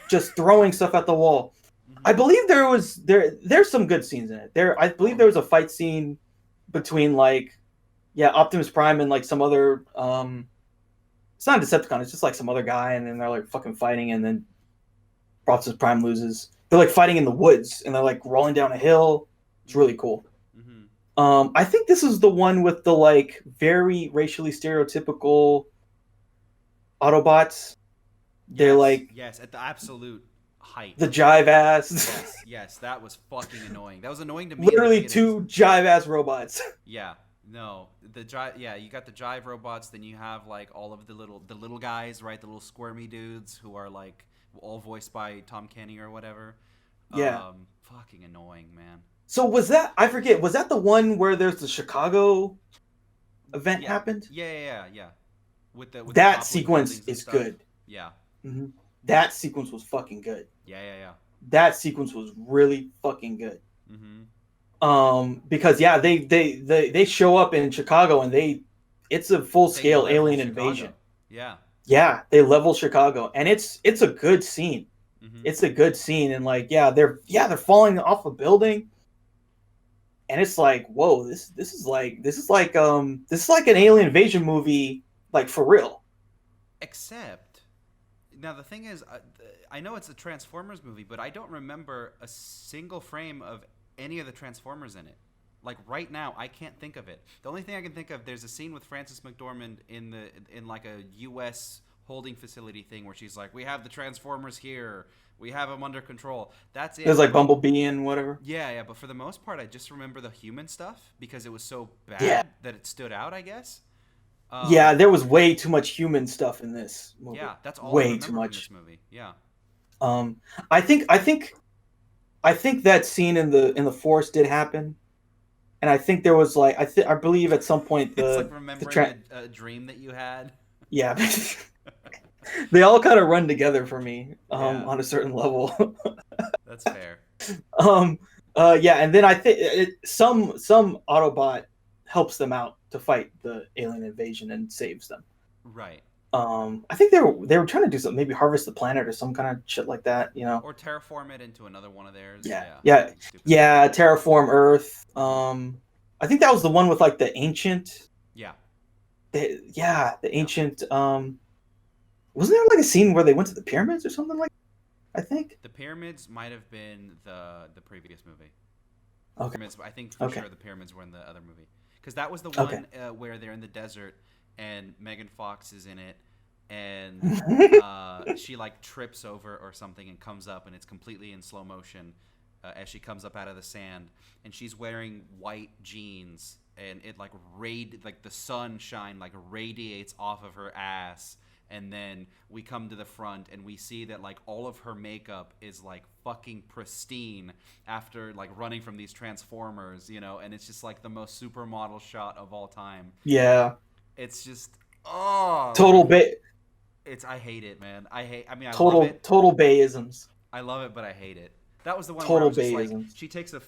Speaker 2: just throwing stuff at the wall. I believe there's some good scenes in it. I believe there was a fight scene between Optimus Prime and like some other it's not a Decepticon, it's just like some other guy, and then they're like fucking fighting, and then Optimus Prime loses. They're like fighting in the woods, and they're like rolling down a hill. It's really cool.
Speaker 1: Mm-hmm.
Speaker 2: I think this is the one with the like very racially stereotypical Autobots. They're
Speaker 1: Yes,
Speaker 2: like
Speaker 1: yes, at the absolute height.
Speaker 2: the jive ass.
Speaker 1: Yes, yes, that was fucking annoying. That was annoying to me in the
Speaker 2: Literally
Speaker 1: beginning.
Speaker 2: two jive ass robots.
Speaker 1: Yeah, no, the jive. Yeah, you got the jive robots. Then you have like all of the little guys, right? The little squirmy dudes who are like all voiced by Tom Kenny or whatever.
Speaker 2: Yeah.
Speaker 1: Fucking annoying, man.
Speaker 2: So was that I forget, was that the one where there's the Chicago event
Speaker 1: Yeah,
Speaker 2: happened?
Speaker 1: yeah. With the
Speaker 2: That
Speaker 1: toppling
Speaker 2: sequence
Speaker 1: buildings and
Speaker 2: is
Speaker 1: stuff.
Speaker 2: good.
Speaker 1: Yeah,
Speaker 2: Hmm. That sequence was fucking good.
Speaker 1: yeah.
Speaker 2: That sequence was really fucking good.
Speaker 1: Mm-hmm.
Speaker 2: Because yeah, they show up in Chicago and it's a full
Speaker 1: They
Speaker 2: scale
Speaker 1: level
Speaker 2: alien
Speaker 1: Chicago.
Speaker 2: invasion.
Speaker 1: Yeah.
Speaker 2: Yeah, they level Chicago, and it's a good scene.
Speaker 1: Mm-hmm.
Speaker 2: It's a good scene, and like they're falling off a building, and it's like whoa, this is like an alien invasion movie, like for real.
Speaker 1: Except, now the thing is, I know it's a Transformers movie, but I don't remember a single frame of any of the Transformers in it. Like right now, I can't think of it. The only thing I can think of, there's a scene with Frances McDormand in like a U.S. holding facility thing where she's like, "We have the Transformers here. We have them under control." That's it.
Speaker 2: There's like Bumblebee and whatever.
Speaker 1: Yeah. But for the most part, I just remember the human stuff because it was so bad
Speaker 2: Yeah.
Speaker 1: that it stood out, I guess.
Speaker 2: Yeah, there was way too much human stuff in this movie.
Speaker 1: Yeah, that's all I
Speaker 2: way
Speaker 1: remember
Speaker 2: too
Speaker 1: from
Speaker 2: much.
Speaker 1: this movie. Yeah.
Speaker 2: I think that scene in the forest did happen, and I think there was like I believe at some point
Speaker 1: It's like remembering a dream that you had.
Speaker 2: yeah, they all kind of run together for me
Speaker 1: Yeah.
Speaker 2: on a certain level.
Speaker 1: That's fair.
Speaker 2: Yeah, and then I think some Autobot helps them out to fight the alien invasion and saves them.
Speaker 1: Right.
Speaker 2: I think they were trying to do something, maybe harvest the planet or some kind of shit like that, you know.
Speaker 1: Or terraform it into another one of theirs.
Speaker 2: Yeah. Terraform Earth. I think that was the one with like the ancient.
Speaker 1: Yeah.
Speaker 2: The ancient. Wasn't there like a scene where they went to the pyramids or something like that? I think
Speaker 1: the pyramids might have been the previous movie.
Speaker 2: Okay.
Speaker 1: Pyramids, I think for sure the pyramids were in the other movie because that was the one where they're in the desert and Megan Fox is in it and she like trips over or something and comes up and it's completely in slow motion as she comes up out of the sand and she's wearing white jeans and it like the sunshine like radiates off of her ass. And then we come to the front and we see that like all of her makeup is like fucking pristine after like running from these Transformers, you know, and it's just like the most supermodel shot of all time.
Speaker 2: Yeah.
Speaker 1: It's just
Speaker 2: total
Speaker 1: I hate it, man. I
Speaker 2: total
Speaker 1: love it.
Speaker 2: Total Bayisms.
Speaker 1: I love it, but I hate it. That was the one
Speaker 2: total
Speaker 1: where I was just
Speaker 2: Bayisms.
Speaker 1: like she takes a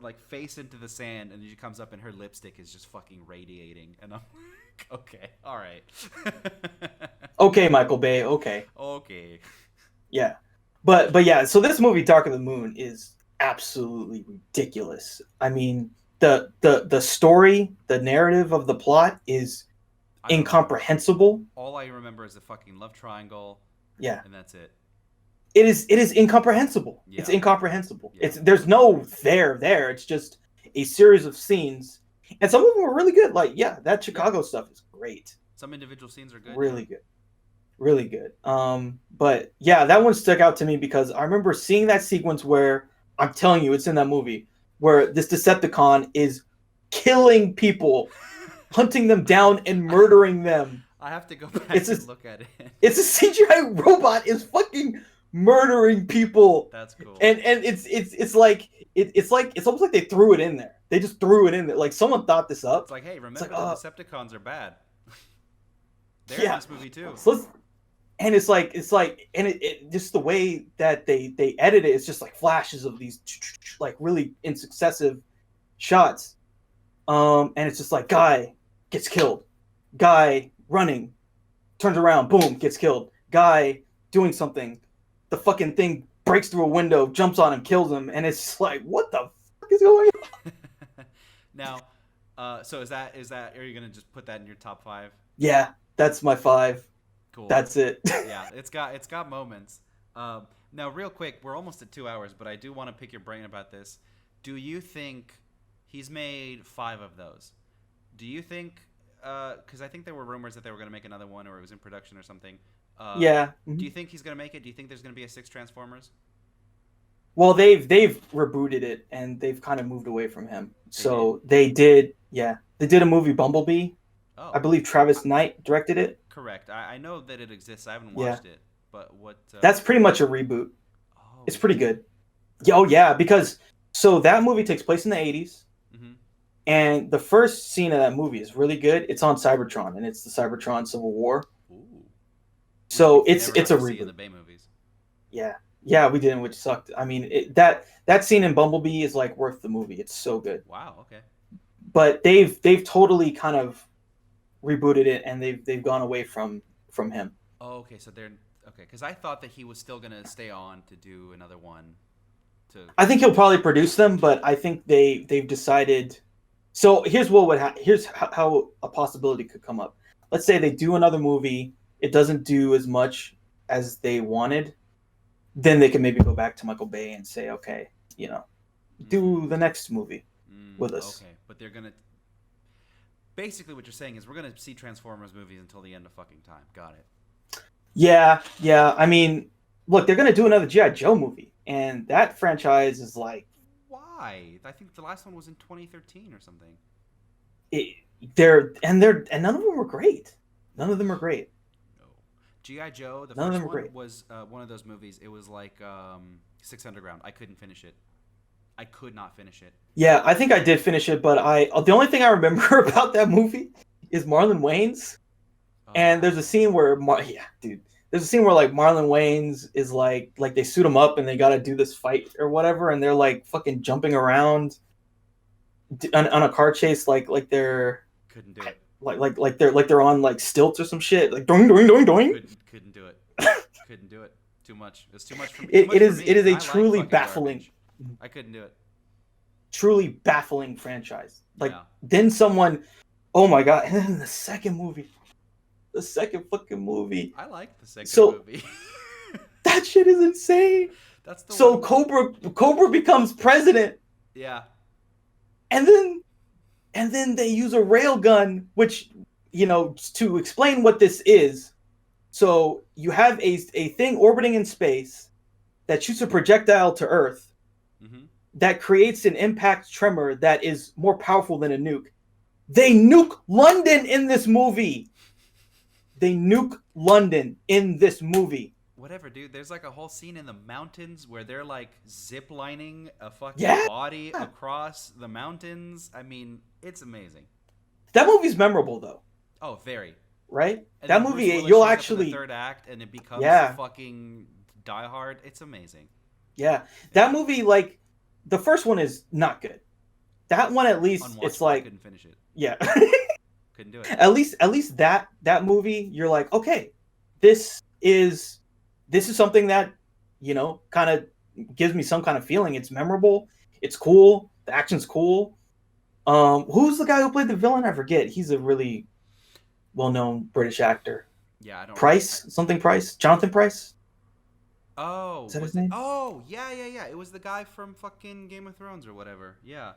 Speaker 1: like face into the sand and then she comes up and her lipstick is just fucking radiating and I'm okay, all right.
Speaker 2: Okay, Michael Bay. Okay. Yeah, but yeah. So this movie, Dark of the Moon, is absolutely ridiculous. I mean, the story, the narrative of the plot is incomprehensible.
Speaker 1: All I remember is the fucking love triangle.
Speaker 2: Yeah,
Speaker 1: and that's it.
Speaker 2: It is incomprehensible. Yeah. It's incomprehensible. Yeah. There's no there. It's just a series of scenes. And some of them were really good. Like, that Chicago stuff is great.
Speaker 1: Some individual scenes are good.
Speaker 2: Really good. Really good. But yeah, that one stuck out to me because I remember seeing that sequence where I'm telling you, it's in that movie where this Decepticon is killing people, hunting them down and murdering them.
Speaker 1: I have to go back and look at it.
Speaker 2: It's a CGI robot is fucking murdering people.
Speaker 1: That's cool.
Speaker 2: And it's almost like they threw it in there. They just threw it in there. Like someone thought this up.
Speaker 1: It's like, hey, remember the Decepticons are bad. They're in this movie too.
Speaker 2: And it's like it just the way that they edit it, it's just like flashes of these like really in successive shots. And it's just like guy gets killed, guy running, turns around, boom, gets killed, guy doing something, the fucking thing breaks through a window, jumps on him, kills him, and it's just like, what the fuck is going on?
Speaker 1: Now, so is that are you gonna just put that in your top 5?
Speaker 2: Yeah, that's my 5.
Speaker 1: Cool.
Speaker 2: That's it.
Speaker 1: Yeah, it's got moments. Now, real quick, we're almost at 2 hours, but I do want to pick your brain about this. Do you think he's made 5 of those? Do you think? Because I think there were rumors that they were going to make another one, or it was in production or something.
Speaker 2: Yeah.
Speaker 1: Do you think he's going to make it? Do you think there's going to be a 6 Transformers?
Speaker 2: Well, they've rebooted it and they've kind of moved away from him. So they did a movie Bumblebee.
Speaker 1: Oh,
Speaker 2: I believe Travis Knight directed it.
Speaker 1: correct. I know that it exists. I haven't watched it, but what?
Speaker 2: That's pretty much a reboot.
Speaker 1: Oh,
Speaker 2: It's pretty good. Yeah, oh yeah, because so that movie takes place in the 80s, and the first scene of that movie is really good. It's on Cybertron, and it's the Cybertron Civil War.
Speaker 1: Ooh.
Speaker 2: So it's a
Speaker 1: reboot. In the Bay movies.
Speaker 2: Yeah, we didn't, which sucked. I mean, that scene in Bumblebee is like worth the movie. It's so good.
Speaker 1: Wow. Okay.
Speaker 2: But they've totally kind of rebooted it, and they've gone away from him.
Speaker 1: Oh, okay. So they're okay. Because I thought that he was still gonna stay on to do another one. I
Speaker 2: think he'll probably produce them, but I think they've decided. So here's what would here's how a possibility could come up. Let's say they do another movie, it doesn't do as much as they wanted, then they can maybe go back to Michael Bay and say, okay, do the next movie with us.
Speaker 1: Okay, but they're gonna. Basically, what you're saying is we're gonna see Transformers movies until the end of fucking time. Got it.
Speaker 2: Yeah. I mean, look, they're gonna do another G.I. Joe movie. And that franchise is like,
Speaker 1: why? I think the last one was in 2013 or something.
Speaker 2: And none of them were great. None of them are great.
Speaker 1: No. G.I. Joe, the
Speaker 2: none
Speaker 1: first one was one of those movies. It was like Six Underground. I couldn't finish it. I could not finish it.
Speaker 2: Yeah, I think I did finish it, but the only thing I remember about that movie is Marlon Wayans. And there's a scene where there's a scene where like Marlon Wayans is like they suit him up and they got to do this fight or whatever, and they're like fucking jumping around on a car chase like they're
Speaker 1: couldn't do it
Speaker 2: like they're on like stilts or some shit, like doing doing.
Speaker 1: Couldn't do it. Couldn't do it. Too much. It's too much for me.
Speaker 2: It is a truly baffling.
Speaker 1: Garbage. I couldn't do it.
Speaker 2: Truly baffling franchise. Then someone, oh my god, and then the second fucking movie.
Speaker 1: I like the second movie.
Speaker 2: That shit is insane.
Speaker 1: That's the
Speaker 2: so one. Cobra becomes president.
Speaker 1: Yeah.
Speaker 2: And then they use a railgun, which to explain what this is. So you have a thing orbiting in space that shoots a projectile to Earth that creates an impact tremor that is more powerful than a nuke. They nuke London in this movie.
Speaker 1: Whatever, dude. There's like a whole scene in the mountains where they're like zip lining a fucking body across the mountains. I mean, it's amazing.
Speaker 2: That movie's memorable though.
Speaker 1: Oh, very.
Speaker 2: Right?
Speaker 1: And
Speaker 2: that movie, you'll actually
Speaker 1: the third act, and it becomes fucking Die Hard. It's amazing.
Speaker 2: Yeah, that movie, like the first one is not good. That one, at least, it's like
Speaker 1: I couldn't finish it.
Speaker 2: Yeah.
Speaker 1: Couldn't do it.
Speaker 2: At least that movie, you're like, okay, this is something that kind of gives me some kind of feeling. It's memorable. It's cool. The action's cool. Who's the guy who played the villain? I forget. He's a really well-known British actor.
Speaker 1: Yeah, I don't.
Speaker 2: Price. Jonathan Price.
Speaker 1: Oh,
Speaker 2: is that his name?
Speaker 1: Oh, yeah. It was the guy from fucking Game of Thrones or whatever. Yeah.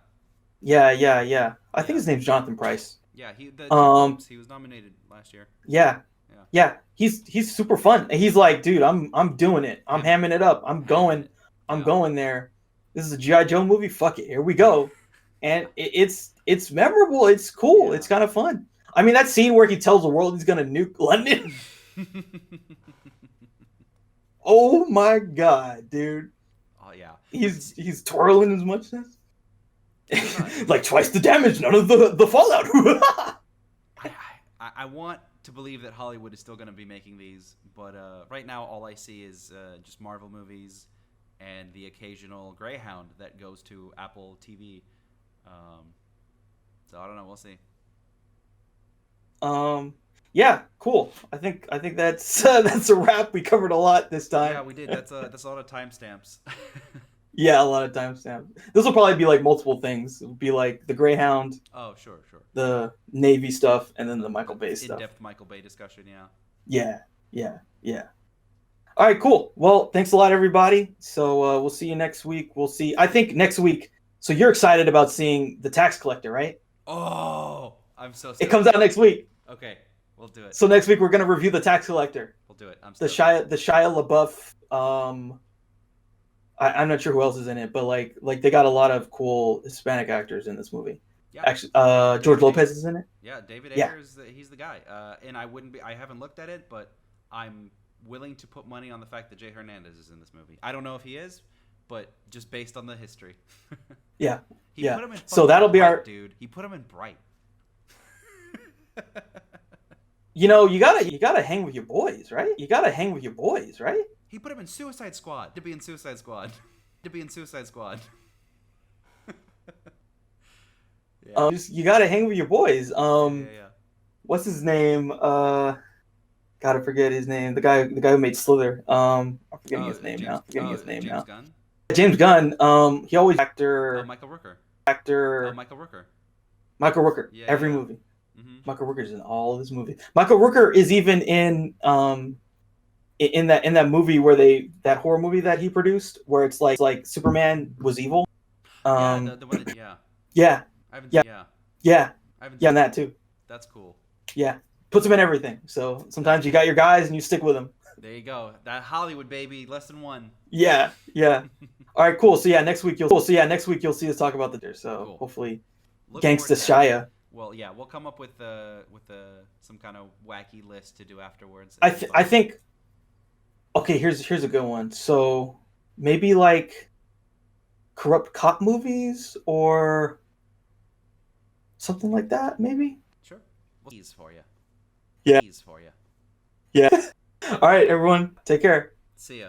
Speaker 2: Yeah. I think his name's Jonathan Price.
Speaker 1: Yeah, he was nominated last year.
Speaker 2: Yeah. He's super fun. He's like, dude, I'm doing it. I'm hamming it up. I'm going there. This is a G.I. Joe movie. Fuck it. Here we go. And it's memorable. It's cool. Yeah. It's kind of fun. I mean, that scene where he tells the world he's gonna nuke London. Oh my god, dude.
Speaker 1: Oh yeah.
Speaker 2: He's twirling his mustache. Like twice the damage, none of the fallout.
Speaker 1: I want to believe that Hollywood is still going to be making these, but right now all I see is just Marvel movies and the occasional Greyhound that goes to Apple TV. So I don't know. We'll see.
Speaker 2: Yeah, cool. I think that's a wrap. We covered a lot this time.
Speaker 1: Yeah, we did. That's a lot of timestamps.
Speaker 2: Yeah, a lot of timestamps. This will probably be like multiple things. It'll be like the Greyhound.
Speaker 1: Oh, sure.
Speaker 2: The Navy stuff, and then the Michael Bay stuff.
Speaker 1: In-depth Michael Bay discussion, yeah.
Speaker 2: Yeah. All right, cool. Well, thanks a lot, everybody. So we'll see you next week. I think next week. So you're excited about seeing The Tax Collector, right?
Speaker 1: Oh, I'm so
Speaker 2: It
Speaker 1: stoked.
Speaker 2: comes out next week.
Speaker 1: Okay, we'll do it.
Speaker 2: So next week we're gonna review The Tax Collector.
Speaker 1: We'll do it. I'm
Speaker 2: The
Speaker 1: stoked.
Speaker 2: Shia LaBeouf. I'm not sure who else is in it, but like they got a lot of cool Hispanic actors in this movie.
Speaker 1: Yeah.
Speaker 2: Actually,
Speaker 1: David
Speaker 2: George Lopez
Speaker 1: Ayer.
Speaker 2: is in it.
Speaker 1: Yeah, David
Speaker 2: Yeah.
Speaker 1: Ayer he's the guy. And I haven't looked at it, but I'm willing to put money on the fact that Jay Hernandez is in this movie. I don't know if he is, but just based on the history.
Speaker 2: Yeah.
Speaker 1: He
Speaker 2: Yeah.
Speaker 1: put him in
Speaker 2: So that'll be
Speaker 1: Bright,
Speaker 2: our
Speaker 1: dude. He put him in Bright.
Speaker 2: You know, you gotta hang with your boys, right? You gotta hang with your boys, right?
Speaker 1: He put him in Suicide Squad. To be in Suicide Squad. To be in Suicide Squad. Yeah.
Speaker 2: You gotta hang with your boys.
Speaker 1: Yeah.
Speaker 2: What's his name? Gotta forget his name. The guy who made Slither. I'm forgetting his name now.
Speaker 1: James Gunn.
Speaker 2: James Gunn. He always actor.
Speaker 1: Michael Rooker.
Speaker 2: Actor.
Speaker 1: Michael Rooker.
Speaker 2: Michael Rooker.
Speaker 1: Yeah,
Speaker 2: Every
Speaker 1: yeah.
Speaker 2: movie.
Speaker 1: Mm-hmm.
Speaker 2: Michael Rooker's in all of his movies. Michael Rooker is even in that movie where that horror movie that he produced where it's like Superman was evil.
Speaker 1: Yeah, the one that, yeah.
Speaker 2: Yeah.
Speaker 1: I haven't
Speaker 2: Yeah.
Speaker 1: yeah.
Speaker 2: Yeah.
Speaker 1: I haven't
Speaker 2: Yeah, and that too.
Speaker 1: That's cool.
Speaker 2: Yeah. Puts him in everything. So sometimes you got your guys and you stick with them.
Speaker 1: There you go. That Hollywood baby, less than one.
Speaker 2: Yeah. Yeah. All right, cool. So yeah, next week you'll see us talk about the so
Speaker 1: Cool.
Speaker 2: Hopefully
Speaker 1: Look
Speaker 2: Gangsta
Speaker 1: forward to that.
Speaker 2: Shia.
Speaker 1: Well, yeah, we'll come up with some kind of wacky list to do afterwards.
Speaker 2: I think okay, here's a good one. So maybe like corrupt cop movies or something like that, maybe?
Speaker 1: Sure. We'll tease for you.
Speaker 2: Yeah.
Speaker 1: Tease for you.
Speaker 2: Yeah. All right, everyone. Take care.
Speaker 1: See ya.